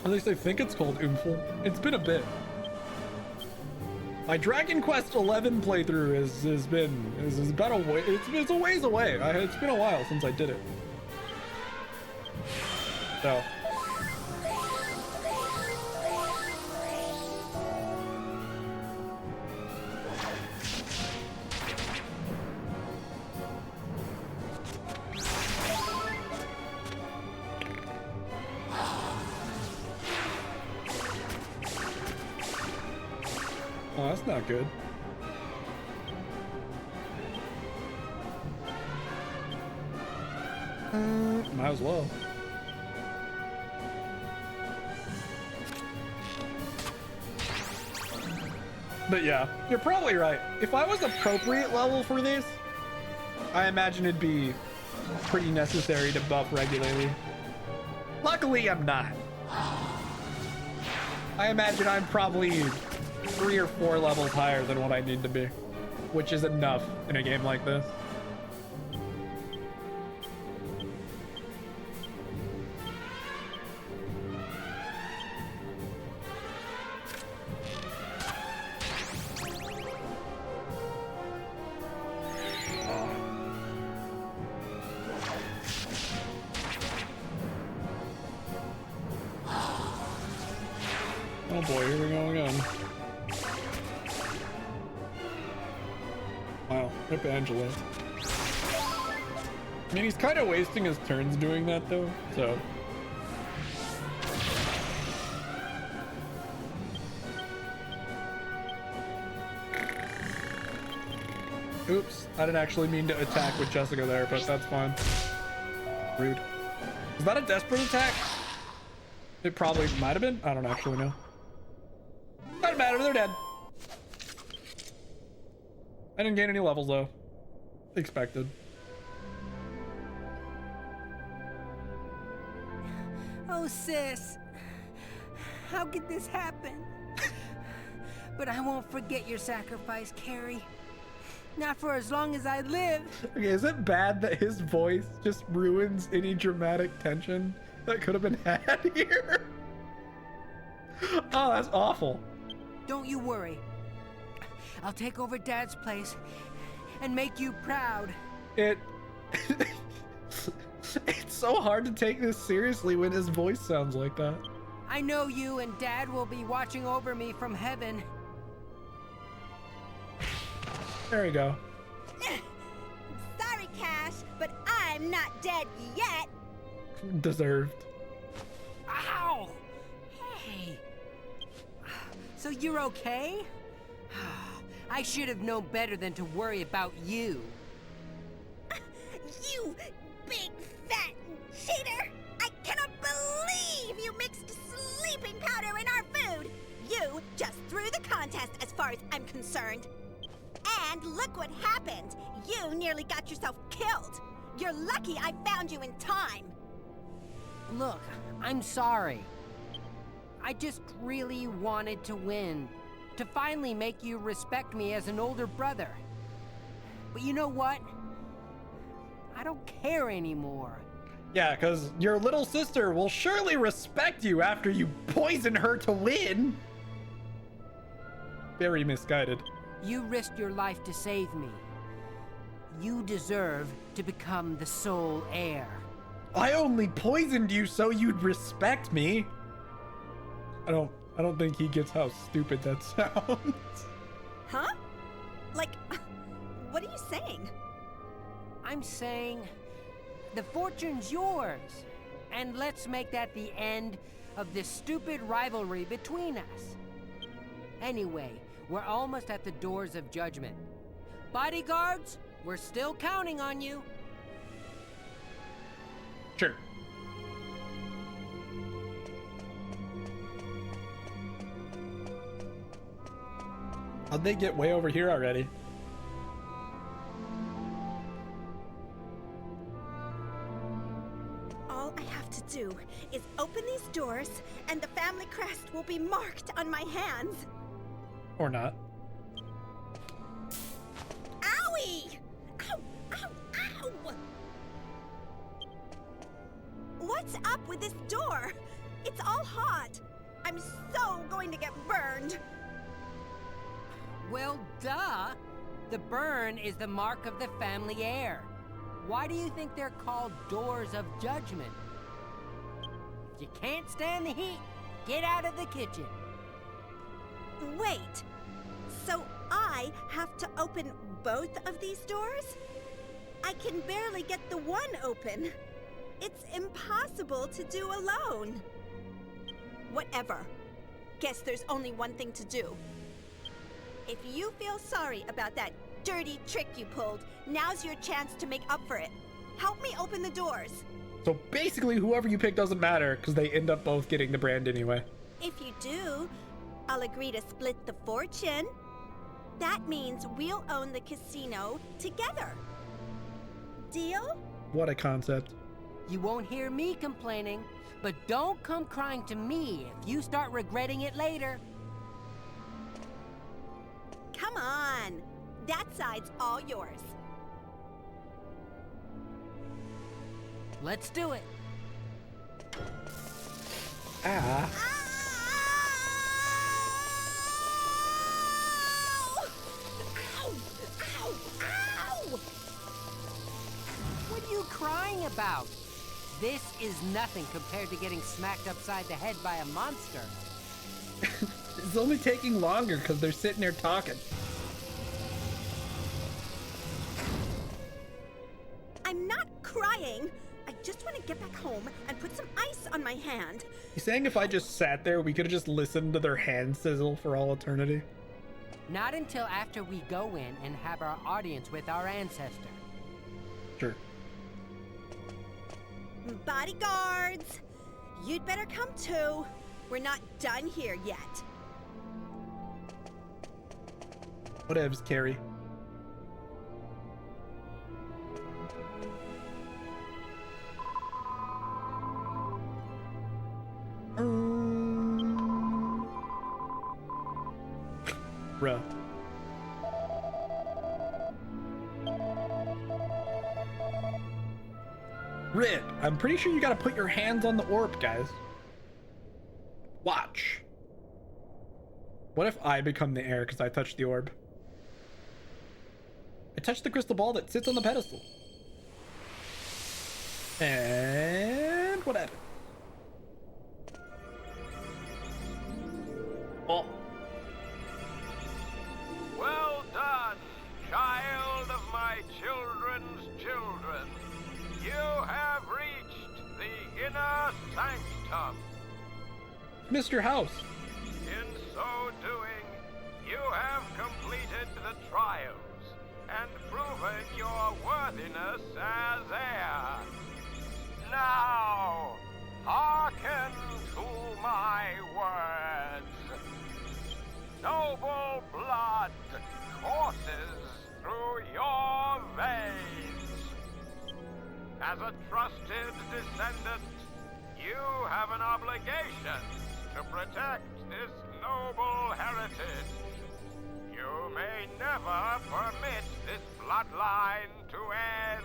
At least I think it's called Oomphle. It's been a bit. My Dragon Quest 11 playthrough has been about a way. It's a ways away. It's been a while since I did it. So. Oh, that's not good. Might as well. But yeah, you're probably right. If I was appropriate level for this, I imagine it'd be pretty necessary to buff regularly. Luckily, I'm not. I imagine I'm probably 3 or 4 levels higher than what I need to be, which is enough in a game like this. Oh boy, here we go again. Wow, rip Angela. I mean, he's kind of wasting his turns doing that though, so. Oops, I didn't actually mean to attack with Jessica there, but that's fine. Rude. Is that a desperate attack? It probably might have been. I don't actually know. Doesn't matter, they're dead. I didn't gain any levels though. Expected. Oh, sis. How could this happen? But I won't forget your sacrifice, Carrie. Not for as long as I live. Okay, is it bad that his voice just ruins any dramatic tension that could have been had here? Oh, that's awful. Don't you worry. I'll take over Dad's place and make you proud. It's so hard to take this seriously when his voice sounds like that. I know you and Dad will be watching over me from heaven. There you go. Sorry, Cash, but I'm not dead yet. Deserved. Ow! Hey. So you're okay? I should have known better than to worry about you. You big fat cheater! I cannot believe you mixed sleeping powder in our food! You just threw the contest as far as I'm concerned. And look what happened! You nearly got yourself killed! You're lucky I found you in time! Look, I'm sorry. I just really wanted to win. To finally make you respect me as an older brother. But you know what? I don't care anymore. Yeah, because your little sister will surely respect you after you poison her to win. Very misguided. You risked your life to save me. You deserve to become the sole heir. I only poisoned you so you'd respect me. I don't think he gets how stupid that sounds. Huh? Like, what are you saying? I'm saying the fortune's yours. And let's make that the end of this stupid rivalry between us. Anyway, we're almost at the doors of judgment. Bodyguards, we're still counting on you. Sure. How'd they get way over here already? All I have to do is open these doors, and the family crest will be marked on my hands. Or not. Owie! Ow! Ow! Ow! What's up with this door? It's all hot. I'm so going to get burned. Well, duh. The burn is the mark of the family heir. Why do you think they're called doors of judgment? If you can't stand the heat, get out of the kitchen. Wait. So I have to open both of these doors? I can barely get the one open. It's impossible to do alone. Whatever. Guess there's only one thing to do. If you feel sorry about that dirty trick you pulled, now's your chance to make up for it. Help me open the doors. So basically whoever you pick doesn't matter because they end up both getting the brand anyway. If you do, I'll agree to split the fortune. That means we'll own the casino together. Deal? What a concept. You won't hear me complaining, but don't come crying to me if you start regretting it later. Come on. That side's all yours. Let's do it. Ah. Ow! Ow! Ow! What are you crying about? This is nothing compared to getting smacked upside the head by a monster. It's only taking longer because they're sitting there talking. I'm not crying. I just want to get back home and put some ice on my hand. You saying if I just sat there, we could have just listened to their hand sizzle for all eternity? Not until after we go in and have our audience with our ancestor. Sure. Bodyguards, you'd better come too. We're not done here yet. Whatevs, Carrie. Bruh. Rid, I'm pretty sure you gotta put your hands on the orb, guys. Watch. What if I become the heir because I touched the orb? I touched the crystal ball that sits on the pedestal. And what happened? Oh. Well done, child of my children's children. You have reached the inner sanctum. Mr. House. In so doing, you have completed the trials and proven your worthiness as heir. Now, hearken to my words. Noble blood courses through your veins. As a trusted descendant, you have an obligation to protect this noble heritage. You may never permit this bloodline to end.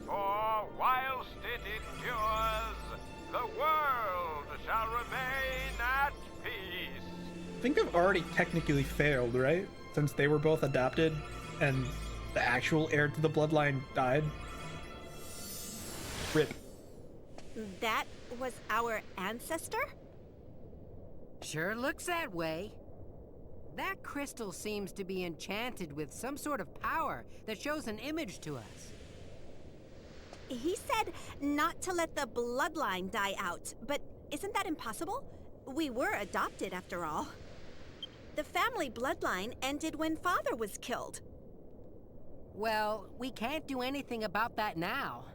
For whilst it endures, the world shall remain at peace. I think I've already technically failed, right? Since they were both adopted and the actual heir to the bloodline died. Rip. That was our ancestor? Sure looks that way. That crystal seems to be enchanted with some sort of power that shows an image to us. He said not to let the bloodline die out, but isn't that impossible? We were adopted after all. The family bloodline ended when Father was killed. Well, we can't do anything about that now.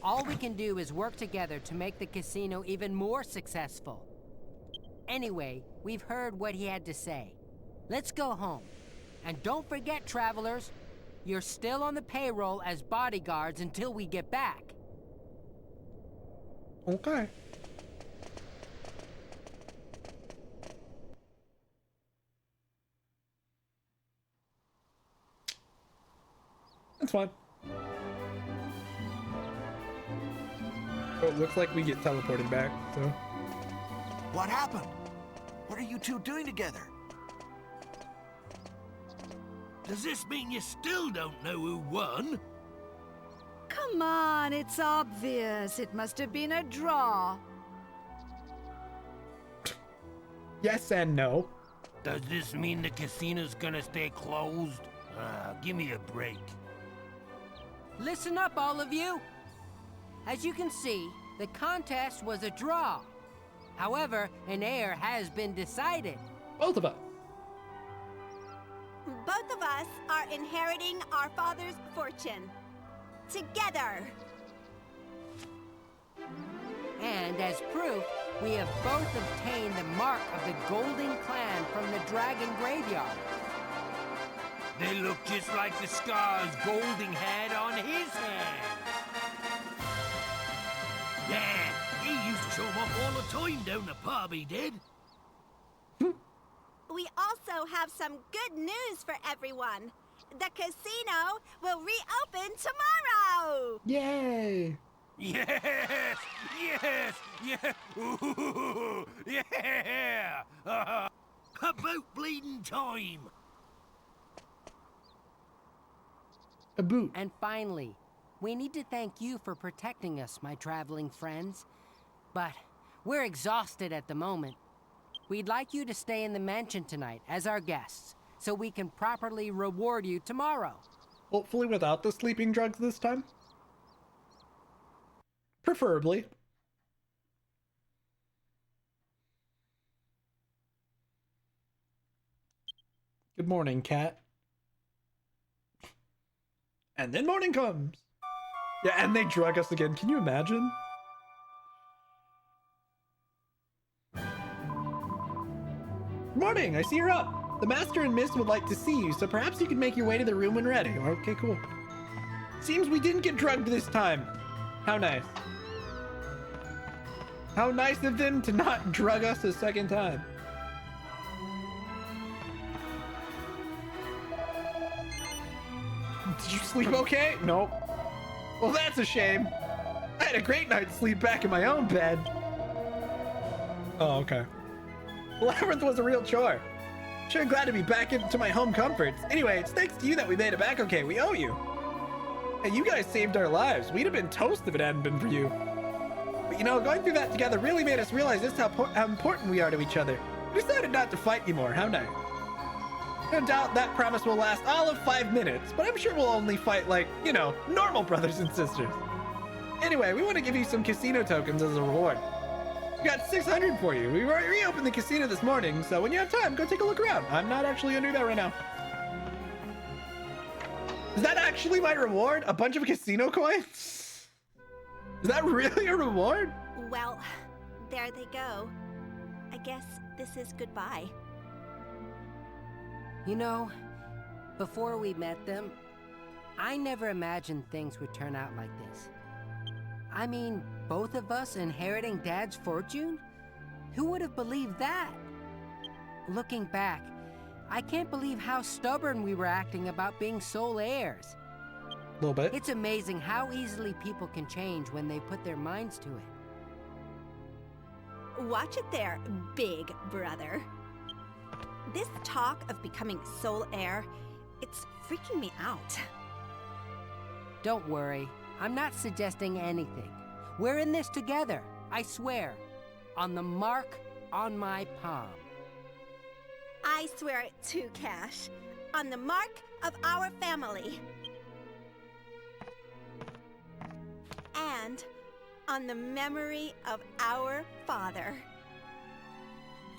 All we can do is work together to make the casino even more successful. Anyway, we've heard what he had to say. Let's go home. And don't forget, travelers, you're still on the payroll as bodyguards until we get back. Okay. That's fine. Oh, it looks like we get teleported back, so. What happened? What are you two doing together? Does this mean you still don't know who won? Come on, it's obvious. It must have been a draw. Yes and no. Does this mean the casino's gonna stay closed? Give me a break. Listen up, all of you. As you can see, the contest was a draw. However, an heir has been decided. Both of us. Both of us are inheriting our father's fortune. Together. And as proof, we have both obtained the mark of the Golden Clan from the Dragon Graveyard. They look just like the scars Golding had on his hand. Yeah, he used to show 'em off all the time down the pub, he did. We also have some good news for everyone. The casino will reopen tomorrow! Yay! Yes! Yes! Yeah! Ooh, yeah! About bleeding time. A boot. And finally, we need to thank you for protecting us, my traveling friends. But we're exhausted at the moment. We'd like you to stay in the mansion tonight as our guests, so we can properly reward you tomorrow. Hopefully without the sleeping drugs this time. Preferably. Good morning, cat. And then morning comes. Yeah, and they drug us again. Can you imagine? Morning, I see you're up. The Master and Miss would like to see you, so perhaps you can make your way to the room when ready. Okay, cool. Seems we didn't get drugged this time. How nice. How nice of them to not drug us a second time. Did you sleep okay? Nope. Well, that's a shame. I had a great night's sleep back in my own bed. Oh, okay. The labyrinth was a real chore. Sure glad to be back into my home comforts. Anyway, it's thanks to you that we made it back okay. We owe you. Hey, you guys saved our lives. We'd have been toast if it hadn't been for you. But you know, going through that together really made us realize just how important we are to each other. We decided not to fight anymore, how nice. No doubt that promise will last all of 5 minutes, but I'm sure we'll only fight like, you know, normal brothers and sisters. Anyway, we want to give you some casino tokens as a reward. We got 600 for you. We reopened the casino this morning, so when you have time, go take a look around. I'm not actually gonna do that right now. Is that actually my reward? A bunch of casino coins? Is that really a reward? Well, there they go. I guess this is goodbye. You know, before we met them, I never imagined things would turn out like this. I mean, both of us inheriting Dad's fortune? Who would have believed that? Looking back, I can't believe how stubborn we were acting about being sole heirs. A little bit. It's amazing how easily people can change when they put their minds to it. Watch it there, big brother. This talk of becoming sole heir, it's freaking me out. Don't worry, I'm not suggesting anything. We're in this together, I swear. On the mark on my palm. I swear it too, Cash. On the mark of our family. And on the memory of our father.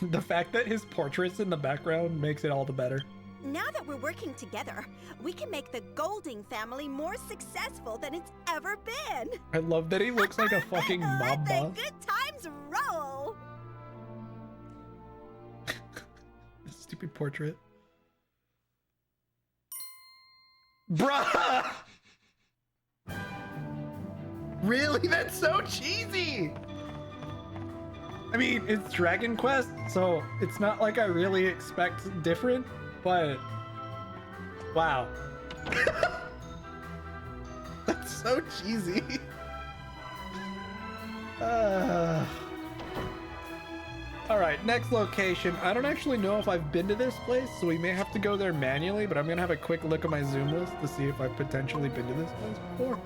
The fact that his portrait's in the background makes it all the better. Now that we're working together, we can make the Golding family more successful than it's ever been. I love that he looks like a fucking mob Let boss. the good times roll. Stupid portrait. Bruh! Really? That's so cheesy! I mean, it's Dragon Quest, so it's not like I really expect different, but wow. That's so cheesy. Alright, next location. I don't actually know if I've been to this place, so we may have to go there manually, but I'm gonna have a quick look at my Zoom list to see if I've potentially been to this place before.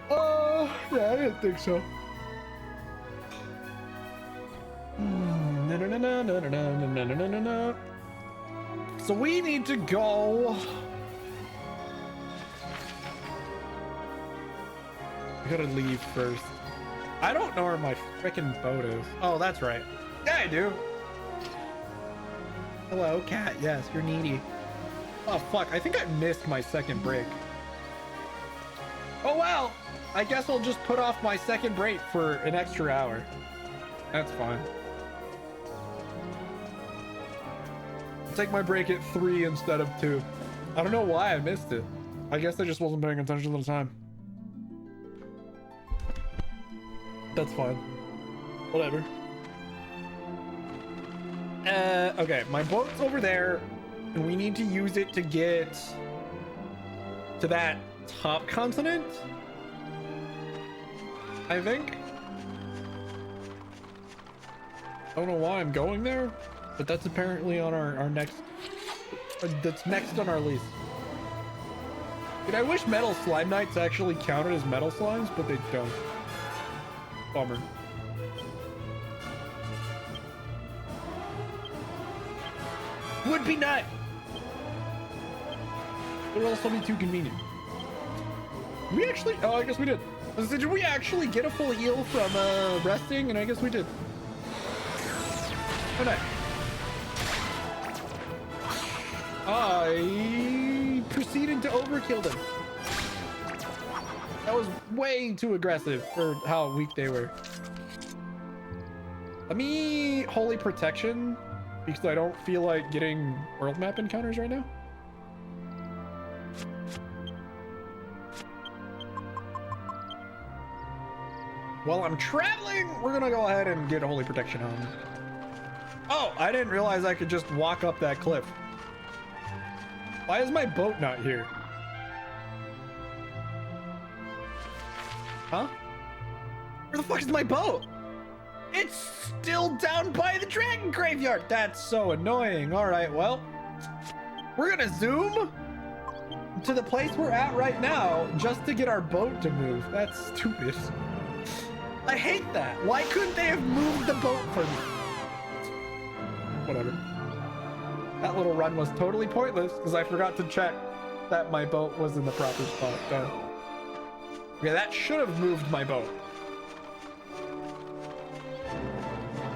Oh, yeah, I didn't think so. No. So we need to go. I gotta leave first. I don't know where my frickin' boat is. Oh, that's right. Yeah, I do. Hello, cat. Yes, you're needy. Oh, fuck. I think I missed my second break. Oh, well. I guess I'll just put off my second break for an extra hour. That's fine. I'll take my break at 3 instead of 2. I don't know why I missed it. I guess I just wasn't paying attention to the time. That's fine. Whatever. Okay, my boat's over there, and we need to use it to get to that top continent, I think. I don't know why I'm going there, but that's apparently on our next... that's next on our list. Dude, I wish metal slime knights actually counted as metal slimes, but they don't. Bummer. Would be not. It would also be too convenient. We actually... oh, I guess we did. Did we actually get a full heal from resting? And I guess we did. Oh, nice. I proceeded to overkill them. That was way too aggressive for how weak they were. Let me Holy Protection, because I don't feel like getting world map encounters right now. While I'm traveling, we're gonna go ahead and get Holy Protection on. Oh, I didn't realize I could just walk up that cliff. Why is my boat not here? Huh? Where the fuck is my boat? It's still down by the dragon graveyard. That's so annoying. All right, well, we're gonna zoom to the place we're at right now just to get our boat to move. That's stupid. I hate that. Why couldn't they have moved the boat for me? Whatever. That little run was totally pointless because I forgot to check that my boat was in the proper spot. Okay, that should have moved my boat.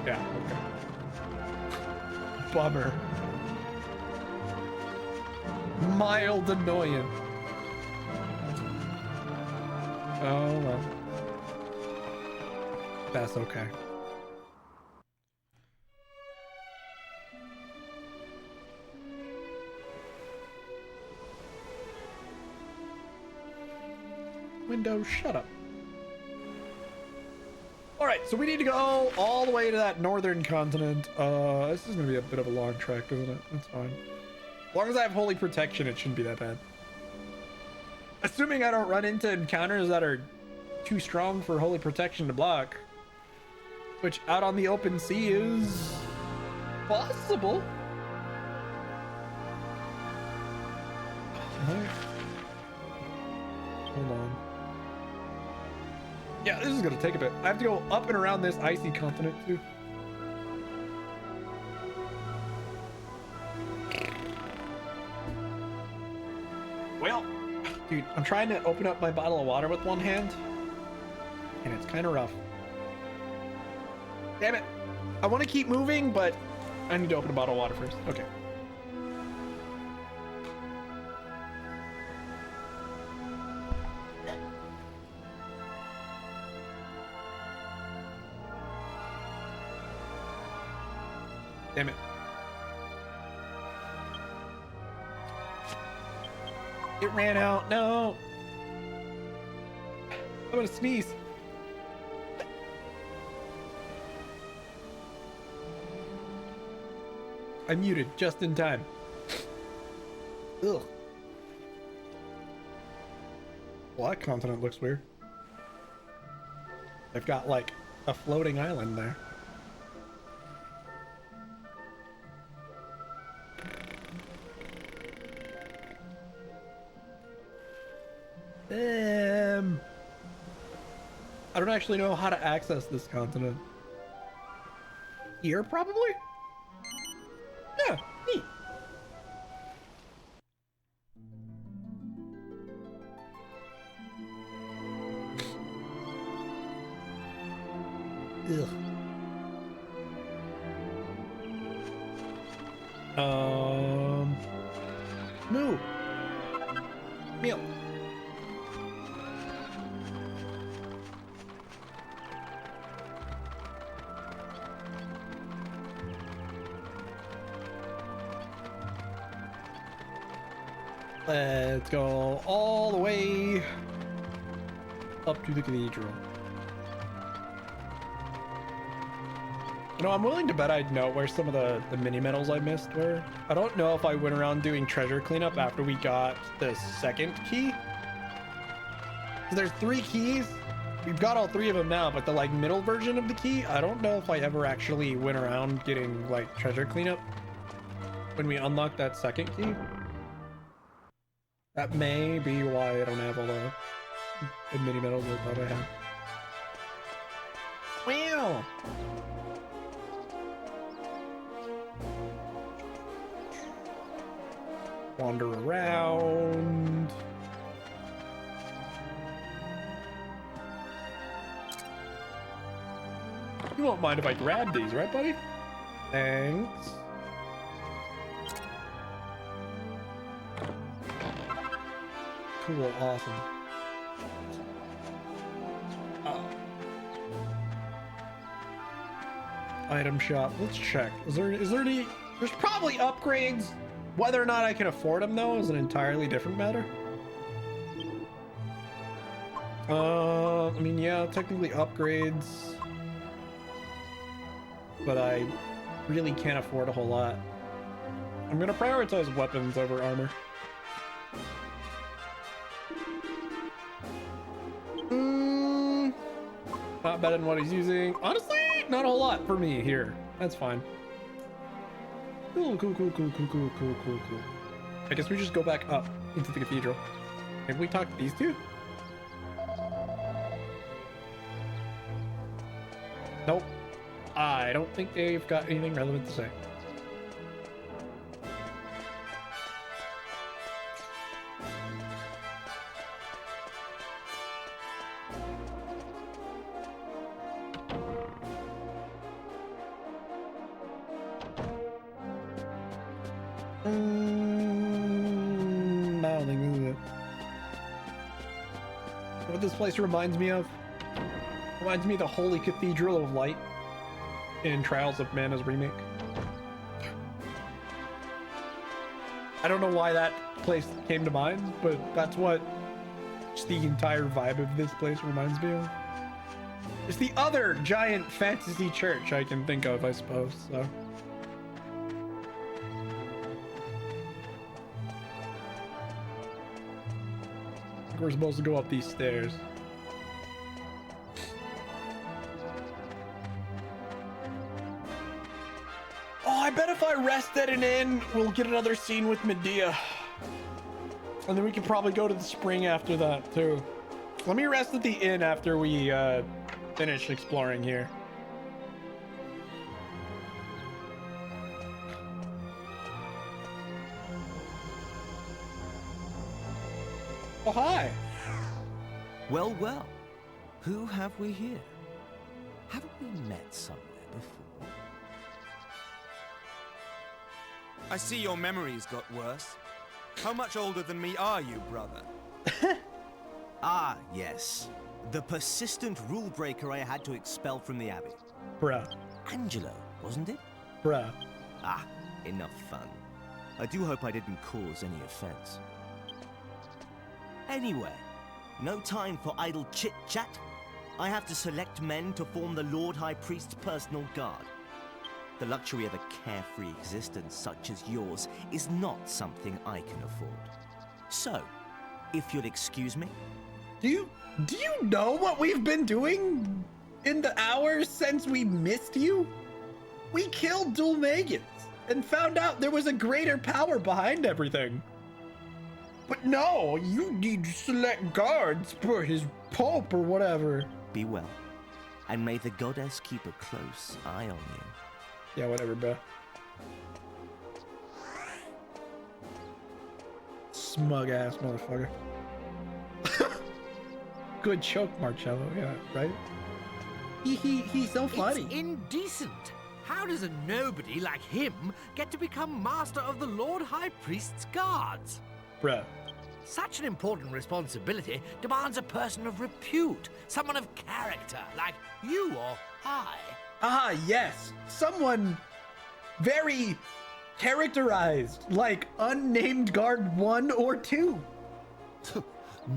Yeah, okay. Bummer. Mild annoyance. Oh well. That's okay. Windows, shut up. All right, so we need to go all the way to that northern continent. This is gonna be a bit of a long trek, isn't it? That's fine. As long as I have holy protection, it shouldn't be that bad. Assuming I don't run into encounters that are too strong for holy protection to block, which out on the open sea is possible. Hold on. Yeah, this is gonna take a bit. I have to go up and around this icy continent too. Well, dude, I'm trying to open up my bottle of water with one hand, and it's kind of rough. Damn it. I want to keep moving, but I need to open a bottle of water first. Okay. Damn it. It ran out. No. I'm gonna sneeze. I muted just in time. Ugh. Well, that continent looks weird. They've got like a floating island there. I don't actually know how to access this continent. Here, probably? Yeah, neat. Ugh. Moo. Meal. Let's go all the way up to the cathedral. You know, I'm willing to bet I'd know where some of the mini medals I missed were. I don't know if I went around doing treasure cleanup after we got the second key. There's 3 keys. We've got all 3 of them now, but the like middle version of the key, I don't know if I ever actually went around getting like treasure cleanup when we unlocked that second key. That may be why I don't have all the mini medals I thought I had. Wow. Wander around. You won't mind if I grab these, right, buddy? Thanks. Cool, awesome. Item shop. Let's check. Is there any? There's probably upgrades. Whether or not I can afford them though is an entirely different matter. I mean, yeah, technically upgrades, but I really can't afford a whole lot. I'm gonna prioritize weapons over armor. Not better than what he's using. Honestly, not a whole lot for me here. That's fine. Cool. I guess we just go back up into the cathedral. Have we talked to these two? Nope. I don't think they've got anything relevant to say. I don't think this is it. What this place reminds me of? Reminds me of the Holy Cathedral of Light in Trials of Mana's remake. I don't know why that place came to mind, but that's what just the entire vibe of this place reminds me of. It's the other giant fantasy church I can think of, I suppose, so. We're supposed to go up these stairs. Oh, I bet if I rest at an inn, we'll get another scene with Medea. And then we can probably go to the spring after that, too. Let me rest at the inn after we finish exploring here. Oh, hi. Well, well. Who have we here? Haven't we met somewhere before? I see your memories got worse. How much older than me are you, brother? Ah, yes. The persistent rule breaker I had to expel from the Abbey. Bruh. Angelo, wasn't it? Bruh. Ah, enough fun. I do hope I didn't cause any offense. Anyway, no time for idle chit-chat. I have to select men to form the Lord High Priest's personal guard. The luxury of a carefree existence such as yours is not something I can afford. So, if you'll excuse me. Do you know what we've been doing in the hours since we missed you? We killed Dulmagans and found out there was a greater power behind everything. But no, you need to select guards for his pope or whatever. Be well, and may the goddess keep a close eye on you. Yeah, whatever, bro. Smug ass motherfucker. Good choke, Marcello. Yeah, right. He's so funny. It's indecent. How does a nobody like him get to become master of the Lord High Priest's guards? Bruh. Such an important responsibility demands a person of repute, someone of character, like you or I. Ah, yes. Someone very characterized, like unnamed guard 1 or 2.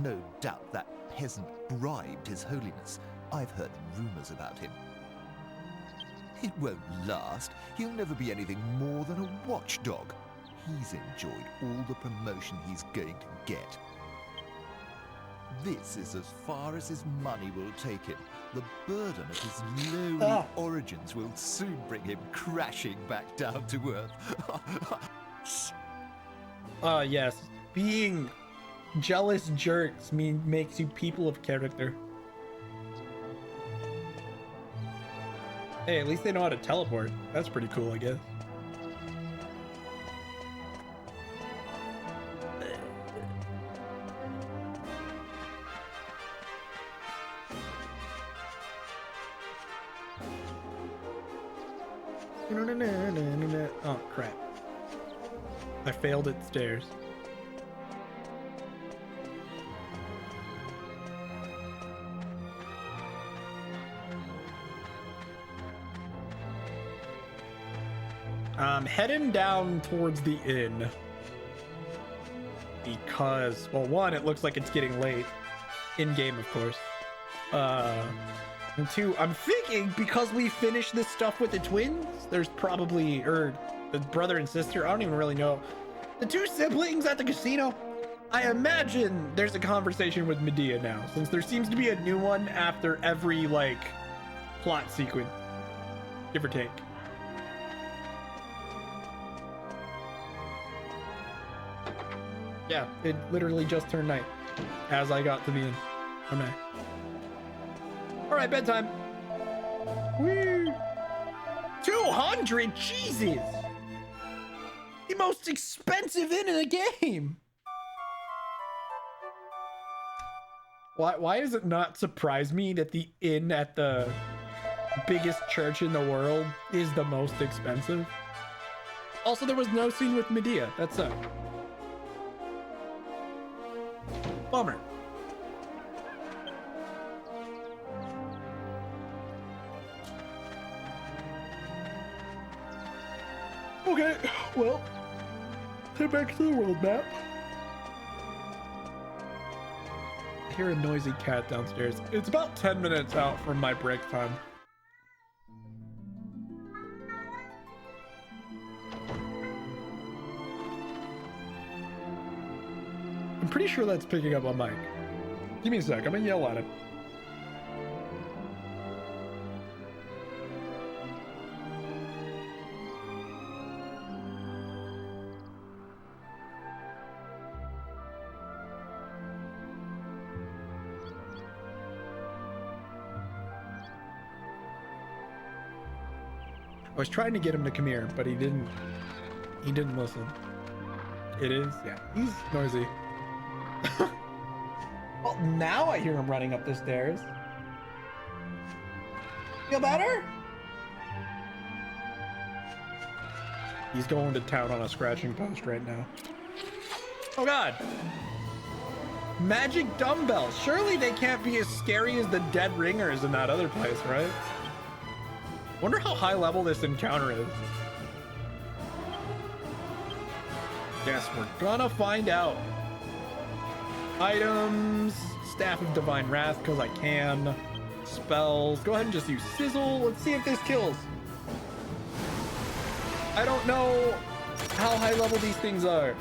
No doubt that peasant bribed His Holiness. I've heard rumors about him. It won't last. He'll never be anything more than a watchdog. He's enjoyed all the promotion he's going to get. This is as far as his money will take him. The burden of his lowly origins will soon bring him crashing back down to earth. Yes. Being jealous jerks makes you people of character. Hey, at least they know how to teleport. That's pretty cool, I guess. Oh, crap. I failed at stairs. I'm heading down towards the inn. Because, well, one, it looks like it's getting late. In-game, of course. And two, I'm thinking because we finished this stuff with the twins, there's probably, or the brother and sister, I don't even really know. The two siblings at the casino, I imagine there's a conversation with Medea now, since there seems to be a new one after every, like, plot sequence, give or take. Yeah, it literally just turned night as I got to the end. Oh no. All right, bedtime. Woo! 200, Jesus! The most expensive inn in the game. Why does it not surprise me that the inn at the biggest church in the world is the most expensive? Also, there was no scene with Medea. That sucked. Bummer. Okay, well, head back to the world map. I hear a noisy cat downstairs. It's about 10 minutes out from my break time. I'm pretty sure that's picking up on mic. Give me a sec, I'm gonna yell at it. I was trying to get him to come here, but he didn't listen. It is? Yeah, he's noisy. Well, now I hear him running up the stairs. Feel better? He's going to town on a scratching post right now. Oh god. Magic dumbbells. Surely they can't be as scary as the dead ringers in that other place, right? Wonder how high level this encounter is. Guess we're gonna find out. Items, Staff of Divine Wrath, because I can. Spells, go ahead and just use Sizzle. Let's see if this kills. I don't know how high level these things are.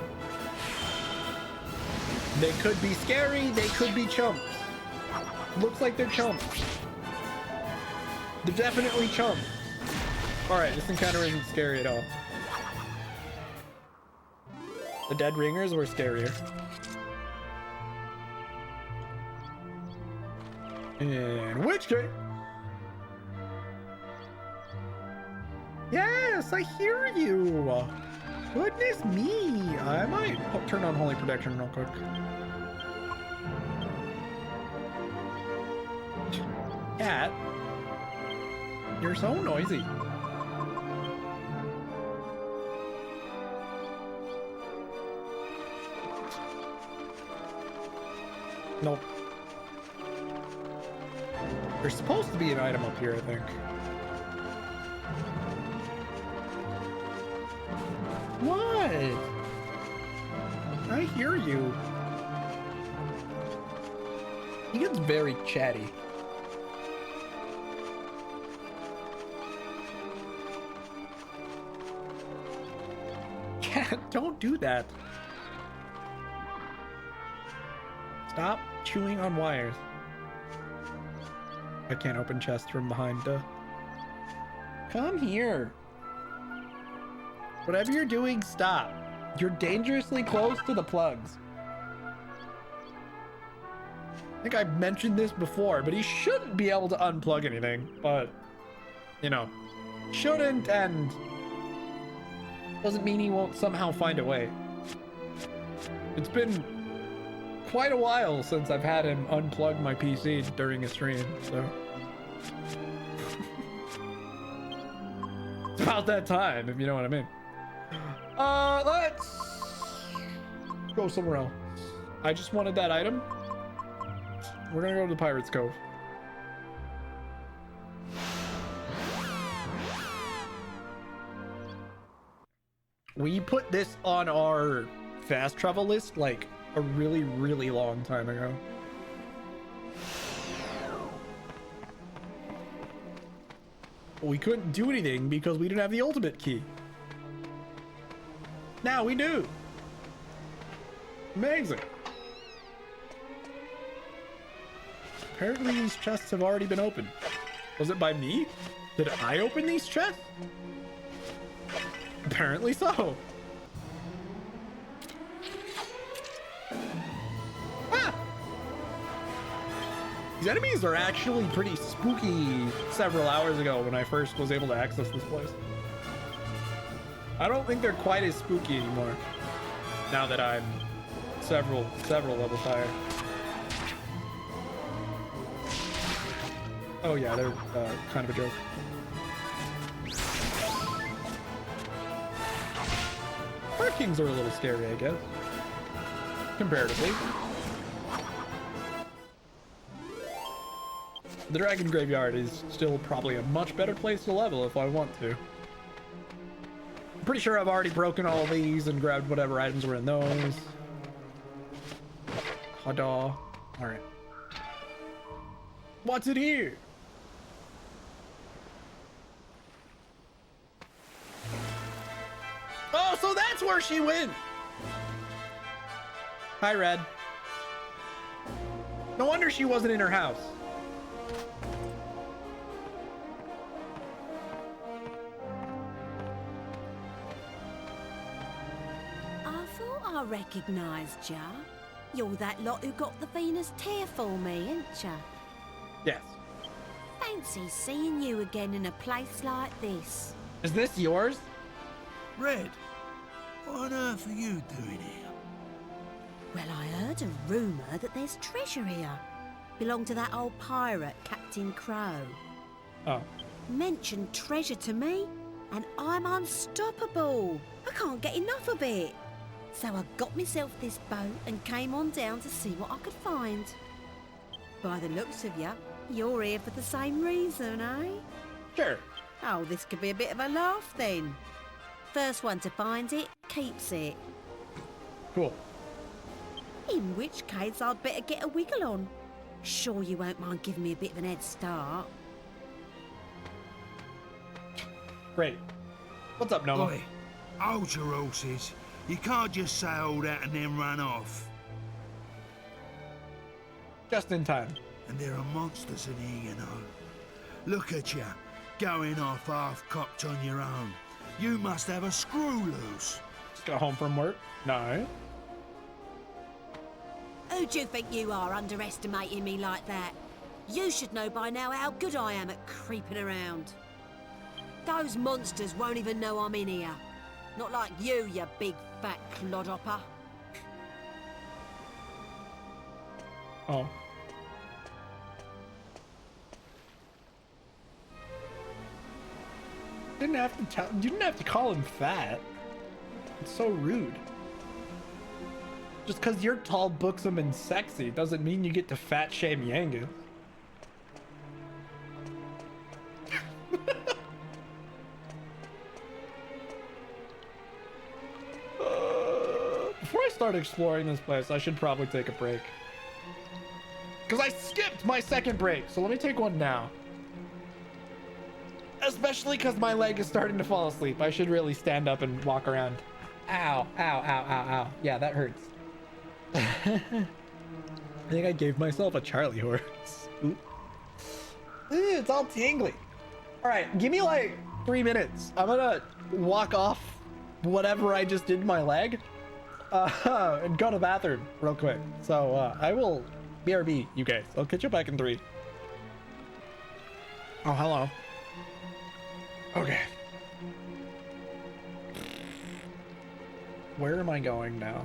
They could be scary, they could be chumps. Looks like they're chumps. They're definitely chumps. Alright, this encounter isn't scary at all. The dead ringers were scarier. In which case... Yes, I hear you! Goodness me! I might turn on Holy Protection real quick. Cat, you're so noisy. Nope. There's supposed to be an item up here, I think. What? I hear you. He gets very chatty. Cat, don't do that. Stop chewing on wires. I can't open chests from behind. Come here. Whatever you're doing, stop. You're dangerously close to the plugs. I think I've mentioned this before, but he shouldn't be able to unplug anything. But, you know, shouldn't and doesn't mean he won't somehow find a way. It's been quite a while since I've had him unplug my PC during a stream, so. It's about that time, if you know what I mean. Let's go somewhere else. I just wanted that item. We're gonna go to the Pirate's Cove. We put this on our fast travel list like a really, really long time ago. We couldn't do anything because we didn't have the ultimate key. Now we do. Amazing. Apparently these chests have already been opened. Was it by me? Did I open these chests? Apparently so. Ah! These enemies are actually pretty spooky several hours ago when I first was able to access this place. I don't think they're quite as spooky anymore now that I'm several levels higher. Oh yeah, they're kind of a joke. Fire Kings are a little scary, I guess. Comparatively. The Dragon Graveyard is still probably a much better place to level if I want to. I'm pretty sure I've already broken all of these and grabbed whatever items were in those. Hada. Alright. What's in here? Oh, so that's where she went. Hi, Red. No wonder she wasn't in her house. I thought I recognised ya. You're that lot who got the Venus tear for me, ain't ya? Yes. Fancy seeing you again in a place like this. Is this yours? Red, what on earth are you doing here? Well, I heard a rumour that there's treasure here. Belonged to that old pirate, Captain Crow. Oh. Mentioned treasure to me, and I'm unstoppable. I can't get enough of it. So I got myself this boat and came on down to see what I could find. By the looks of you, you're here for the same reason, eh? Sure. Oh, this could be a bit of a laugh then. First one to find it, keeps it. Cool. In which case, I'd better get a wiggle on. Sure you won't mind giving me a bit of an head start. Great. What's up, Noma? Oi, hold your horses. You can't just say all that and then run off. Just in time. And there are monsters in here, you know. Look at you, going off half-cocked on your own. You must have a screw loose. Just got home from work. No. Who do you think you are, underestimating me like that? You should know by now how good I am at creeping around. Those monsters won't even know I'm in here. Not like you big fat clodhopper. Oh. You didn't have to call him fat. It's so rude. Just because you're tall, buxom, and sexy doesn't mean you get to fat shame Yanga. Before I start exploring this place, I should probably take a break. Because I skipped my second break, so let me take one now. Especially because my leg is starting to fall asleep. I should really stand up and walk around. Ow, ow, ow, ow, ow. Yeah, that hurts. I think I gave myself a Charlie horse. Ooh. Ooh, it's all tingly. All right, give me like 3 minutes. I'm gonna walk off whatever I just did to my leg and go to the bathroom real quick. So I will BRB, you guys. I'll catch you back in 3. Oh, hello. Okay. Where am I going now?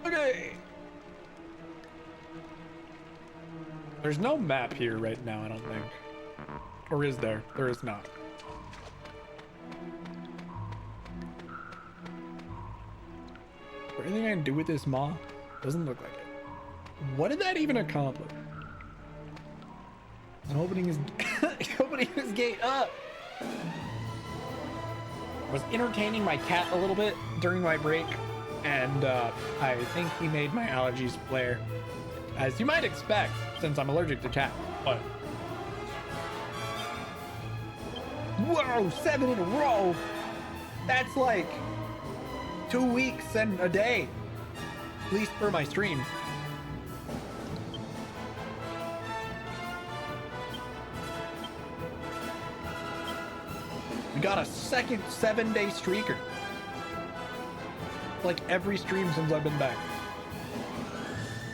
Okay. There's no map here right now, I don't think. Or is there? There is not. Is there anything I can do with this maw? Doesn't look like it. What did that even accomplish? I'm opening his opening his gate up. I was entertaining my cat a little bit during my break, and I think he made my allergies flare, as you might expect, since I'm allergic to cats. But whoa, 7 in a row. That's like 2 weeks and a day, at least for my streams. We got a second 7-day streaker. Like every stream since I've been back.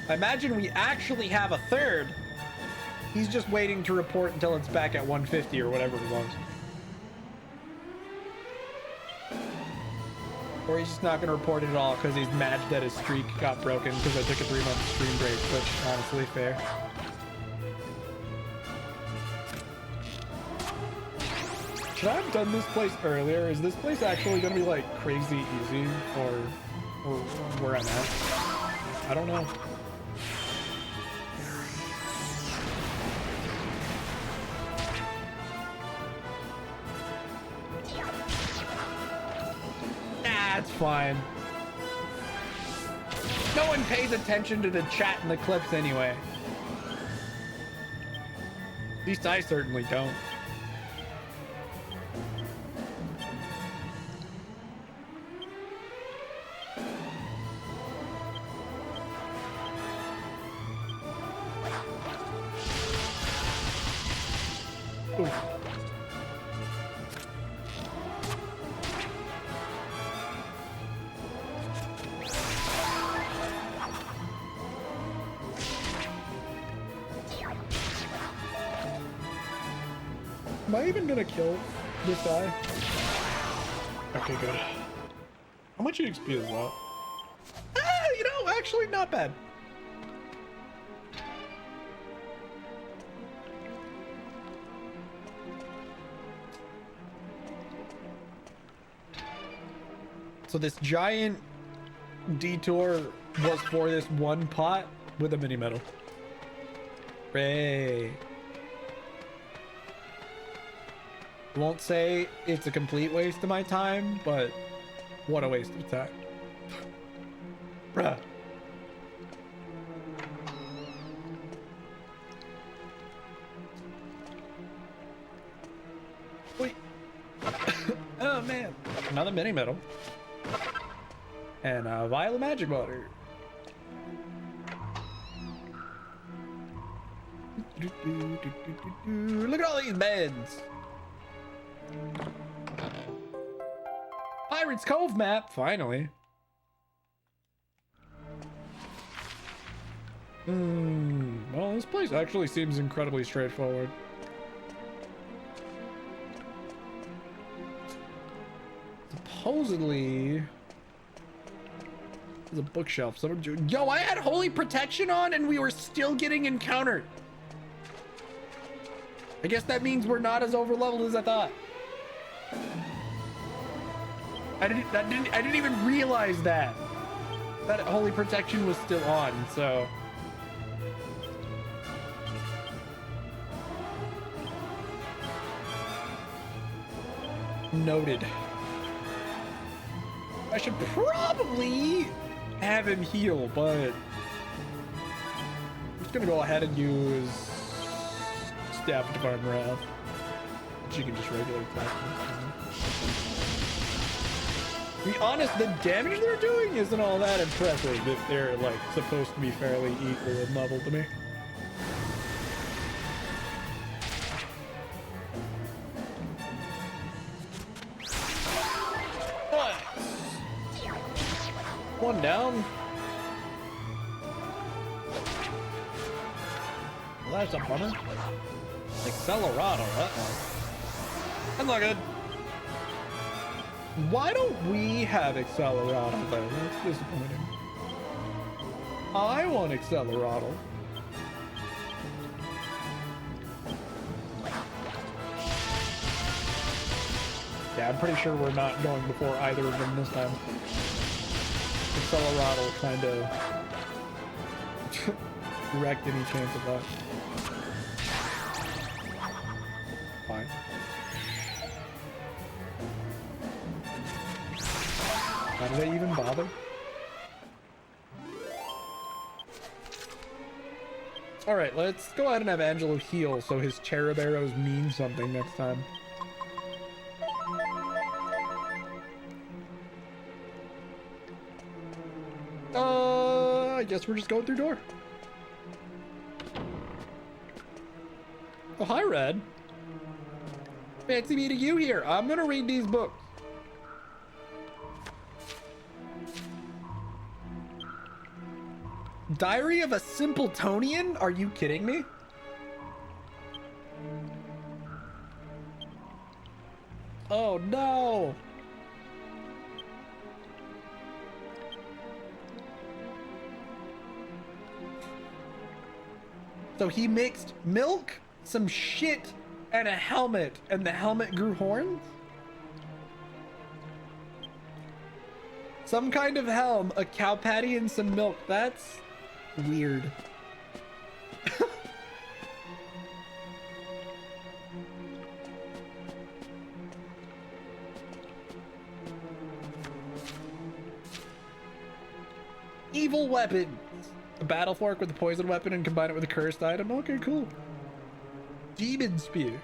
I imagine we actually have a third. He's just waiting to report until it's back at 150 or whatever it was. Or he's just not going to report it at all because he's mad that his streak got broken because I took a 3-month stream break, which honestly fair. Should I have done this place earlier? Is this place actually going to be like crazy easy or where I'm at? I don't know. That's fine. No one pays attention to the chat and the clips anyway. At least I certainly don't. Oof. Am I even gonna kill this guy? Okay, good. How much XP is that? You know, actually not bad. So this giant detour was for this one pot with a mini medal. Hooray. Won't say it's a complete waste of my time, but what a waste of time. Bruh. Wait. Oh man. Another mini medal. And a vial of magic water. Look at all these beds. Pirates Cove map, finally. Well, this place actually seems incredibly straightforward. Supposedly, there's a bookshelf. Yo, I had holy protection on and we were still getting encountered. I guess that means we're not as overleveled as I thought. I didn't even realize that holy protection was still on, so noted. I should probably have him heal, but I'm just gonna go ahead and use Staff of Divine Wrath. She can just regular attack. To be honest, the damage they're doing isn't all that impressive if they're like supposed to be fairly equal in level to me. One down. Well, that's a bummer. Accelerado, that's not good. Why don't we have Accelerado though? That's disappointing. I want Accelerado. Yeah, I'm pretty sure we're not going before either of them this time. Accelerado kind of wrecked any chance of that. Fine. Why did I even bother? Alright, let's go ahead and have Angelo heal so his cherub arrows mean something next time. I guess we're just going through door. Oh, hi, Red. Fancy meeting you here. I'm gonna read these books. Diary of a Simpletonian? Are you kidding me? Oh no. So he mixed milk, some shit, and a helmet, and the helmet grew horns? Some kind of helm, a cow patty, and some milk. That's weird. Evil weapons. A battle fork with a poison weapon and combine it with a cursed item. Okay, cool. Demon spear.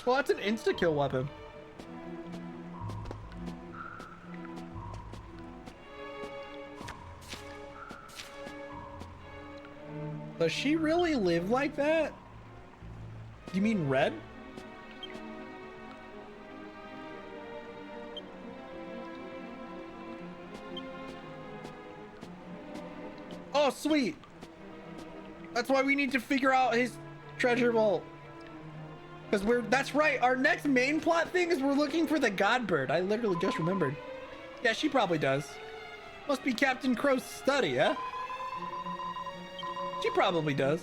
Well, that's an insta-kill weapon. Does she really live like that? You mean Red? Oh, sweet. That's why we need to figure out his treasure vault. Because that's right, our next main plot thing is we're looking for the God Bird. I literally just remembered. Yeah, she probably does. Must be Captain Crow's study, huh? She probably does.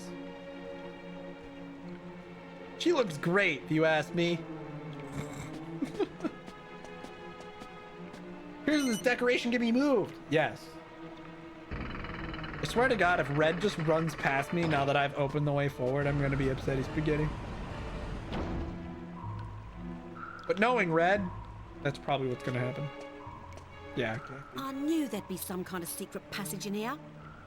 She looks great, if you ask me. Here's this decoration can be moved. Yes. I swear to God, if Red just runs past me now that I've opened the way forward, I'm gonna be upsetty spaghetti. But knowing Red, that's probably what's gonna happen. Yeah, okay. I knew there'd be some kind of secret passage in here.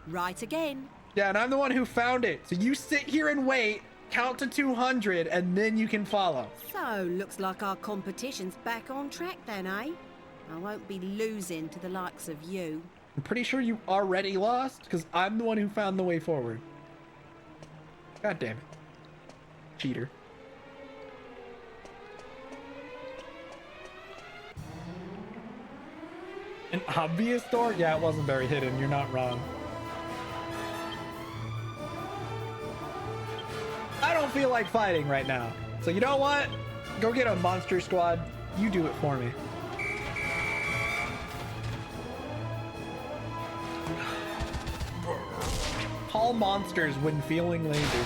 Right again. Yeah, and I'm the one who found it. So you sit here and wait, count to 200, and then you can follow. So, looks like our competition's back on track then, eh? I won't be losing to the likes of you. I'm pretty sure you already lost, because I'm the one who found the way forward. God damn it. Cheater. An obvious door? Yeah, it wasn't very hidden. You're not wrong. I don't feel like fighting right now. So you know what? Go get a monster squad. You do it for me. Call monsters when feeling lazy.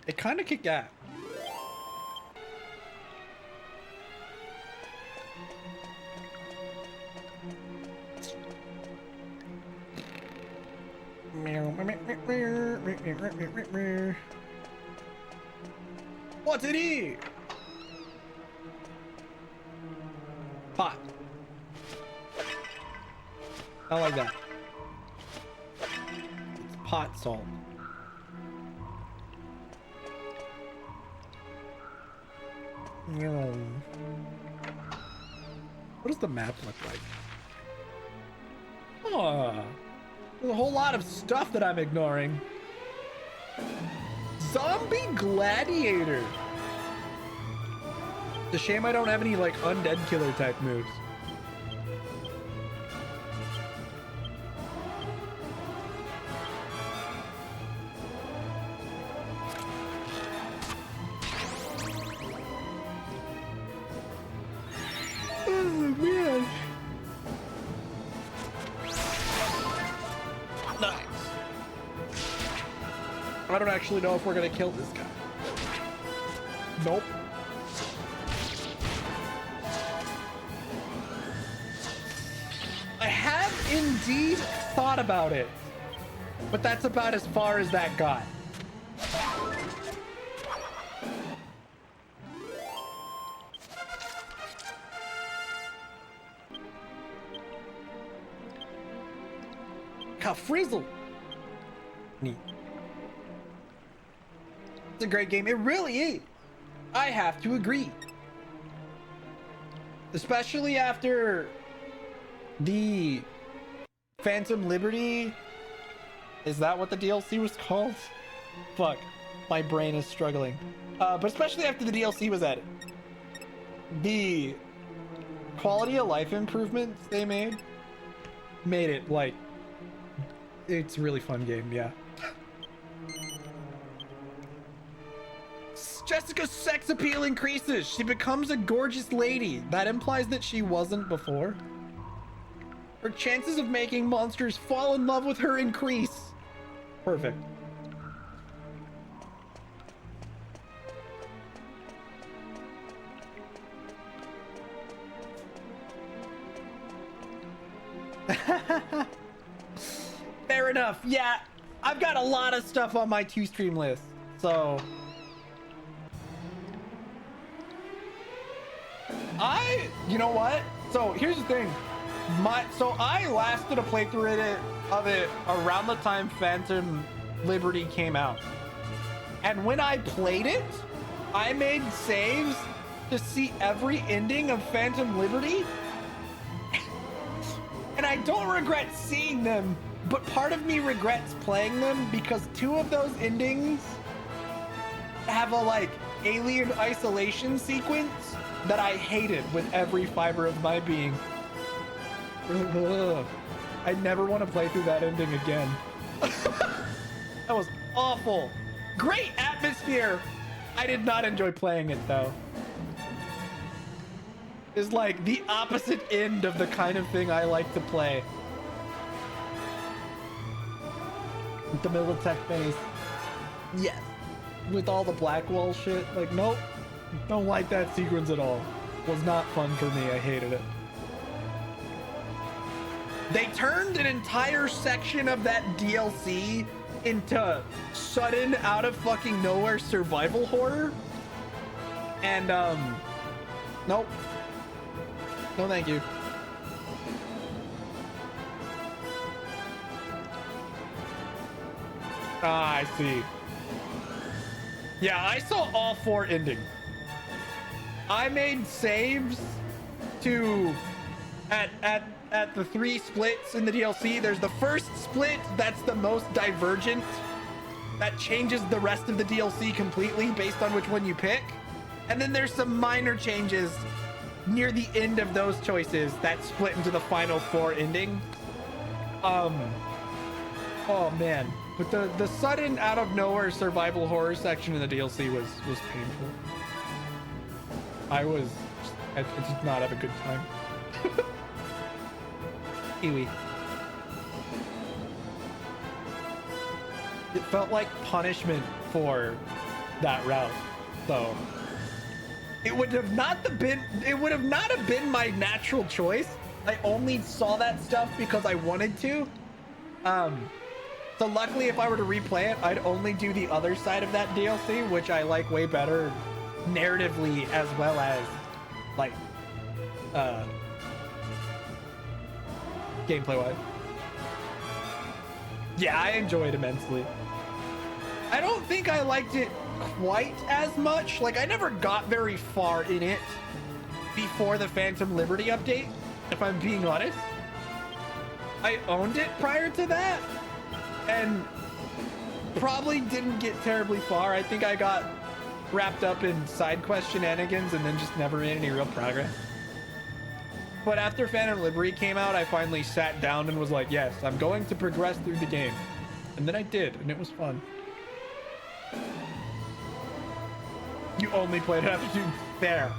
It kind of kicked out. What's it here? Pot. I like that. It's pot salt. What does the map look like? Oh, there's a whole lot of stuff that I'm ignoring. Zombie gladiator. It's a shame I don't have any like undead killer type moves. I don't actually know if we're gonna kill this guy. Nope. I have indeed thought about it, but that's about as far as that got. Frizzle. Neat. It's a great game. It really is. I have to agree. Especially after the Phantom Liberty. Is that what the DLC was called? Fuck. My brain is struggling. But especially after the DLC was added. The quality of life improvements they made it like... It's a really fun game, yeah. Jessica's sex appeal increases. She becomes a gorgeous lady. That implies that she wasn't before. Her chances of making monsters fall in love with her increase. Perfect. Fair enough. Yeah, I've got a lot of stuff on my 2-stream list, so... You know what? So here's the thing. So I lasted a playthrough of it around the time Phantom Liberty came out. And when I played it, I made saves to see every ending of Phantom Liberty. And I don't regret seeing them, but part of me regrets playing them because 2 of those endings have a like alien isolation sequence that I hated with every fiber of my being. I never want to play through that ending again. That was awful. Great atmosphere. I did not enjoy playing it though. It's like the opposite end of the kind of thing I like to play. With the Militech base. Yes. With all the Blackwall shit. Like, nope. Don't like that sequence at all. Was not fun for me. I hated it. They turned an entire section of that DLC into sudden out of fucking nowhere survival horror. And nope. No thank you. Ah, I see. Yeah, I saw all 4 endings. I made saves to at the 3 splits in the DLC. There's the first split that's the most divergent. That changes the rest of the DLC completely based on which one you pick. And then there's some minor changes near the end of those choices that split into the final 4 ending. Oh man. But the sudden out of nowhere survival horror section in the DLC was painful. I did not have a good time. Kiwi. It felt like punishment for that route, so it would have not have been my natural choice. I only saw that stuff because I wanted to. So luckily, if I were to replay it, I'd only do the other side of that DLC, which I like way better narratively as well as like gameplay wise. Yeah, I enjoyed immensely. I don't think I liked it quite as much. Like, I never got very far in it before the Phantom Liberty update, if I'm being honest. I owned it prior to that and probably didn't get terribly far. I think I got wrapped up in side quest shenanigans and then just never made any real progress. But after Phantom Liberty came out, I finally sat down and was like, yes, I'm going to progress through the game. And then I did, and it was fun. You only played it after fair.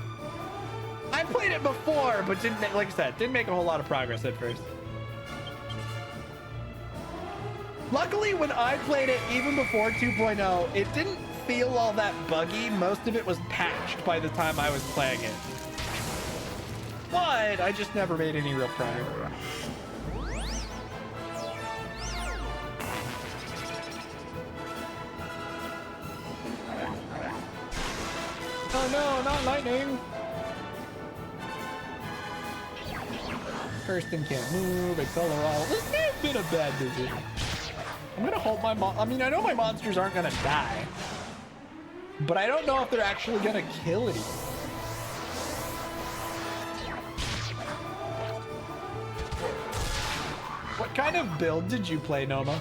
I played it before, but didn't, like I said, didn't make a whole lot of progress at first. Luckily, when I played it, even before 2.0, it didn't feel all that buggy. Most of it was patched by the time I was playing it. But I just never made any real progress. Oh no, not lightning! Kirsten can't move, Accelerol. This may have been a bad decision. I'm gonna hope I know my monsters aren't gonna die. but I don't know if they're actually gonna kill anyone. What kind of build did you play, Noma?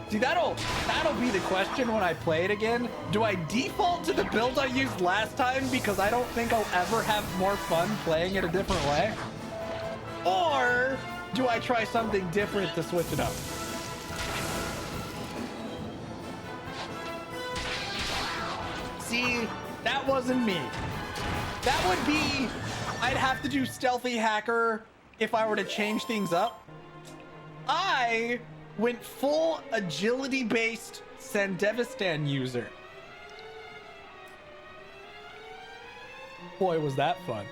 See, that'll be the question when I play it again. Do I default to the build I used last time because I don't think I'll ever have more fun playing it a different way? Or do I try something different to switch it up? See, that wasn't me. That would be, I'd have to do stealthy hacker if I were to change things up. I went full agility-based Sandevistan user. Boy, was that fun.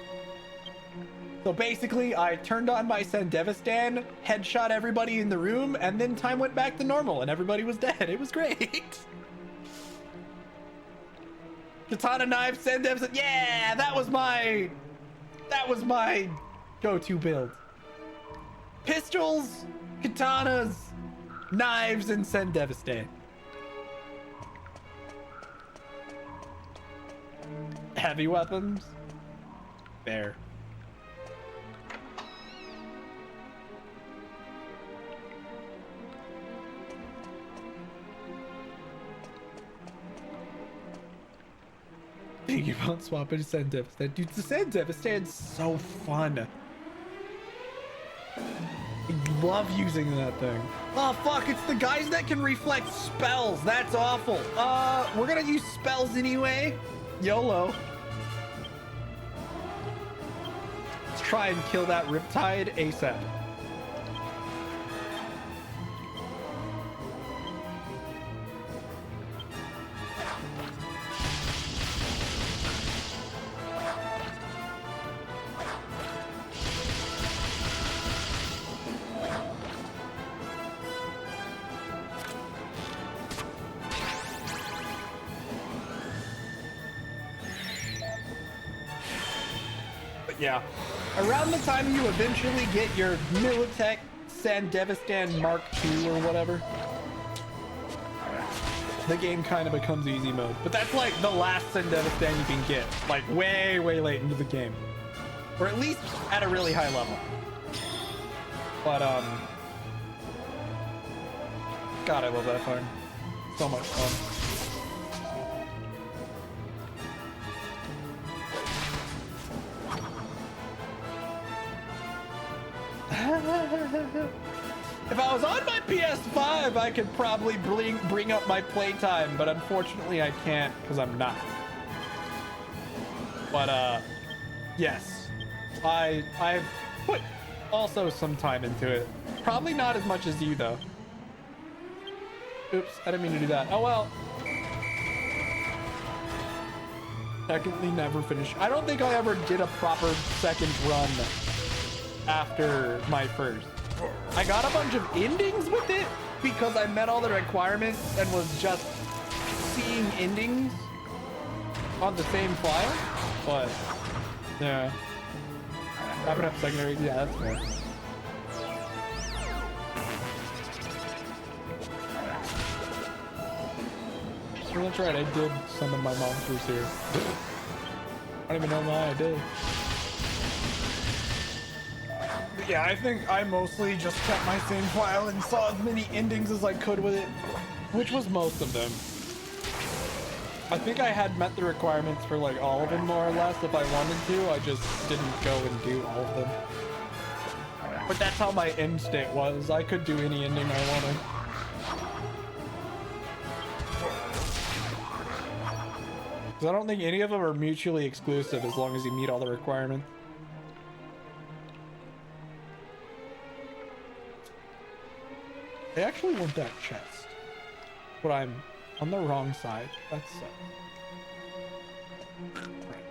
So basically, I turned on my Sandevistan, headshot everybody in the room, and then time went back to normal and everybody was dead. It was great. Katana knife, Sandevistan. Yeah, that was my go-to build. Pistols, katanas, knives, and Sandevistan. Heavy weapons. There. Thinking about swapping to Sandevistan. Dude, the Sandevistan's so fun. I love using that thing. Oh fuck, it's the guys that can reflect spells. That's awful. We're gonna use spells anyway. YOLO. Let's try and kill that Riptide ASAP. Yeah. Around the time you eventually get your Militech Sandevistan Mark II or whatever, the game kind of becomes easy mode. But that's like the last Sandevistan you can get, like way, way late into the game. Or at least at a really high level. But, God, I love that farm. So much fun. If I was on my PS5, I could probably bring up my playtime, but unfortunately I can't because I'm not. But yes, I've put also some time into it. Probably not as much as you though. Oops, I didn't mean to do that. Oh well. Technically never finished. I don't think I ever did a proper second run after my first. I got a bunch of endings with it because I met all the requirements and was just seeing endings on the same file. But yeah, wrapping up secondary. Yeah, that's fair. Well, that's right. I did summon my monsters here. I don't even know why I did. Yeah, I think I mostly just kept my same file and saw as many endings as I could with it, which was most of them. I think I had met the requirements for like all of them more or less if I wanted to. I just didn't go and do all of them. But that's how my end state was. I could do any ending I wanted. Because I don't think any of them are mutually exclusive as long as you meet all the requirements. I actually want that chest, but I'm on the wrong side. That sucks. Right,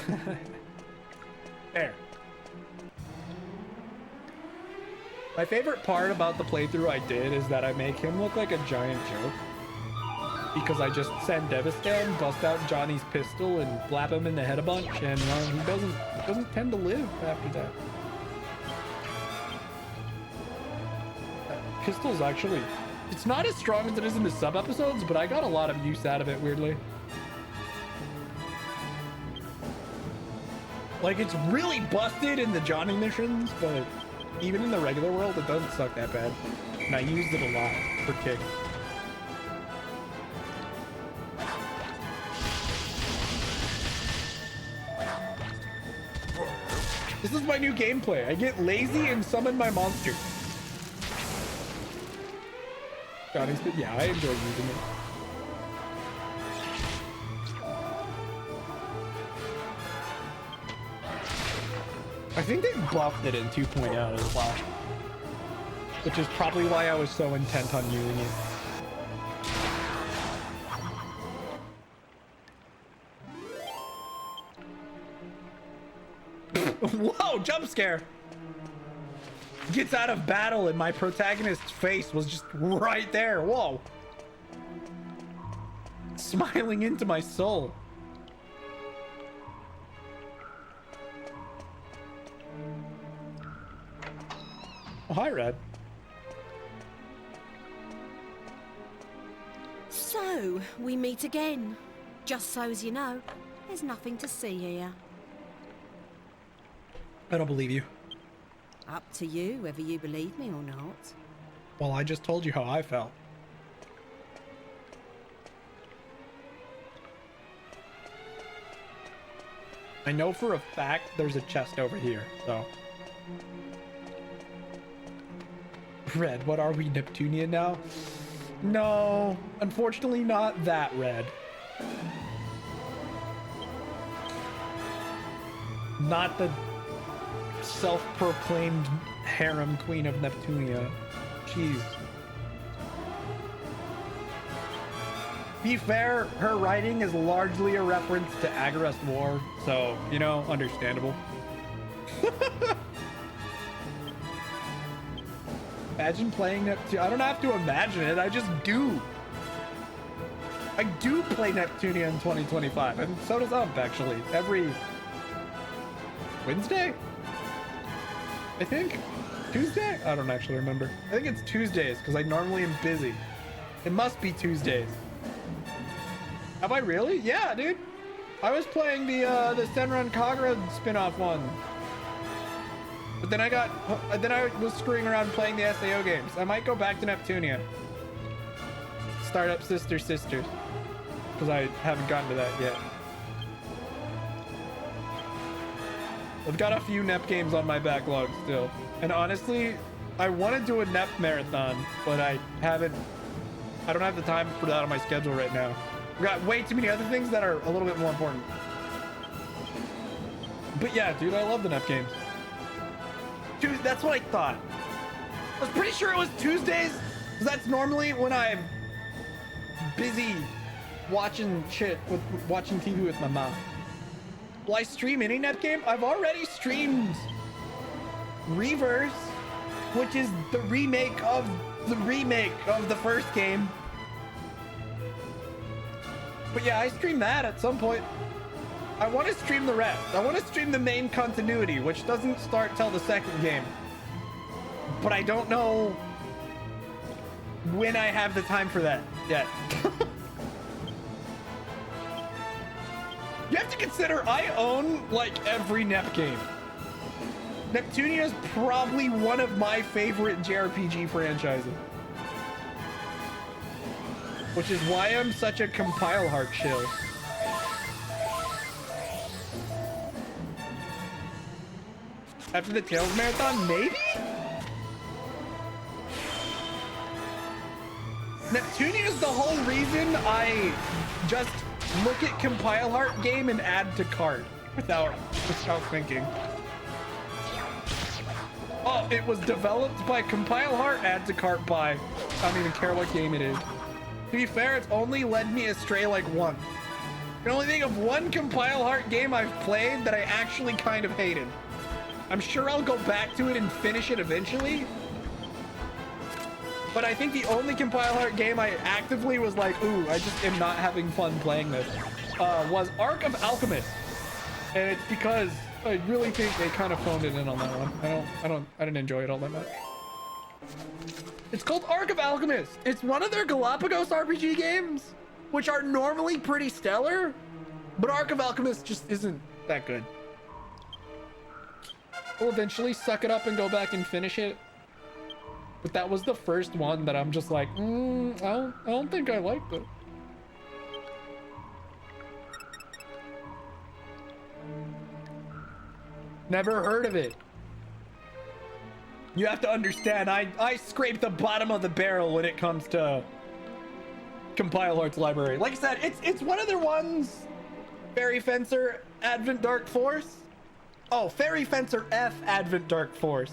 whatever. There. My favorite part about the playthrough I did is that I make him look like a giant joke. Because I just Sandevistan, bust out Johnny's pistol, and blap him in the head a bunch, and he doesn't tend to live after that. pistol's actually, it's not as strong as it is in the sub episodes, but I got a lot of use out of it, weirdly. Like, it's really busted in the Johnny missions, but even in the regular world, it doesn't suck that bad. And I used it a lot for kick. This is my new gameplay. I get lazy and summon my monster. Johnny's, yeah, I enjoy using it. I think they buffed it in 2.0 as well, which is probably why I was so intent on using it. Whoa, jump scare! Gets out of battle and my protagonist's face was just right there. Whoa. Smiling into my soul. Oh, hi, Red. So, we meet again. Just so as you know, there's nothing to see here. I don't believe you. Up to you whether you believe me or not. Well, I just told you how I felt. I know for a fact there's a chest over here, so. Red, what are we, Neptunian now? No, unfortunately not that red. Not the self-proclaimed harem queen of Neptunia. Jeez. Be fair, her writing is largely a reference to Agarest War, so, you know, understandable. Imagine playing Neptune. I don't have to imagine it, I just do. I do play Neptunia in 2025, and so does Ump, actually. Every Wednesday? I think? Tuesday? I don't actually remember. I think it's Tuesdays, because I normally am busy. It must be Tuesdays. Have I really? Yeah, dude. I was playing the Senran Kagura spin-off one. But then I was screwing around playing the SAO games. I might go back to Neptunia. Start up Sisters. Because I haven't gotten to that yet. I've got a few NEP games on my backlog still. And honestly, I want to do a NEP marathon, but I don't have the time for that on my schedule right now. I've got way too many other things that are a little bit more important. But yeah, dude, I love the NEP games. Dude, that's what I thought. I was pretty sure it was Tuesdays, because that's normally when I'm busy watching watching TV with my mom. Will I stream any NEP game? I've already streamed Reverse, which is the remake of the first game. But yeah, I stream that at some point. I want to stream the rest. I want to stream the main continuity, which doesn't start till the second game. But I don't know when I have the time for that yet. You have to consider I own like every NEP game. Neptunia is probably one of my favorite JRPG franchises. Which is why I'm such a Compile Heart shill. After the Tales Marathon, maybe? Neptunia is the whole reason I just look at Compile Heart game and add to cart without thinking. Oh, it was developed by Compile Heart, add to cart by. I don't even care what game it is. To be fair, it's only led me astray like once. I can only think of one Compile Heart game I've played that I actually kind of hated. I'm sure I'll go back to it and finish it eventually. But I think the only Compile Heart game I actively was like, ooh, I just am not having fun playing this, was Arc of Alchemist. And it's because I really think they kind of phoned it in on that one. I didn't enjoy it all that much. It's called Ark of Alchemist. It's one of their Galapagos RPG games, which are normally pretty stellar, but Ark of Alchemist just isn't that good. We'll eventually suck it up and go back and finish it. But that was the first one that I'm just like, I don't think I liked it. Never heard of it. You have to understand, I scrape the bottom of the barrel when it comes to Compile Arts Library. Like I said, it's one of their ones. Fairy Fencer, Advent Dark Force. Oh, Fairy Fencer F, Advent Dark Force.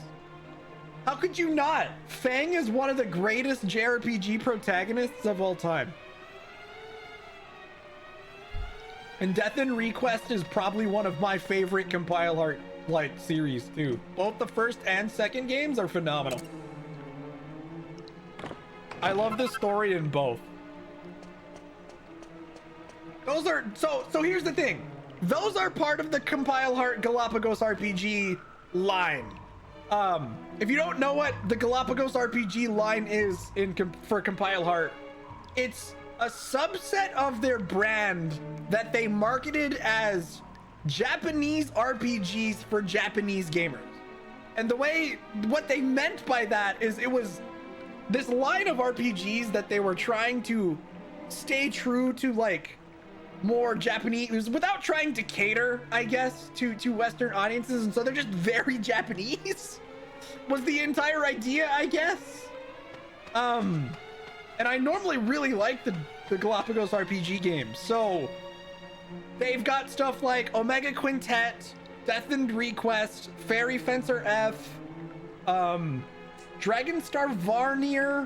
How could you not? Fang is one of the greatest JRPG protagonists of all time. And Death and Request is probably one of my favorite Compile Art series too. Both the first and second games are phenomenal. I love the story in both. Those are so here's the thing. Those are part of the Compile Heart Galapagos RPG line. If you don't know what the Galapagos RPG line is for Compile Heart, it's a subset of their brand that they marketed as Japanese RPGs for Japanese gamers. And what they meant by that is it was this line of RPGs that they were trying to stay true to like more Japanese without trying to cater, I guess, to Western audiences. And so they're just very Japanese was the entire idea, I guess. And I normally really like the Galapagos RPG games. So they've got stuff like Omega Quintet, Death and Request, Fairy Fencer F, Dragon Star Varnir.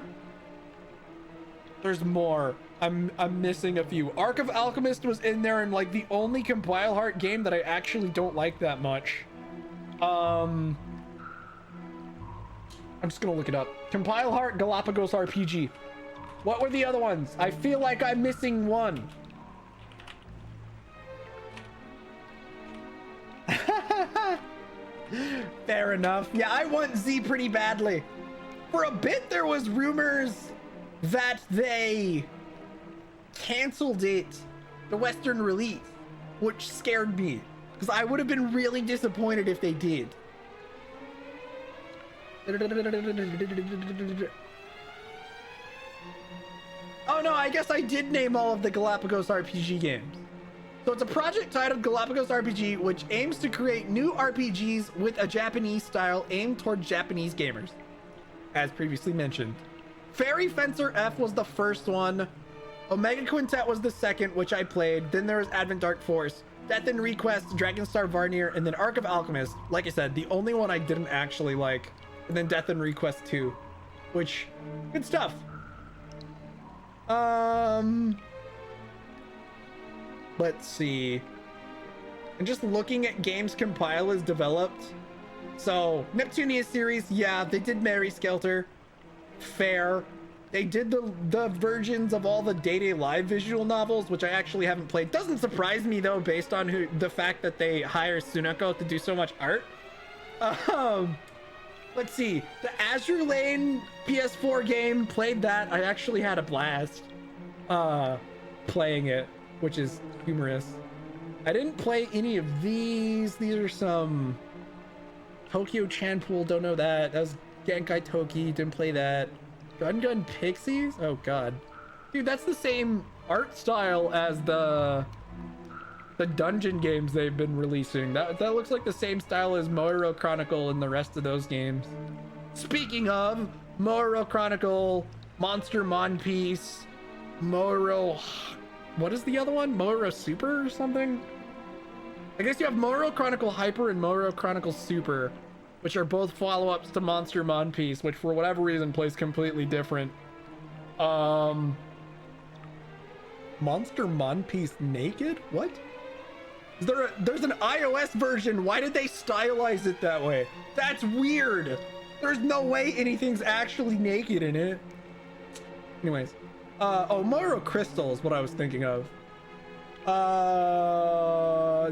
There's more. I'm missing a few. Ark of Alchemist was in there, and like the only Compile Heart game that I actually don't like that much. I'm just gonna look it up. Compile Heart Galapagos RPG. What were the other ones? I feel like I'm missing one. Fair enough. Yeah, I want Z pretty badly. For a bit, there was rumors that they canceled it, the Western release, which scared me because I would have been really disappointed if they did. Oh no, I guess I did name all of the Galapagos RPG games. So it's a project titled Galapagos RPG, which aims to create new RPGs with a Japanese style aimed toward Japanese gamers, as previously mentioned. Fairy Fencer F was the first one. Omega Quintet was the second, which I played. Then there was Advent Dark Force, Death and Request, Dragon Star Varnir, and then Ark of Alchemist. Like I said, the only one I didn't actually like. And then Death and Request 2, which, good stuff. Let's see. And just looking at games Compile has developed. So, Neptunia series, yeah, they did Mary Skelter. Fair. They did the versions of all the Day-Day Live visual novels, which I actually haven't played. Doesn't surprise me, though, based on the fact that they hire Sunako to do so much art. Let's see. The Azure Lane PS4 game, played that. I actually had a blast playing it, which is humorous. I didn't play any of these. These are some Tokyo Chanpool, don't know that. That was Genkai Toki, didn't play that. Gun Pixies? Oh god. Dude, that's the same art style as the dungeon games they've been releasing. That looks like the same style as Mohoro Chronicle and the rest of those games. Speaking of Mohoro Chronicle, Monster Monpiece, Mohoro... What is the other one? Mohoro Super or something? I guess you have Mohoro Chronicle Hyper and Mohoro Chronicle Super, which are both follow-ups to Monster Monpiece, which for whatever reason plays completely different. Monster Monpiece Naked? What? There's an iOS version. Why did they stylize it that way? That's weird. There's no way anything's actually naked in it. Anyways. Oh, Mohoro Crystal is what I was thinking of.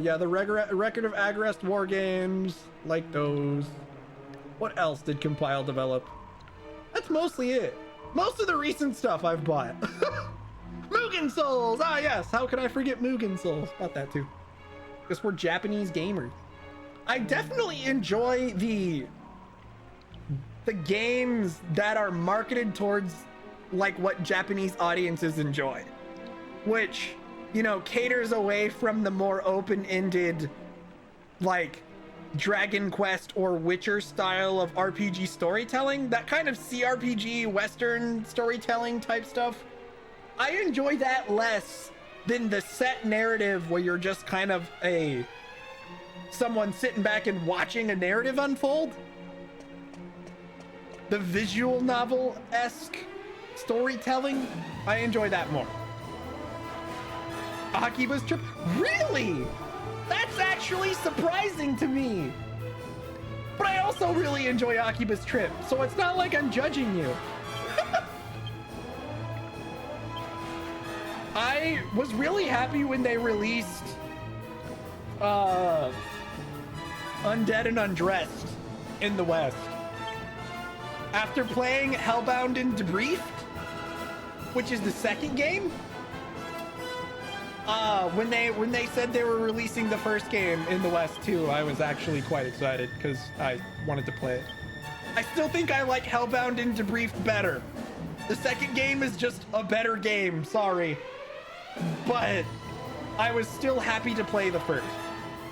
Yeah, the Record of Agrest War Games, like those. What else did Compile develop? That's mostly it. Most of the recent stuff I've bought. Mugen Souls! Ah, yes. How could I forget Mugen Souls? Bought that too. Because we're Japanese gamers. I definitely enjoy the games that are marketed towards like what Japanese audiences enjoy, which, you know, caters away from the more open-ended like Dragon Quest or Witcher style of RPG storytelling, that kind of CRPG Western storytelling type stuff. I enjoy that less than the set narrative where you're just kind of someone sitting back and watching a narrative unfold. The visual novel-esque storytelling, I enjoy that more. Akiba's Trip? Really? That's actually surprising to me. But I also really enjoy Akiba's Trip, so it's not like I'm judging you. I was really happy when they released Undead and Undressed in the West. After playing Hellbound and Debriefed, which is the second game, when they said they were releasing the first game in the West too, I was actually quite excited because I wanted to play it. I still think I like Hellbound and Debriefed better. The second game is just a better game, sorry. But I was still happy to play the first.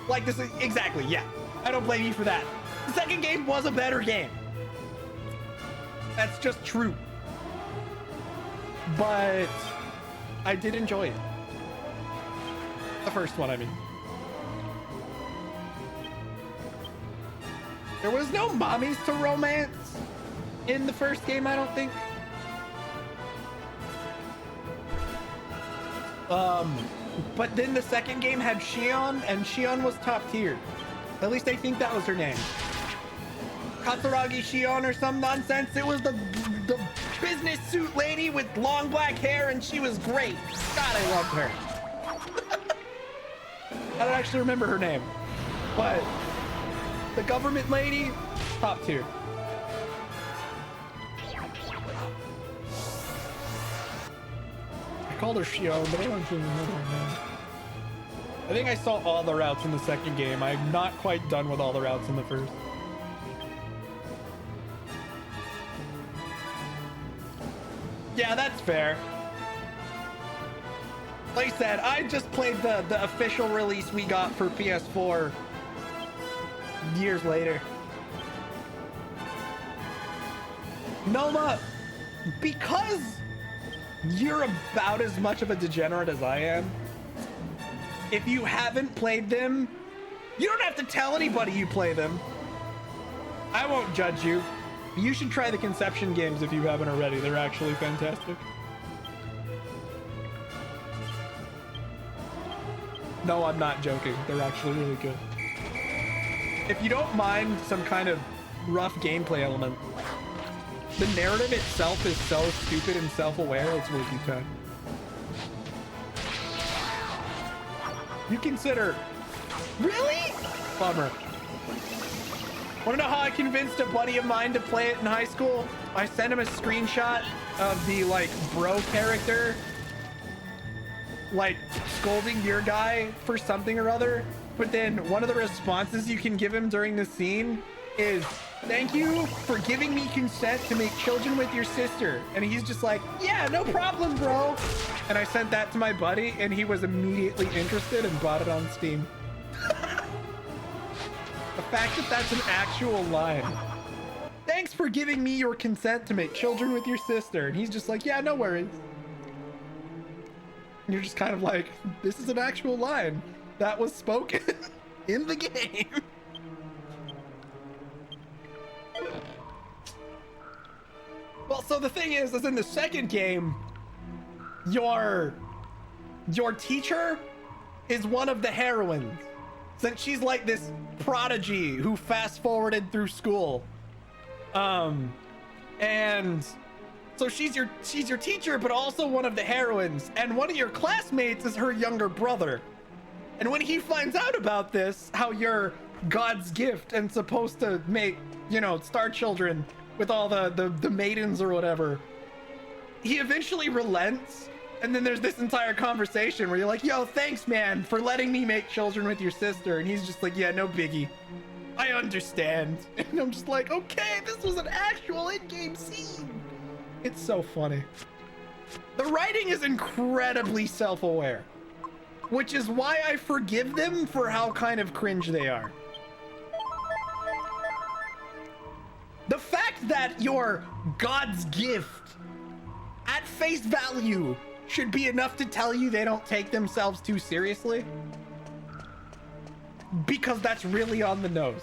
Like this, exactly, yeah. I don't blame you for that. The second game was a better game. That's just true. But I did enjoy it. The first one, I mean. There was no mommies to romance in the first game, I don't think. But then the second game had Shion, and Shion was top tier. At least I think that was her name. Katsuragi Shion or some nonsense. It was the business suit lady with long black hair, and she was great. God, I loved her. I don't actually remember her name, but the government lady, top tier. I called her Shion, but I don't remember her name. I think I saw all the routes in the second game. I'm not quite done with all the routes in the first. Yeah, that's fair. Like I said, I just played the official release we got for PS4 years later. Noma, because you're about as much of a degenerate as I am, if you haven't played them, you don't have to tell anybody you play them. I won't judge you. You should try the Conception games if you haven't already. They're actually fantastic. No, I'm not joking. They're actually really good. If you don't mind some kind of rough gameplay element, the narrative itself is so stupid and self-aware, it's worth your time. You consider... Really? Bummer. Want to know how I convinced a buddy of mine to play it in high school? I sent him a screenshot of the, like, bro character, like, scolding your guy for something or other. But then one of the responses you can give him during the scene is, "Thank you for giving me consent to make children with your sister." And he's just like, "Yeah, no problem, bro." And I sent that to my buddy, and he was immediately interested and bought it on Steam. The fact that that's an actual line. "Thanks for giving me your consent to make children with your sister." And he's just like, "Yeah, no worries." And you're just kind of like, this is an actual line that was spoken in the game. Well, so the thing is in the second game, your teacher is one of the heroines, since she's like this prodigy who fast forwarded through school. And so she's your teacher, but also one of the heroines, and one of your classmates is her younger brother. And when he finds out about this, how you're God's gift and supposed to make, you know, star children with all the maidens or whatever, he eventually relents. And then there's this entire conversation where you're like, yo, thanks, man, for letting me make children with your sister. And he's just like, yeah, no biggie. I understand. And I'm just like, okay, this was an actual in-game scene. It's so funny. The writing is incredibly self-aware, which is why I forgive them for how kind of cringe they are. The fact that you're God's gift at face value should be enough to tell you they don't take themselves too seriously, because that's really on the nose.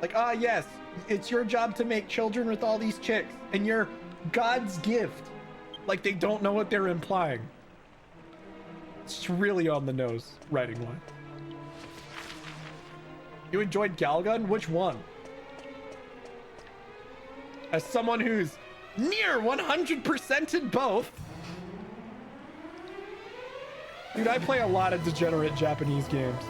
Like, ah, yes, it's your job to make children with all these chicks, and you're God's gift. Like, they don't know what they're implying. It's really on the nose, writing line. You enjoyed Galgun? Which one? As someone who's near 100%ed both. Dude, I play a lot of degenerate Japanese games.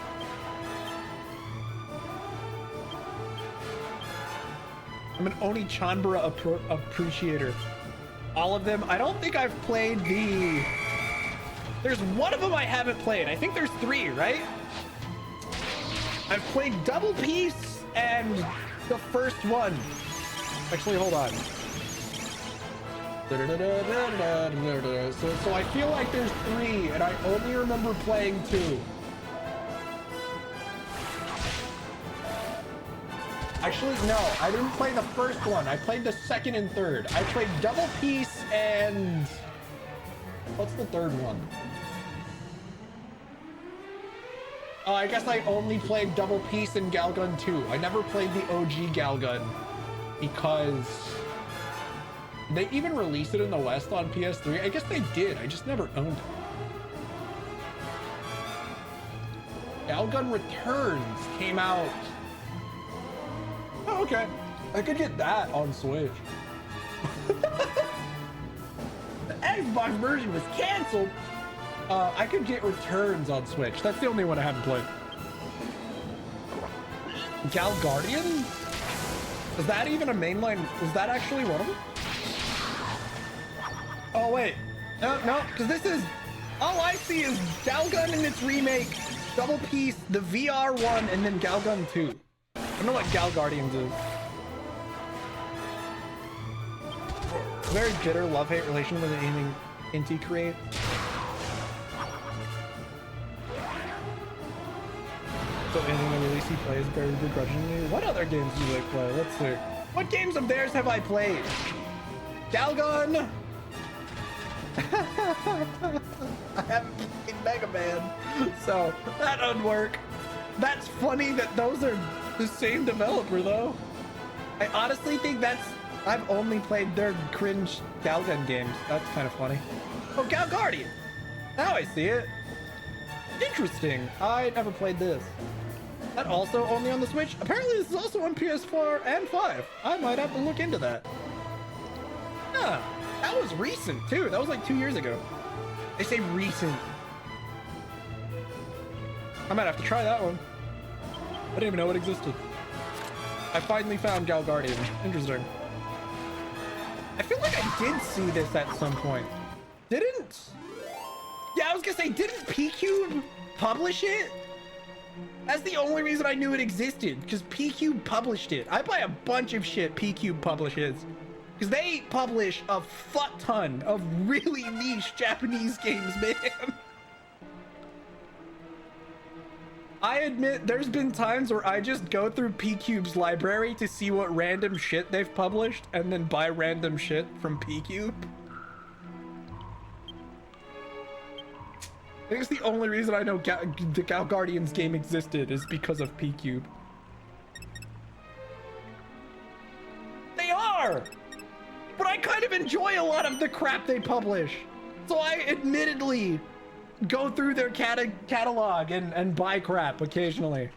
I'm an Oni-chanbara appreciator. All of them. I don't think I've played the... There's one of them I haven't played. I think there's 3, right? I've played Double Peace and the first one. Actually, hold on. So I feel like there's 3, and I only remember playing 2. Actually, no, I didn't play the first one. I played the second and third. I played Double Peace and... What's the third one? Oh, I guess I only played Double Peace and Galgun 2. I never played the OG Galgun because... They even released it in the West on PS3. I guess they did. I just never owned it. Galgun Returns came out. Oh, okay. I could get that on Switch. The Xbox version was canceled. I could get Returns on Switch. That's the only one I haven't played. Gal Guardian? Is that even a mainline? Is that actually one of them? Oh, wait. No, because this is... All I see is Galgun and its remake, Double Peace, the VR one, and then Galgun 2. I don't know what Gal Guardians is. Very bitter love-hate relation with anything Inti creates. So anything they release he plays very begrudgingly. What other games do they play? Let's see. What games of theirs have I played? Galgun! I haven't played Mega Man, so that would work. That's funny that those are the same developer, though. I honestly think I've only played their cringe Galgun games. That's kind of funny. Oh, Gal Guardian! Now I see it. Interesting. I never played this. That also only on the Switch? Apparently this is also on PS4 and 5. I might have to look into that. Huh. That was recent, too. That was like 2 years ago. They say recent. I might have to try that one. I didn't even know it existed. I finally found Gal Guardian. Interesting. I feel like I did see this at some point. Didn't? Yeah, I was gonna say, didn't P-Cube publish it? That's the only reason I knew it existed, because P-Cube published it. I buy a bunch of shit P-Cube publishes. Because they publish a fuck ton of really niche Japanese games, man. I admit there's been times where I just go through P-Cube's library to see what random shit they've published and then buy random shit from P-Cube. I think it's the only reason I know the Gal Guardians game existed is because of P-Cube. They are! But I kind of enjoy a lot of the crap they publish. So I admittedly go through their catalog and buy crap occasionally.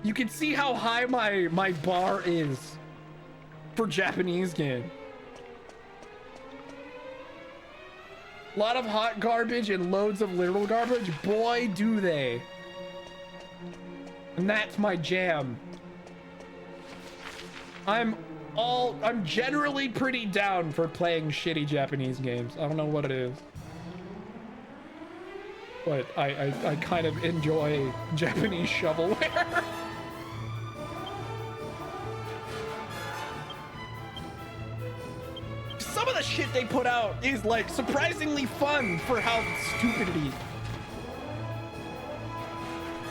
You can see how high my bar is for Japanese game. A lot of hot garbage and loads of literal garbage. Boy, do they. And that's my jam. I'm generally pretty down for playing shitty Japanese games. I don't know what it is, but I kind of enjoy Japanese shovelware. Some of the shit they put out is like surprisingly fun for how stupid it is.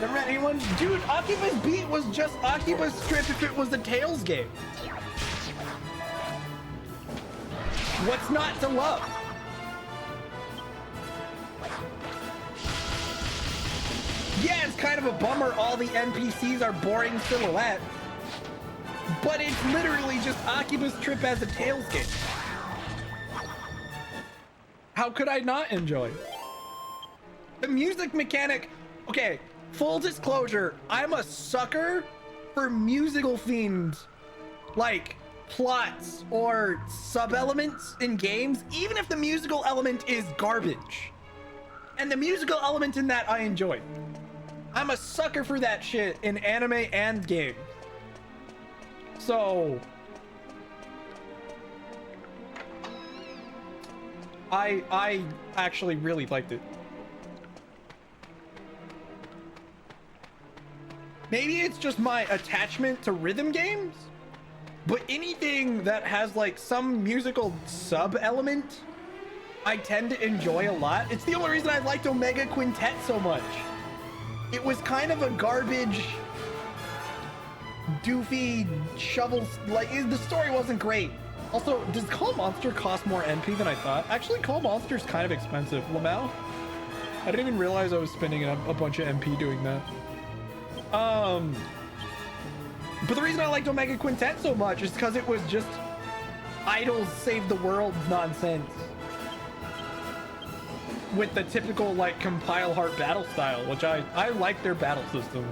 Never met anyone? Dude, Akiba's Beat was just Akiba's Strip if it was a Tales game. What's not to love? Yeah, it's kind of a bummer all the NPCs are boring silhouettes, but it's literally just Akiba's Trip as a Tales game. How could I not enjoy it? The music mechanic, okay, full disclosure, I'm a sucker for musical themed, like, plots or sub-elements in games, even if the musical element is garbage. And the musical element in that I enjoy. I'm a sucker for that shit in anime and games. So I actually really liked it. Maybe it's just my attachment to rhythm games, but anything that has like some musical sub element, I tend to enjoy a lot. It's the only reason I liked Omega Quintet so much. It was kind of a garbage, doofy shovels. Like, the story wasn't great. Also, does Call Monster cost more NP than I thought? Actually, Call Monster's kind of expensive. Lamau? I didn't even realize I was spending a bunch of MP doing that. But the reason I liked Omega Quintet so much is because it was just idols save the world nonsense with the typical like compile heart battle style, which I like their battle system.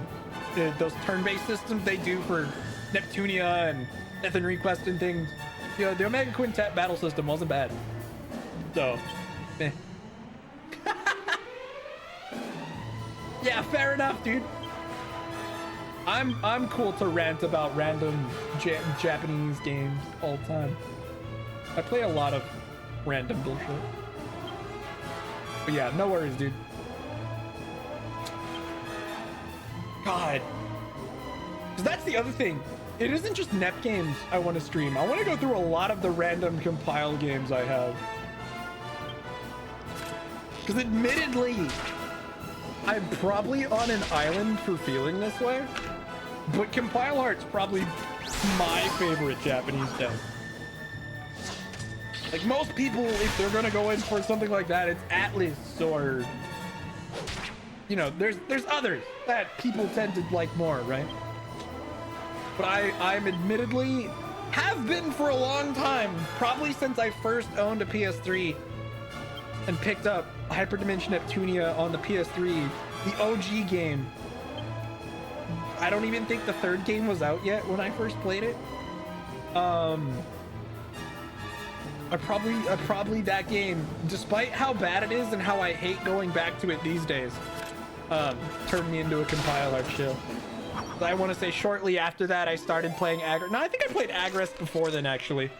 Those turn-based systems they do for Neptunia and Death and Request and things. You know, the Omega Quintet battle system wasn't bad. So, meh. Yeah, fair enough, dude. I'm cool to rant about random Japanese games all the time. I play a lot of random bullshit. But yeah, no worries, dude. God. Because that's the other thing. It isn't just NEP games I want to stream. I want to go through a lot of the random compile games I have. Because admittedly, I'm probably on an island for feeling this way. But Compile Heart's probably my favorite Japanese game. Like most people, if they're gonna go in for something like that, it's Atlas or, you know, there's others that people tend to like more, right? But I'm admittedly have been for a long time, probably since I first owned a PS3 and picked up Hyperdimension Neptunia on the PS3, the OG game. I don't even think the third game was out yet when I first played it. I probably that game, despite how bad it is and how I hate going back to it these days, turned me into a Compile Heart shill. I want to say shortly after that I started playing Agrest. No, I think I played Agrest before then, actually.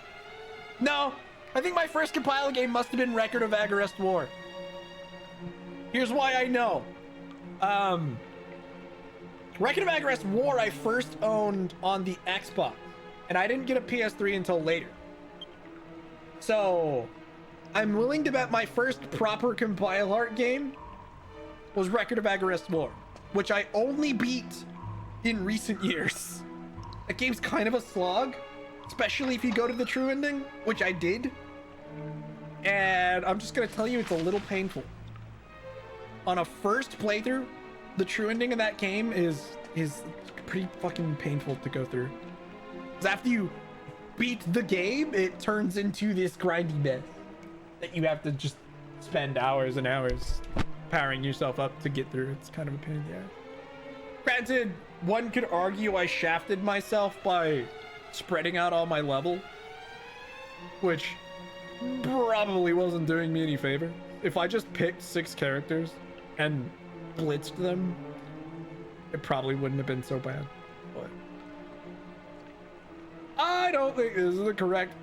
No, I think my first Compile game must have been Record of Agrest War. Here's why I know. Record of Agrest War I first owned on the Xbox, and I didn't get a PS3 until later. So, I'm willing to bet my first proper Compile Heart game was Record of Agrest War, which I only beat in recent years. That game's kind of a slog, especially if you go to the true ending, which I did. And I'm just gonna tell you, it's a little painful. On a first playthrough, the true ending of that game is pretty fucking painful to go through. Because after you beat the game, it turns into this grindy mess that you have to just spend hours and hours powering yourself up to get through. It's kind of a pain in the ass. Granted, one could argue I shafted myself by spreading out all my level, which probably wasn't doing me any favor. If I just picked 6 characters and blitzed them, it probably wouldn't have been so bad. But I don't think this is the correct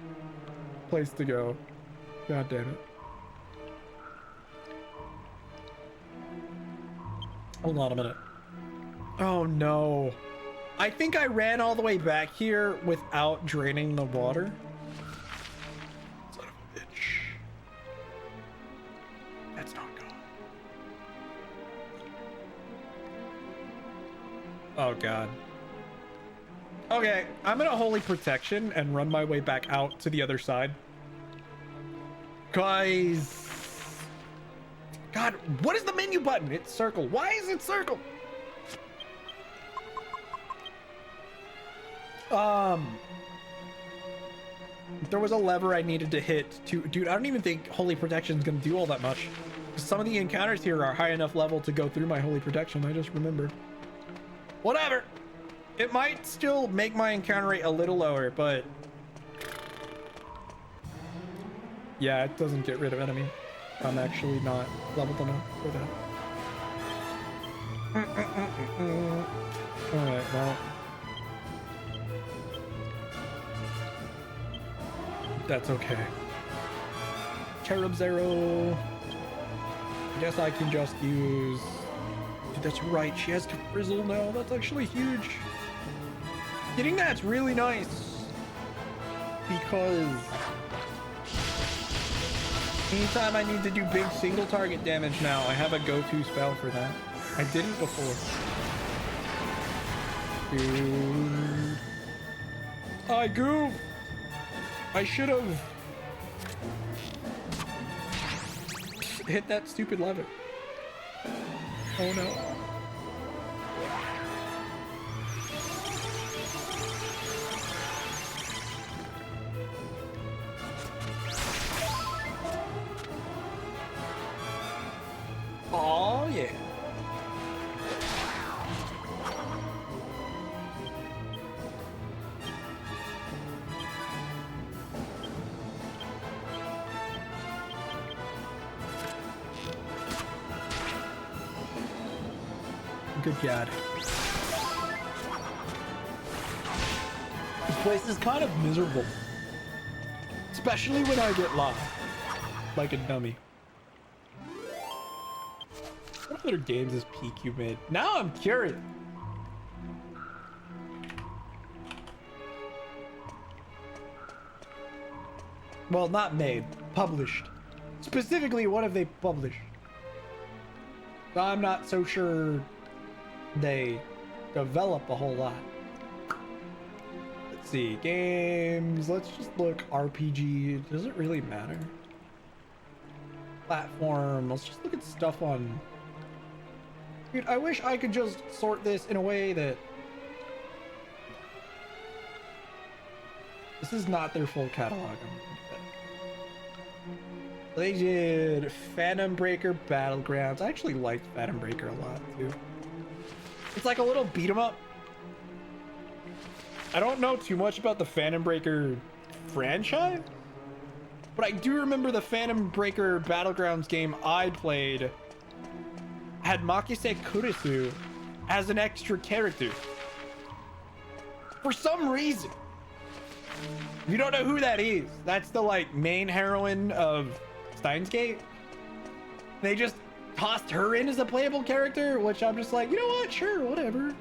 place to go. God damn it. Hold on a minute. Oh no. I think I ran all the way back here without draining the water. Son of a bitch. That's not good. Oh god. Okay, I'm gonna Holy Protection and run my way back out to the other side. Guys. God, what is the menu button? It's circle. Why is it circle? There was a lever I needed to hit to, dude, I don't even think Holy Protection is gonna do all that much. Some of the encounters here are high enough level to go through my Holy Protection. I just remembered. Whatever. It might still make my encounter rate a little lower, but yeah, it doesn't get rid of enemy. I'm actually not leveled enough for that. Alright, well. That's okay. Cherub Zero. I guess I can just use... Dude, that's right, she has to frizzle now. That's actually huge. Getting that's really nice. Because... anytime I need to do big single target damage now, I have a go-to spell for that. I didn't before. Dude. I goof! I should have hit that stupid lever. Oh no. Oh yeah. Good God. This place is kind of miserable. Especially when I get lost. Like a dummy. What other games has PQ made? Now I'm curious. Well, not made. Published. Specifically, what have they published? I'm not so sure they develop a whole lot. Let's see. Games. Let's just look. RPG. Does it really matter? Platform. Let's just look at stuff on... Dude, I wish I could just sort this in a way that... This is not their full catalog. They did Phantom Breaker Battlegrounds. I actually liked Phantom Breaker a lot too. It's like a little beat 'em up. I don't know too much about the Phantom Breaker franchise, but I do remember the Phantom Breaker Battlegrounds game I played had Makise Kurisu as an extra character. For some reason. If you don't know who that is, that's the like main heroine of Steins Gate. They just tossed her in as a playable character, which I'm just like, you know what? Sure, whatever.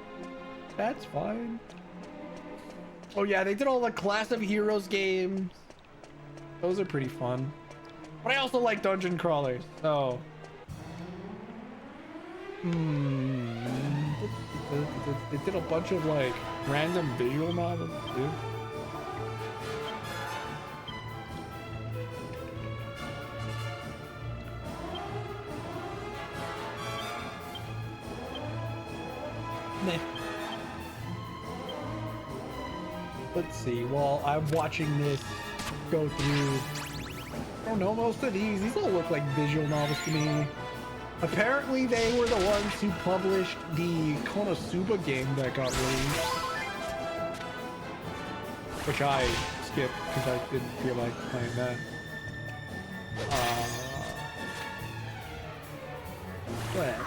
That's fine. Oh yeah, they did all the Class of Heroes games. Those are pretty fun. But I also like dungeon crawlers, so... They did a bunch of like random visual novels too. Nah. Let's see, while I'm watching this go through, I don't know, most of these all look like visual novels to me. Apparently they were the ones who published the Konosuba game that got released, which I skipped because I didn't feel like playing that. Whatever.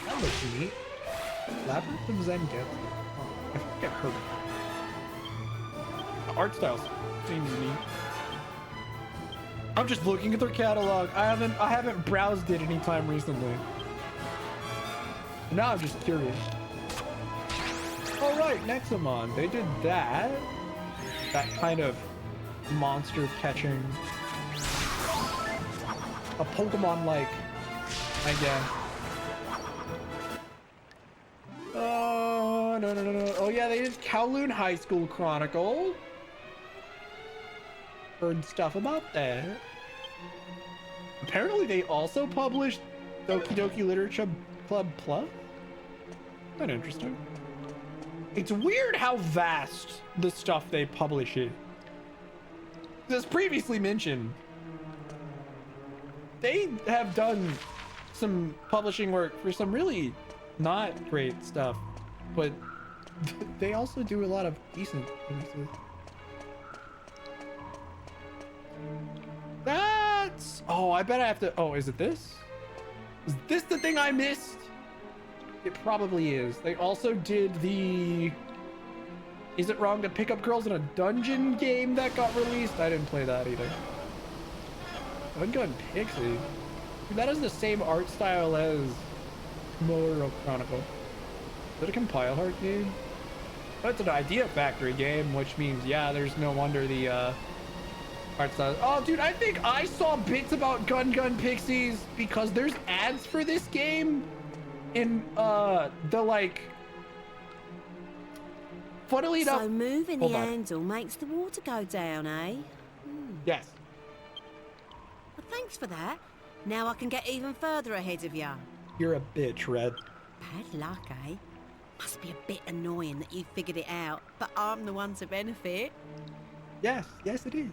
That looks neat. Labyrinth of Zengetsu. Oh, I think I've heard of it. art style seems neat. I'm just looking at their catalog. I haven't browsed it anytime recently. Now I'm just curious. All right, Nexamon. They did that. That kind of monster catching. A Pokemon-like, I guess. No. Oh yeah, they did Kowloon High School Chronicle. Heard stuff about that. Apparently they also published Doki Doki Literature Club Plus. Kind of interesting. It's weird how vast the stuff they publish is. As previously mentioned, they have done some publishing work for some really not great stuff, but they also do a lot of decent things. That's... Oh, I bet I have to... Oh, is it this? Is this the thing I missed? It probably is. They also did the... Is it wrong to pick up girls in a dungeon game that got released? I didn't play that either. Gun Pixie. That is the same art style as Motor Chronicle. Is it a compile art game? That's an Idea Factory game, which means, yeah, there's no wonder the art style. Oh, dude, I think I saw bits about Gun Pixies because there's ads for this game in the like. Funnily enough. So moving the handle makes the water go down, eh? Yes. Well, thanks for that. Now I can get even further ahead of ya. You're a bitch, Red. Bad luck, eh? Must be a bit annoying that you figured it out, but I'm the one to benefit. Yes, yes it is.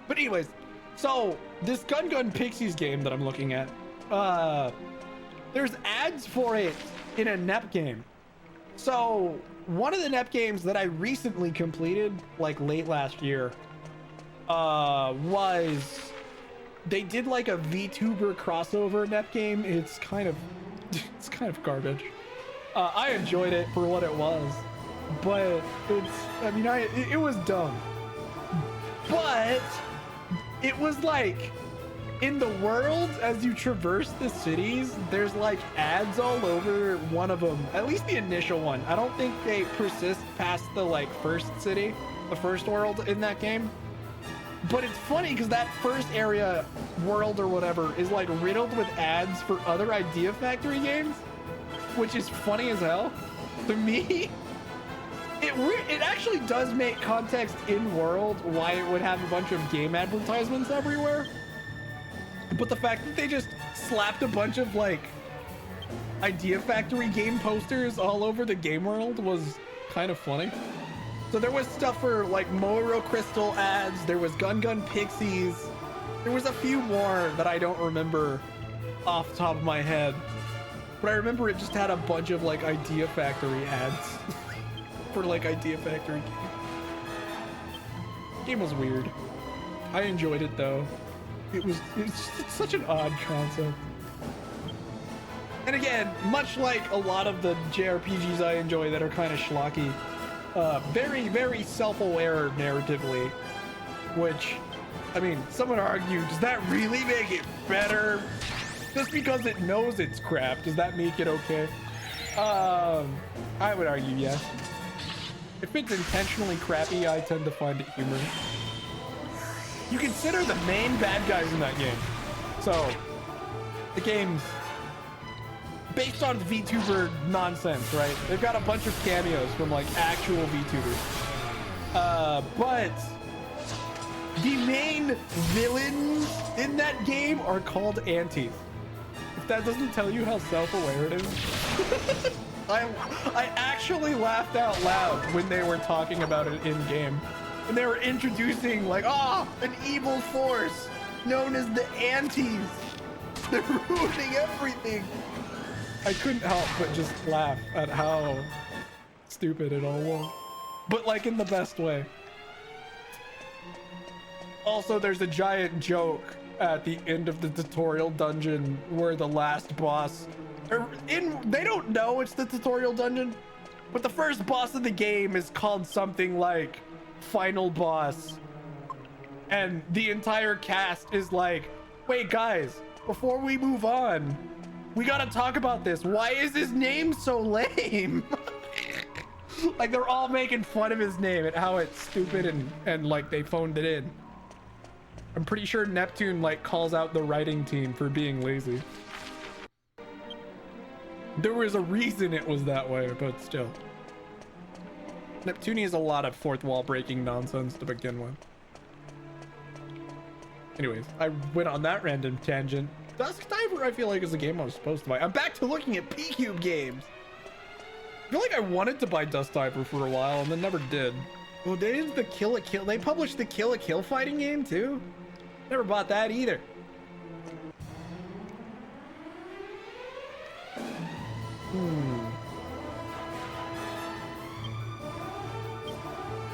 But anyways, so this Gun Pixies game that I'm looking at, there's ads for it in a NEP game. So one of the NEP games that I recently completed, like late last year, was they did like a VTuber crossover NEP game. It's kind of garbage. I enjoyed it for what it was, but it was dumb. But it was like in the world, as you traverse the cities, there's like ads all over one of them, at least the initial one. I don't think they persist past the like first city, the first world in that game. But it's funny because that first area, world or whatever, is like riddled with ads for other Idea Factory games, which is funny as hell to me. It actually does make context in world why it would have a bunch of game advertisements everywhere. But the fact that they just slapped a bunch of like Idea Factory game posters all over the game world was kind of funny. So there was stuff for like Moro Crystal ads, there was Gun Pixies, there was a few more that I don't remember off the top of my head. But I remember it just had a bunch of like Idea Factory ads for like Idea Factory game. Game was weird. I enjoyed it though. It's such an odd concept. And again, much like a lot of the JRPGs I enjoy that are kind of schlocky, very, very self-aware narratively, which, I mean, some would argue, does that really make it better? Just because it knows it's crap, does that make it okay? I would argue yes. If it's intentionally crappy, I tend to find it humorous. You consider the main bad guys in that game. So, the game's based on VTuber nonsense, right? They've got a bunch of cameos from like actual VTubers. But the main villains in that game are called antis. If that doesn't tell you how self-aware it is. I actually laughed out loud when they were talking about it in game. And they were introducing like, an evil force known as the antis. They're ruining everything. I couldn't help but just laugh at how stupid it all was. But like in the best way. Also, there's a giant joke at the end of the tutorial dungeon where the last boss... they don't know it's the tutorial dungeon. But the first boss of the game is called something like Final Boss. And the entire cast is like, wait guys, before we move on, we gotta talk about this. Why is his name so lame? Like they're all making fun of his name and how it's stupid and like they phoned it in. I'm pretty sure Neptune like calls out the writing team for being lazy. There was a reason it was that way, but still. Neptune is a lot of fourth wall breaking nonsense to begin with. Anyways, I went on that random tangent. Dusk Diver, I feel like, is a game I was supposed to buy. I'm back to looking at P-Cube games. I feel like I wanted to buy Dusk Diver for a while and then never did. Well, there's the Kill a Kill. They published the Kill a Kill fighting game too. Never bought that either.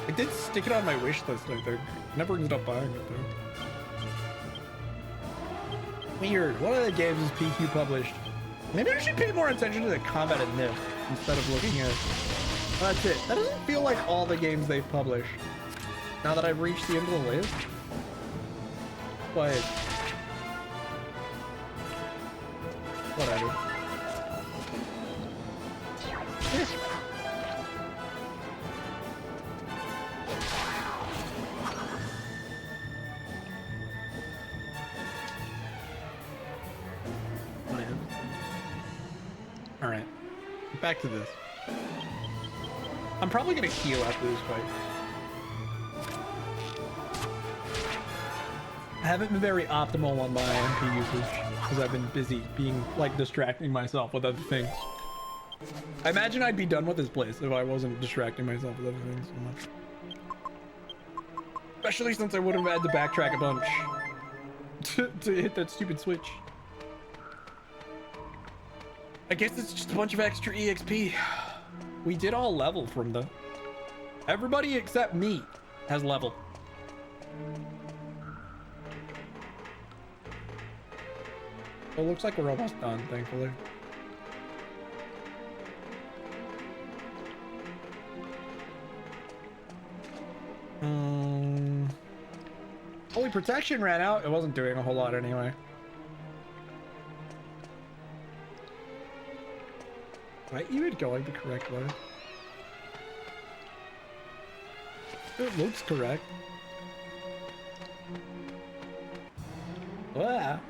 I did stick it on my wish list, I think. Never ended up buying it though. Weird. What other games is PQ published? Maybe I should pay more attention to the combat in this instead of looking at. That's it. That doesn't feel like all the games they've published. Now that I've reached the end of the list. But whatever. All right, back to this. I'm probably gonna heal after this fight. I haven't been very optimal on my MP usage because I've been busy being like distracting myself with other things. I imagine I'd be done with this place if I wasn't distracting myself with other things so much. Especially since I would have had to backtrack a bunch to hit that stupid switch. I guess it's just a bunch of extra EXP. We did all level from the... Everybody except me has level. It looks like we're almost done, thankfully. Holy Protection ran out. It wasn't doing a whole lot anyway. Right, you would going the correct way. It looks correct. Ah.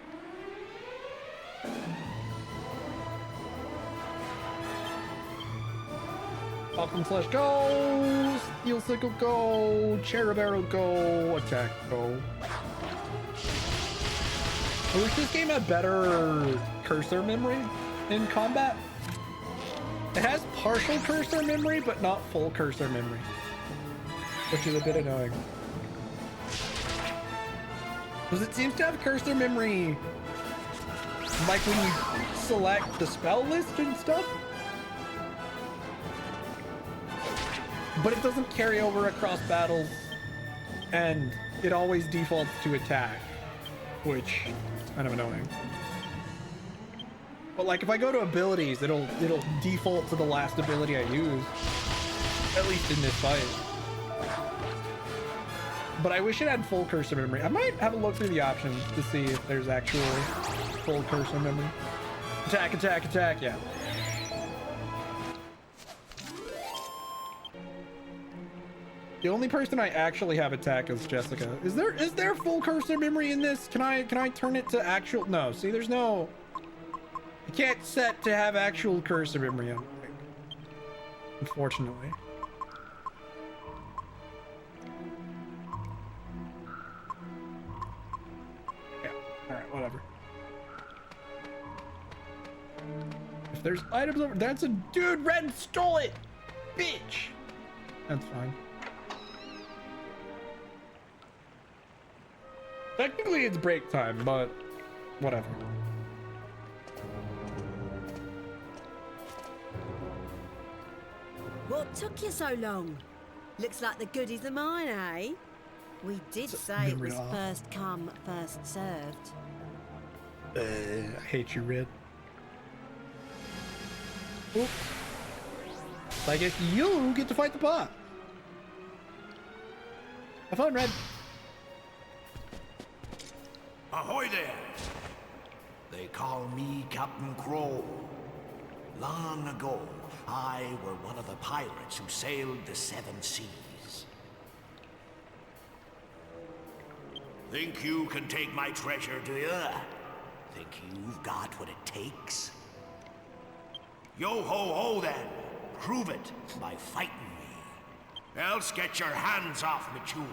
Falcon Slash go! Steel Sickle go! Cherub Arrow go! Attack go! I wish this game had better cursor memory in combat. It has partial cursor memory, but not full cursor memory, which is a bit annoying. Because it seems to have cursor memory like when you select the spell list and stuff, but it doesn't carry over across battles, and it always defaults to attack, which is kind of annoying. But like if I go to abilities, it'll default to the last ability I use, at least in this fight. But I wish it had full cursor memory. I might have a look through the options to see if there's actual full cursor memory. Attack, attack, attack, yeah. The only person I actually have attack is Jessica. Is there full cursor memory in this? Can I turn it to actual? No, see, there's no. I can't set to have actual cursor memory on it, unfortunately. Yeah, alright, whatever. If there's items over, that's a dude, Red stole it! Bitch! That's fine. Technically it's break time, but whatever. What took you so long? Looks like the goodies are mine, eh? We did say it was first come, first served. I hate you, Red. Oop. So I guess you get to fight the boss. Have fun, Red. Ahoy there! They call me Captain Crow. Long ago, I were one of the pirates who sailed the 7 seas. Think you can take my treasure, do you? Think you've got what it takes? Yo-ho-ho then! Prove it by fighting me. Else get your hands off me jewels.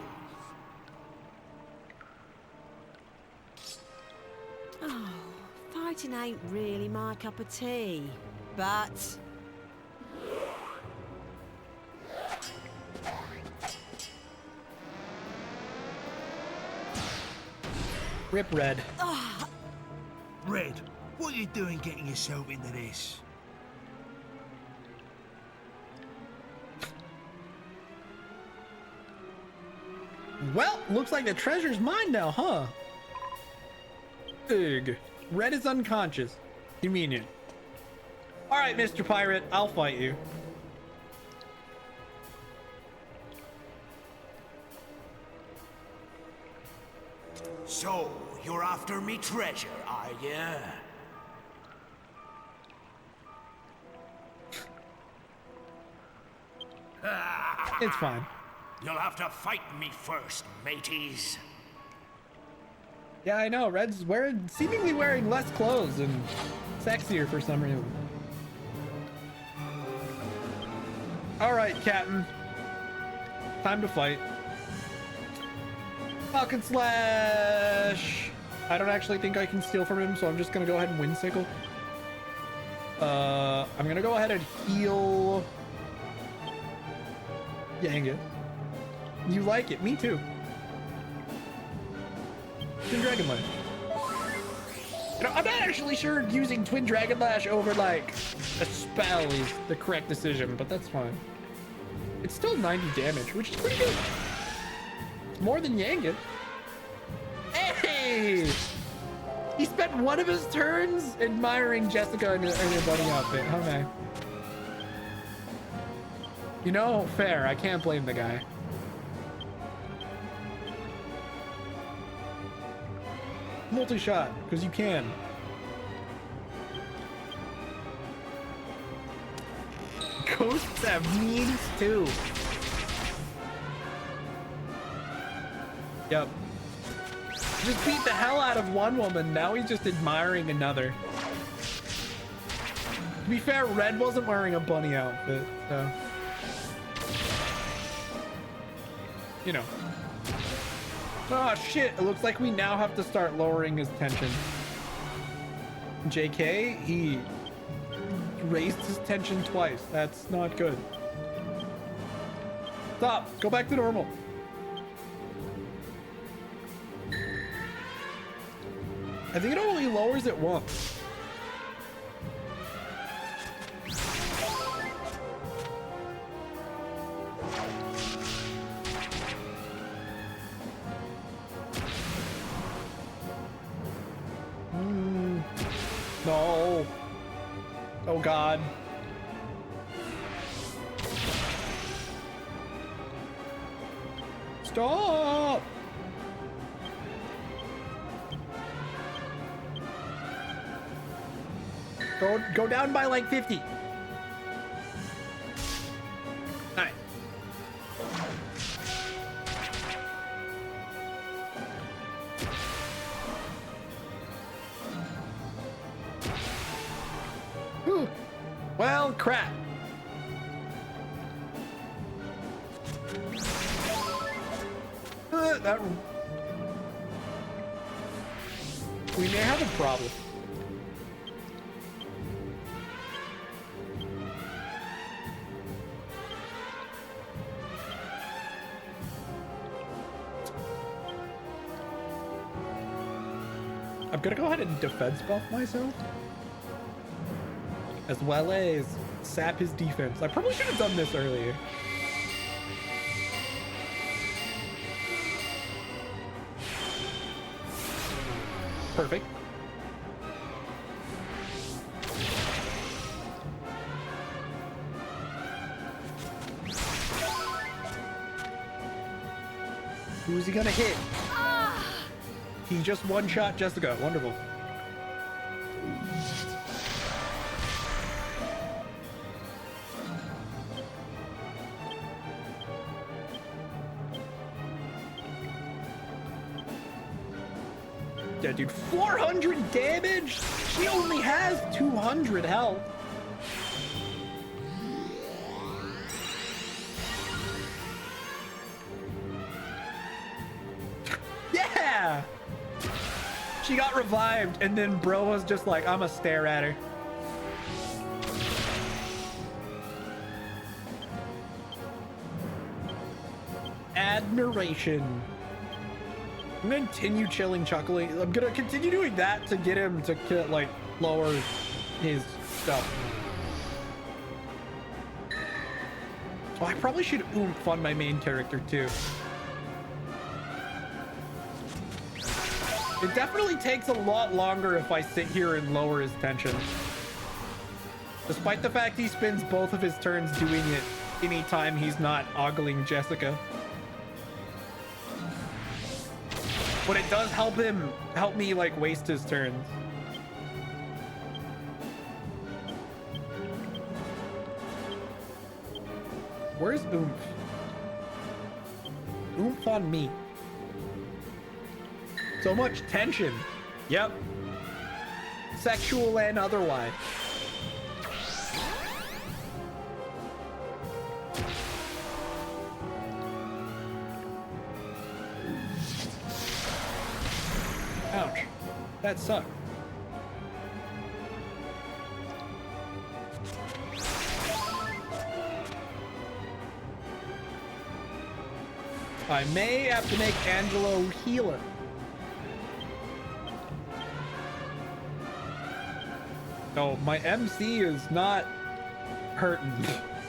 Oh, fighting ain't really my cup of tea, but... Rip Red. Red, what are you doing getting yourself into this? Well, looks like the treasure's mine now, huh? Ugh. Red is unconscious. Convenient. Alright, Mr. Pirate, I'll fight you. So, you're after me treasure, are ya? It's fine. You'll have to fight me first, mateys. Yeah, I know. Red's seemingly wearing less clothes and sexier for some reason. Alright, Captain. Time to fight. Falcon Slash! I don't actually think I can steal from him, so I'm just gonna go ahead and Windsickle. I'm gonna go ahead and heal... Yanga. You like it? Me too. Twin Dragon Lash. You know, I'm not actually sure using Twin Dragon Lash over, like, a spell is the correct decision, but that's fine. It's still 90 damage, which is pretty good. It's more than Yanga. Hey! He spent one of his turns admiring Jessica in her bunny outfit. Okay. You know, fair. I can't blame the guy. Multi-shot, because you can. Ghosts have means too. Yep. Just beat the hell out of one woman, now he's just admiring another. To be fair, Red wasn't wearing a bunny outfit, so... You know. Oh shit, it looks like we now have to start lowering his tension. JK, he raised his tension twice. That's not good. Stop, go back to normal. I think it only lowers it once. No. Oh God. Stop. Go down by like 50. All right. Whew. Well, crap. That we may have a problem. I'm gonna go ahead and defense buff myself, as well as sap his defense. I probably should have done this earlier. Perfect. he gonna hit? He just one-shot Jessica. Wonderful. Yeah, dude, 400 damage? She only has 200 health. Yeah! She got revived, and then bro was just like, I'ma stare at her. Admiration. I'm gonna continue chilling, chuckling. I'm gonna continue doing that to get him to like lower his stuff. Oh, I probably should oomph on my main character too. It definitely takes a lot longer if I sit here and lower his tension. Despite the fact he spends both of his turns doing it anytime he's not ogling Jessica. But it does help me like waste his turns. Where's oomph? Oomph on me. So much tension. Yep. Sexual and otherwise. Ouch. That sucked. I may have to make Angelo healer. No, my MC is not hurting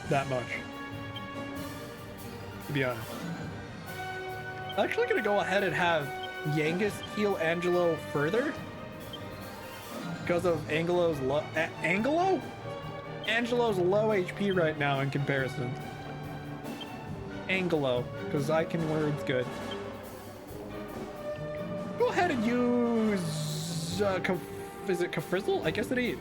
that much, to be honest. I'm actually gonna go ahead and have Yangus heal Angelo further because of Angelo's low HP right now in comparison. Angelo, because I can words good. Go ahead and use is it Kafrizzle? I guess it is.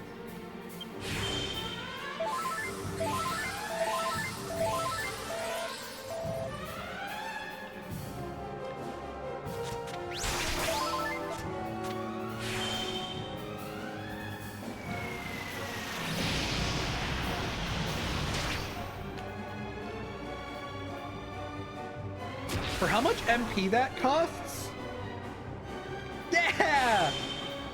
For how much MP that costs? Yeah!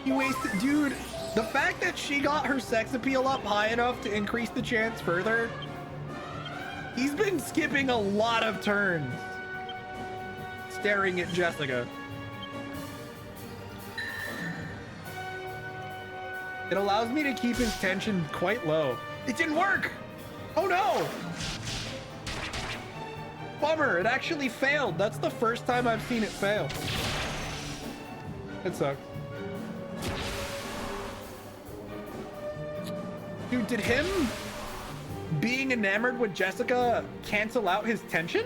You wasted, dude, the fact that she got her sex appeal up high enough to increase the chance further, he's been skipping a lot of turns staring at Jessica. It allows me to keep his tension quite low. It didn't work! Oh no! Bummer, it actually failed. That's the first time I've seen it fail. It sucks. Dude, did him being enamored with Jessica cancel out his tension?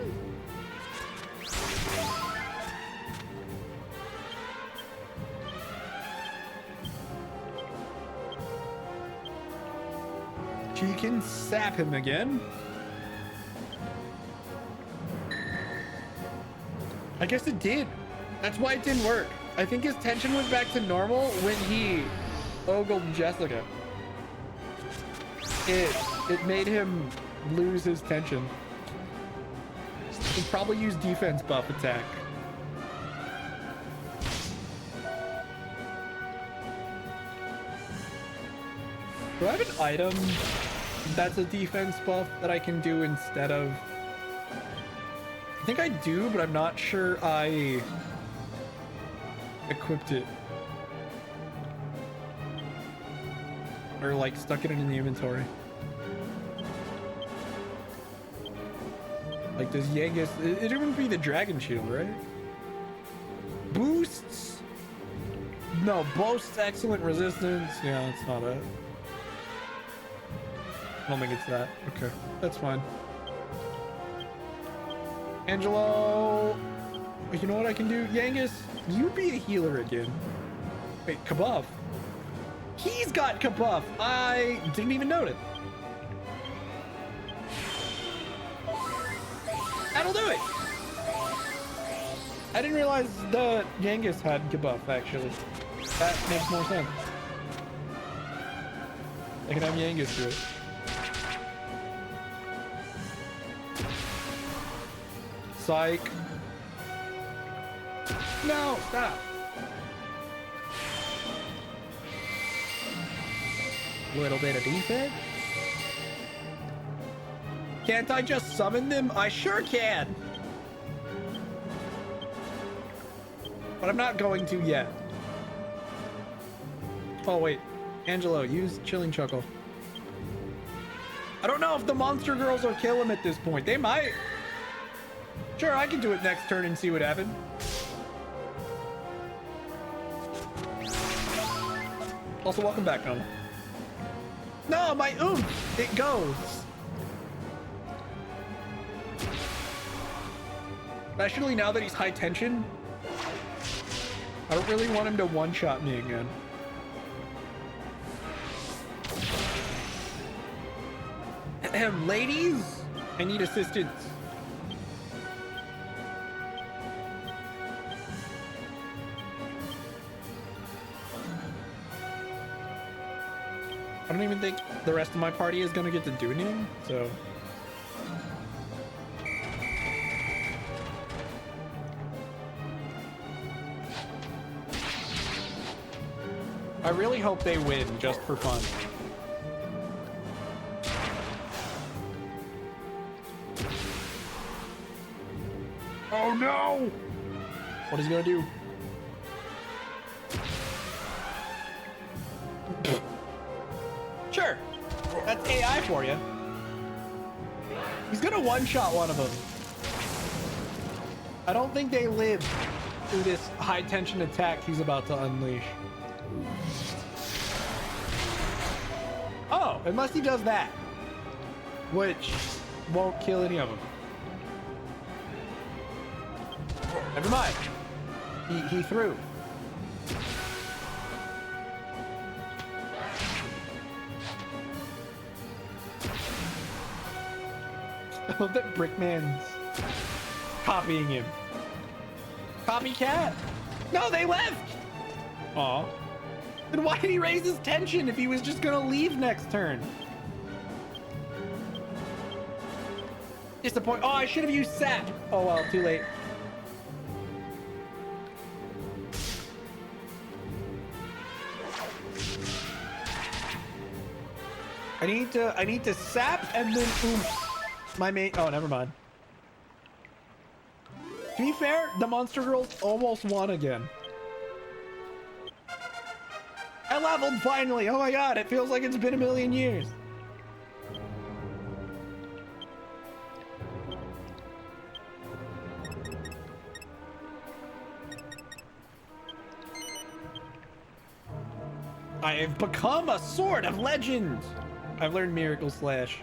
She can sap him again. I guess it did. That's why it didn't work. I think his tension went back to normal when he ogled Jessica. It made him lose his tension. He'd probably use defense buff attack. Do I have an item that's a defense buff that I can do instead of? I think I do, but I'm not sure I equipped it. Or like stuck it in the inventory. Like does Yangus, it wouldn't be the dragon shield, right? Boosts? No, boasts excellent resistance. Yeah, that's not it. I don't think it's that. Okay, that's fine. Angelo, You know what I can do? Yangus, you be a healer again. Wait, Kabuff. He's got Kabuff. I didn't even notice. That'll do it. I didn't realize the Yangus had Kabuff, actually. That makes more sense. I can have Yangus do it. Psych. No, stop. Little bit of defense. Can't I just summon them? I sure can. But I'm not going to yet. Oh, wait. Angelo, use Chilling Chuckle. I don't know if the monster girls will kill him at this point. They might. Sure, I can do it next turn and see what happens. Also, welcome back, Noma. No, my oomph! It goes. Especially now that he's high tension. I don't really want him to one-shot me again. Ladies, I need assistance. I don't even think the rest of my party is gonna get to do anything, so. I really hope they win just for fun. Oh no! What is he gonna do? Sure, that's AI for you. He's gonna one-shot one of them. I don't think they live through this high-tension attack he's about to unleash. Oh, unless he does that, which won't kill any of them. Never mind. He threw. I love that Brickman's copying him. Copycat? No, they left! Aw. Then why did he raise his tension if he was just gonna leave next turn? Disappoint. Oh, I should have used Sap. Oh well, too late. I need to sap and then oomph my mate. Oh, never mind. To be fair, the monster girls almost won again. I leveled finally. Oh my god, it feels like it's been a million years. I have become a sword of legend. I've learned Miracle Slash.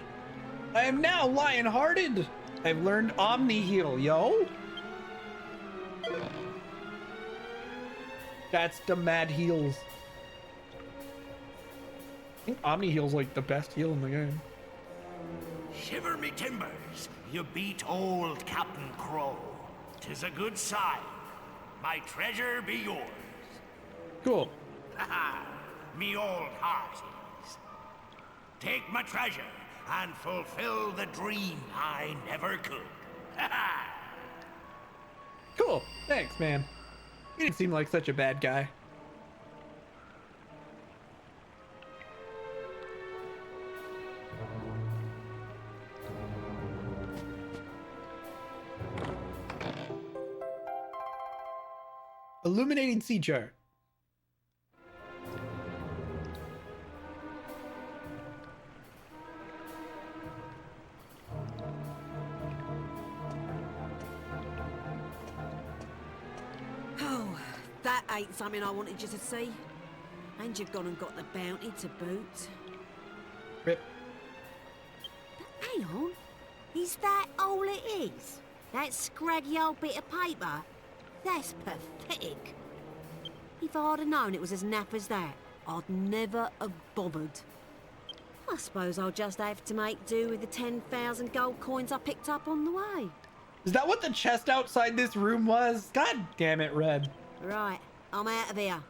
I am now lion-hearted. I've learned Omni Heal, yo. That's the mad heals. I think Omni Heal's like the best heal in the game. Shiver me timbers, you beat old Captain Crow. 'Tis a good sign. My treasure be yours. Cool. Haha, me old hearties. Take my treasure and fulfill the dream I never could. Haha. Cool. Thanks, man. You didn't seem like such a bad guy. Illuminating sea chart. Oh, that ain't something I wanted you to see. And you've gone and got the bounty to boot. Rip. But hang on. Is that all it is? That scraggy old bit of paper? That's pathetic. If I'd have known it was as naff as that, I'd never have bothered. I suppose I'll just have to make do with the 10,000 gold coins I picked up on the way. Is that what the chest outside this room was? God damn it, Red. Right, I'm out of here.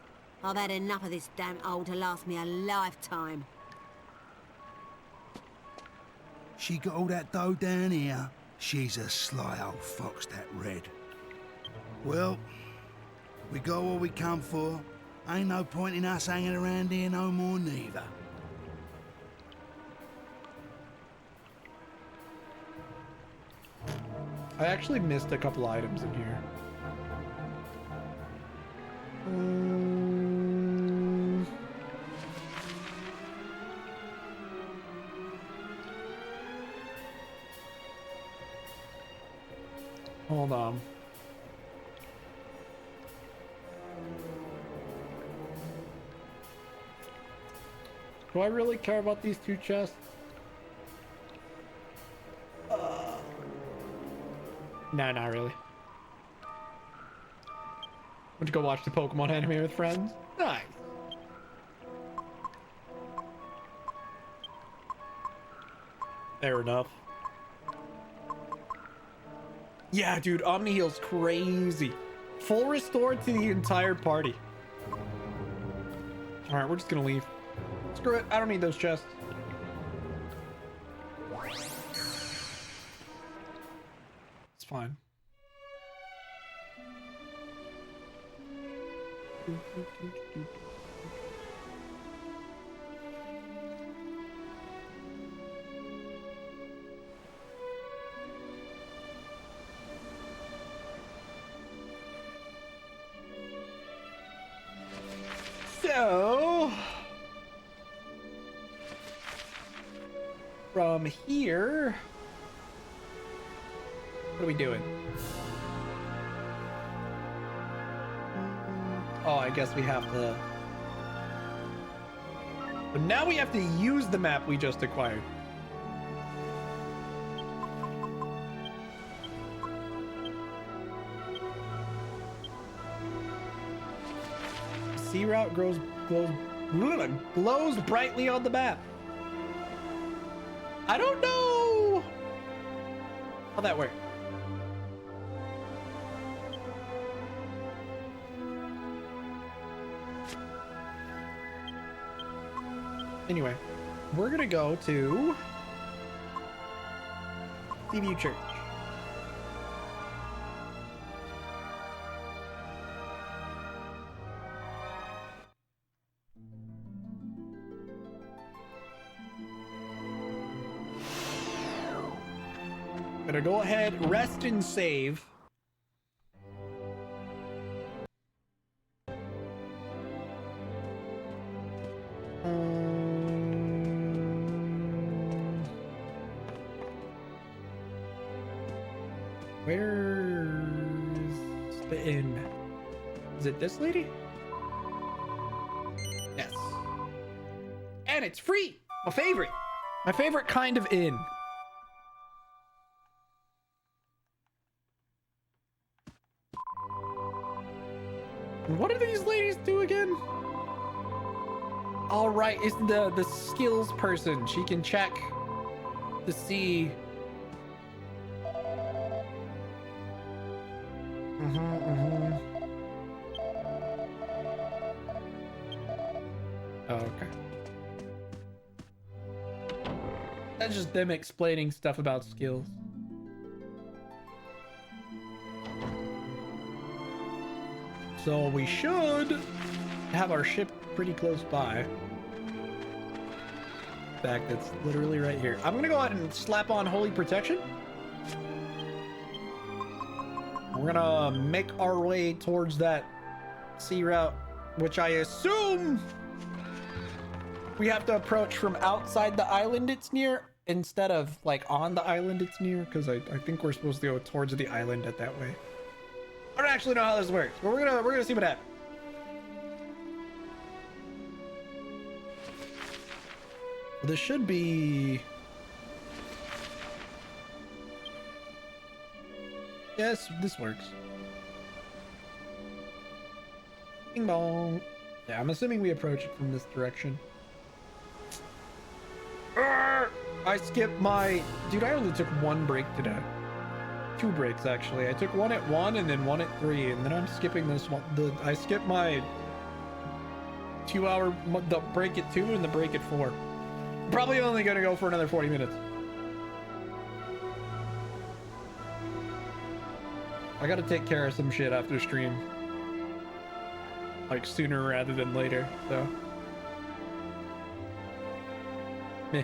I've had enough of this damn hole to last me a lifetime. She got all that dough down here. She's a sly old fox, that Red. Well, we got what we come for. Ain't no point in us hanging around here no more neither. I actually missed a couple items in here. Hold on. Do I really care about these two chests? No, not really. Went to go watch the Pokemon anime with friends. Nice. Fair enough. Yeah, dude, Omni Heal's crazy. Full restore to the entire party. All right, we're just gonna leave. Screw it, I don't need those chests. It's fine. So from here, what are we doing? Oh, I guess we have to. But now we have to use the map we just acquired. Sea route glows brightly on the map. I don't know how that works. Anyway, we're gonna go to Seaview Church. Gonna go ahead, rest and save. Where's the inn? Is it this lady? Yes. And it's free! My favorite! My favorite kind of inn. What do these ladies do again? All right, it's the skills person. She can check to see. Oh, okay. That's just them explaining stuff about skills. So we should have our ship pretty close by. In fact, it's literally right here. I'm gonna go ahead and slap on Holy Protection. We're gonna make our way towards that sea route, which I assume we have to approach from outside the island it's near instead of like on the island it's near, because I think we're supposed to go towards the island at that way. I don't actually know how this works, but we're gonna see what happens. This should be. Yes, this works. Bing bong. Yeah, I'm assuming we approach it from this direction. I skipped my... Dude, I only took one break today. 2 breaks, actually. I took one at 1 and then one at 3, and then I'm skipping this one. I skipped my 2-hour the break at 2 and the break at 4. Probably only gonna go for another 40 minutes. I gotta take care of some shit after stream. Like sooner rather than later, so. Meh.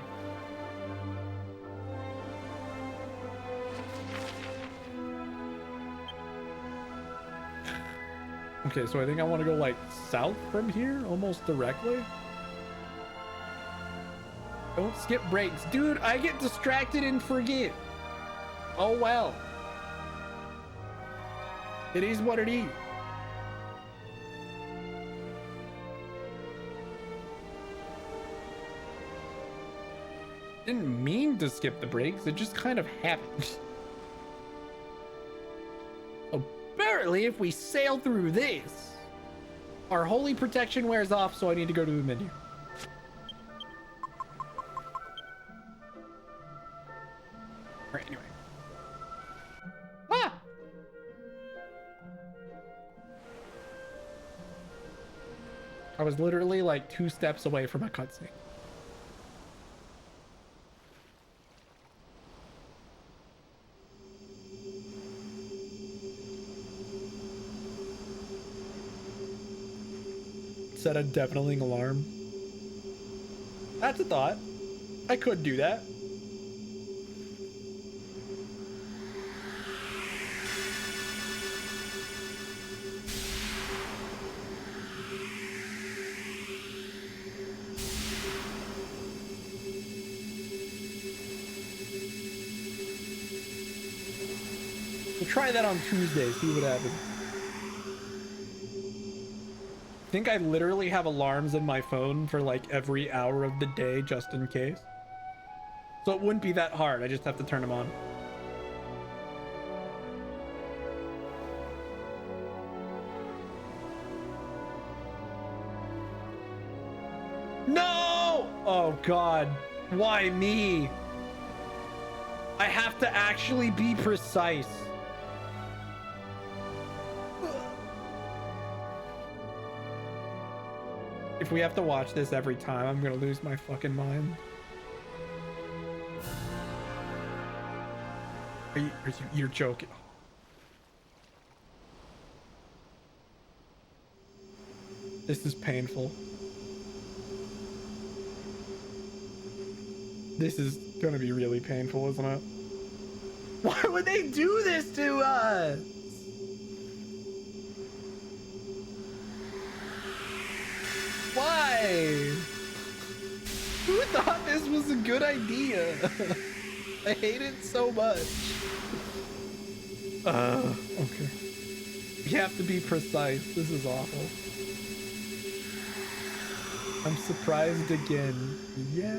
Okay, so I think I want to go like south from here, almost directly. Don't skip breaks. Dude, I get distracted and forget. Oh well. It is what it is. Didn't mean to skip the breaks, it just kind of happened. Apparently, if we sail through this, our holy protection wears off, so I need to go to the menu. Alright, anyway. Ah! I was literally like 2 steps away from a cutscene. Set a deafening alarm. That's a thought. I could do that. We'll try that on Tuesday, see what happens. I think I literally have alarms in my phone for like every hour of the day just in case. So it wouldn't be that hard. I just have to turn them on. No! Oh God. Why me? I have to actually be precise. If we have to watch this every time, I'm gonna lose my fucking mind. You're joking. This is painful. This is gonna be really painful, isn't it? Why would they do this to us? Why? Who thought this was a good idea? I hate it so much. Okay. You have to be precise. This is awful. I'm surprised again. Yeah.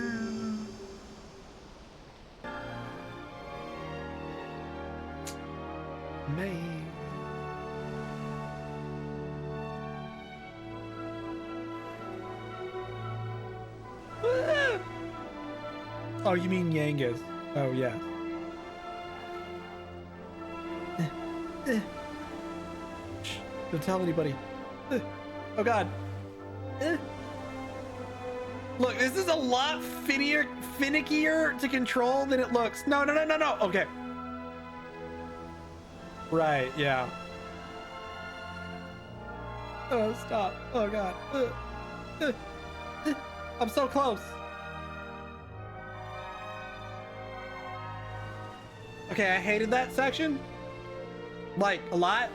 Man. Oh, you mean Yangas? Oh, yeah. Shh, don't tell anybody. Oh, God. Look, this is a lot finickier to control than it looks. No. Okay. Right, yeah. Oh, stop. Oh, God. I'm so close. Okay, I hated that section. Like, a lot.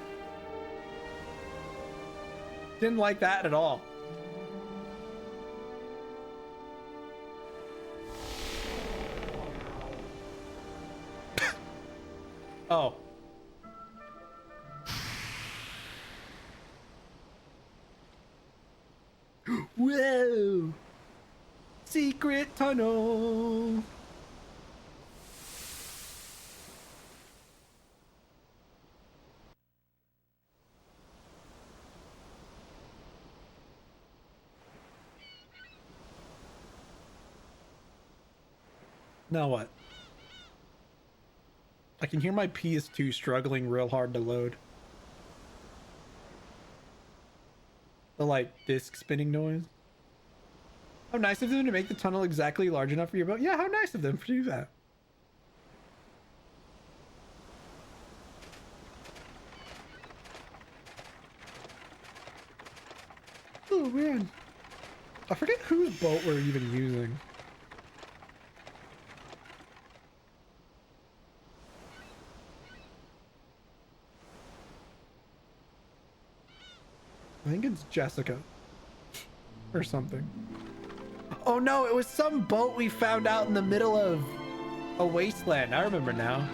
Didn't like that at all. Oh. Whoa. Secret tunnel. Now what? I can hear my PS2 struggling real hard to load. The like disc spinning noise. How nice of them to make the tunnel exactly large enough for your boat. Yeah, how nice of them to do that. Oh man. I forget whose boat we're even using. I think it's Jessica or something. Oh no, it was some boat we found out in the middle of a wasteland. I remember now.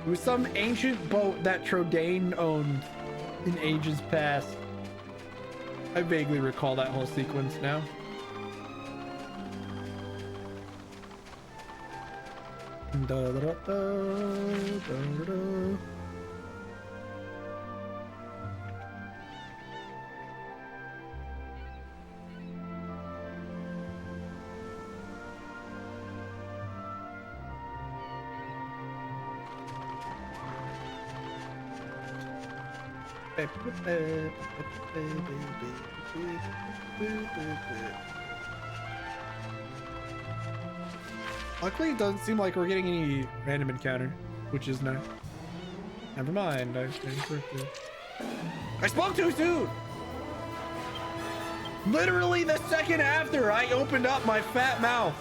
It was some ancient boat that Trodain owned in ages past. I vaguely recall that whole sequence now. Da, da, da, da, da, da. Luckily, it doesn't seem like we're getting any random encounter, which is nice. Never mind, I spoke too soon! Literally the second after I opened up my fat mouth.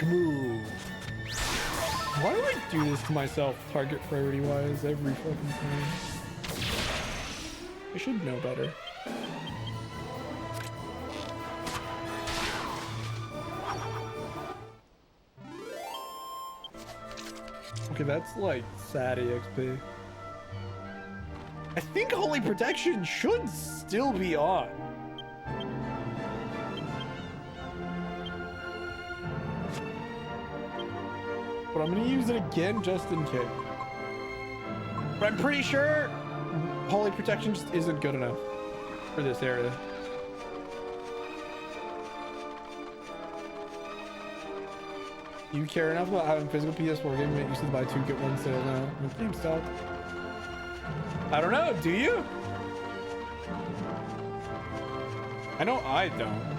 Move. Why do I do this to myself, target priority wise, every fucking time? I should know better. Okay, that's like sad EXP. I think Holy Protection should still be on. But I'm gonna use it again just in case. But I'm pretty sure Holy Protection just isn't good enough for this area. You care enough about having physical PS4 game that you should buy 2 get 1 sale now with GameStop? I don't know, do you? I know I don't.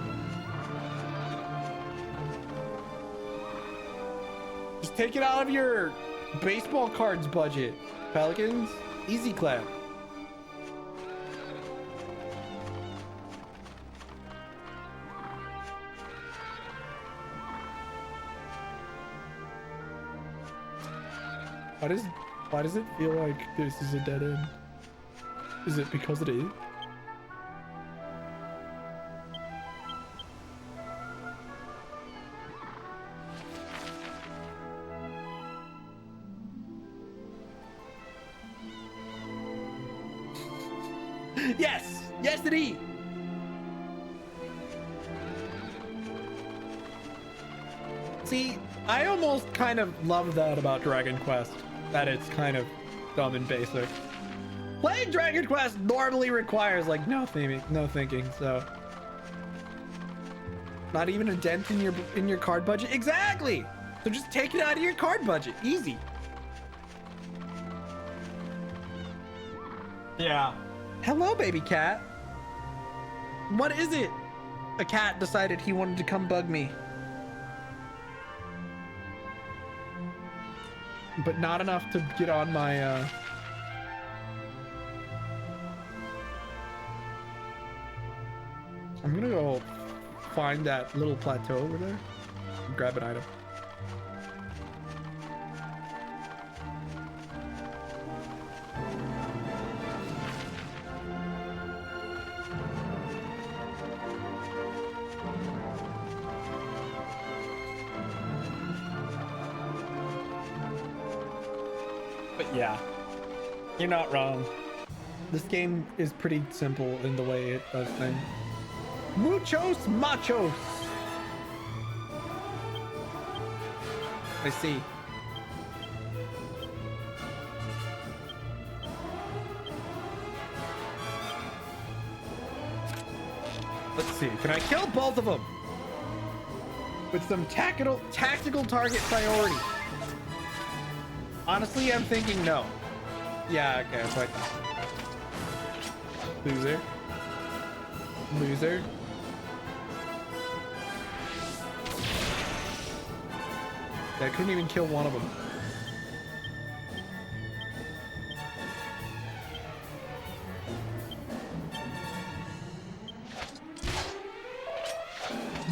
Just take it out of your baseball cards budget, Pelicans. Easy clap. Why does it feel like this is a dead end? Is it because it is? Yes! Yes, it is! See, I almost kind of love that about Dragon Quest, that it's kind of dumb and basic. Playing Dragon Quest normally requires like no thinking, so not even a dent in your card budget. Exactly. So just take it out of your card budget. Easy. Yeah. Hello, baby cat. What is it? A cat decided he wanted to come bug me. But not enough to get on my, I'm gonna go find that little plateau over there and grab an item. Yeah, you're not wrong. This game is pretty simple in the way it does things. Muchos machos. I see. Let's see. Can I kill both of them with some tactical target priority? Honestly, I'm thinking no. Yeah, okay, it's like loser. Loser. I couldn't even kill one of them.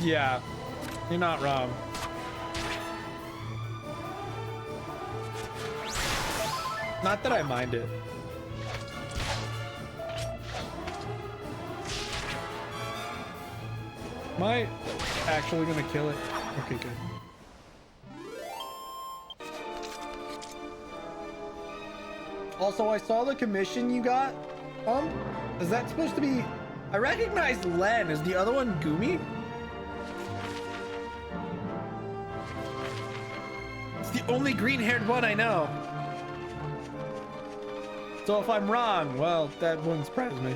Yeah, you're not wrong. Not that I mind it. Am I actually gonna kill it? Okay, good. Also, I saw the commission you got. Is that supposed to be... I recognize Len. Is the other one Gumi? It's the only green-haired one I know. So if I'm wrong, well, that wouldn't surprise me.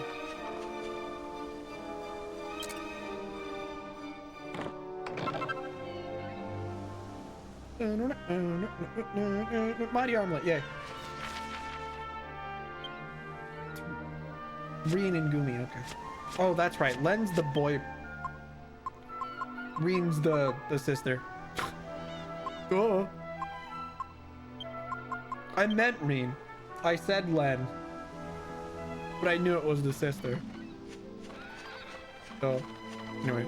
Mighty Armlet, yay. Reen and Gumi, okay. Oh, that's right. Len's the boy. Reen's the sister. Oh. I meant Reen. I said Len. But I knew it was the sister. So, anyway.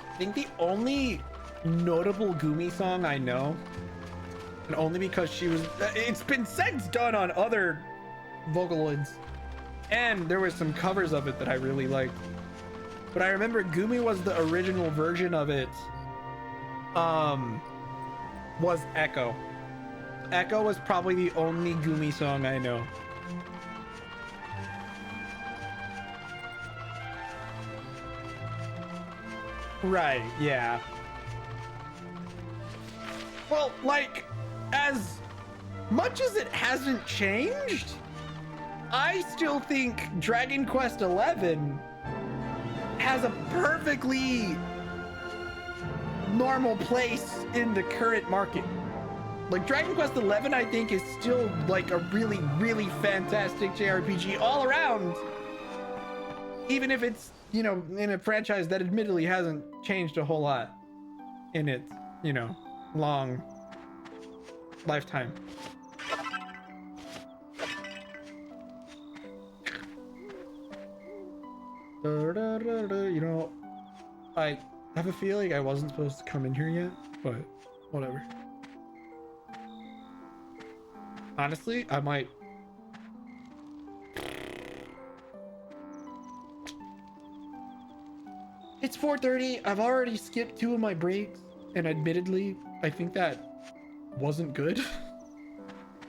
I think the only notable Gumi song I know, and only because she was, it's been since done on other Vocaloids, and there was some covers of it that I really liked. But I remember Gumi was the original version of it, was Echo. Echo was probably the only Gumi song I know. Right, yeah. Well, like, as much as it hasn't changed, I still think Dragon Quest XI has a perfectly normal place in the current market. Like, Dragon Quest XI, I think, is still, like, a really, really fantastic JRPG all around. Even if it's, you know, in a franchise that admittedly hasn't changed a whole lot in its, you know, long lifetime. You know, I have a feeling I wasn't supposed to come in here yet, but whatever. Honestly, I might. It's 4:30. I've already skipped 2 of my breaks, and admittedly, I think that wasn't good.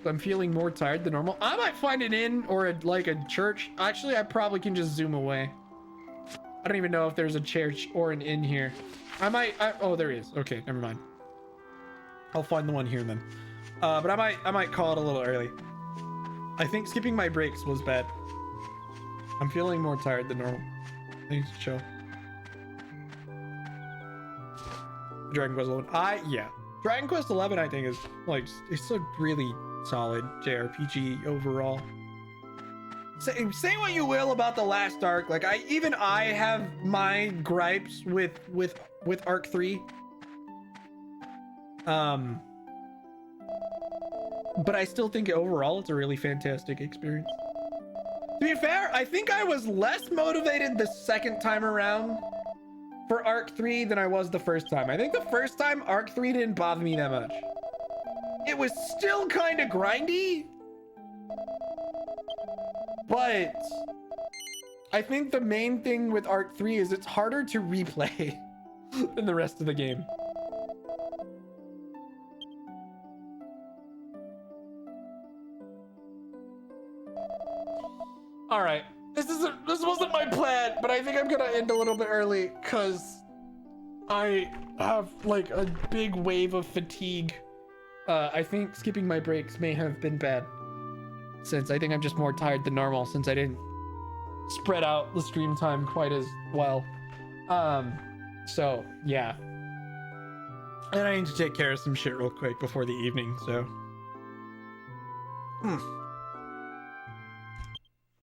I'm feeling more tired than normal. I might find an inn or like a church. Actually, I probably can just zoom away. I don't even know if there's a church or an inn here. Oh, there is. Okay, never mind. I'll find the one here then. But I might call it a little early. I think skipping my breaks was bad. I'm feeling more tired than normal. Thanks, chill. Dragon Quest XI. Yeah. Dragon Quest XI, I think, is like, it's a really solid JRPG overall. Say what you will about the last arc. Like, I have my gripes with Arc 3. But I still think overall it's a really fantastic experience. To be fair, I think I was less motivated the second time around for Arc 3 than I was the first time. I think the first time Arc 3 didn't bother me that much. it was still kind of grindy, but I think the main thing with Arc 3 is it's harder to replay than the rest of the game. All right, this wasn't my plan, but I think I'm gonna end a little bit early because I have like a big wave of fatigue. I think skipping my breaks may have been bad, since I think I'm just more tired than normal since I didn't spread out the stream time quite as well. So yeah. And I need to take care of some shit real quick before the evening, so.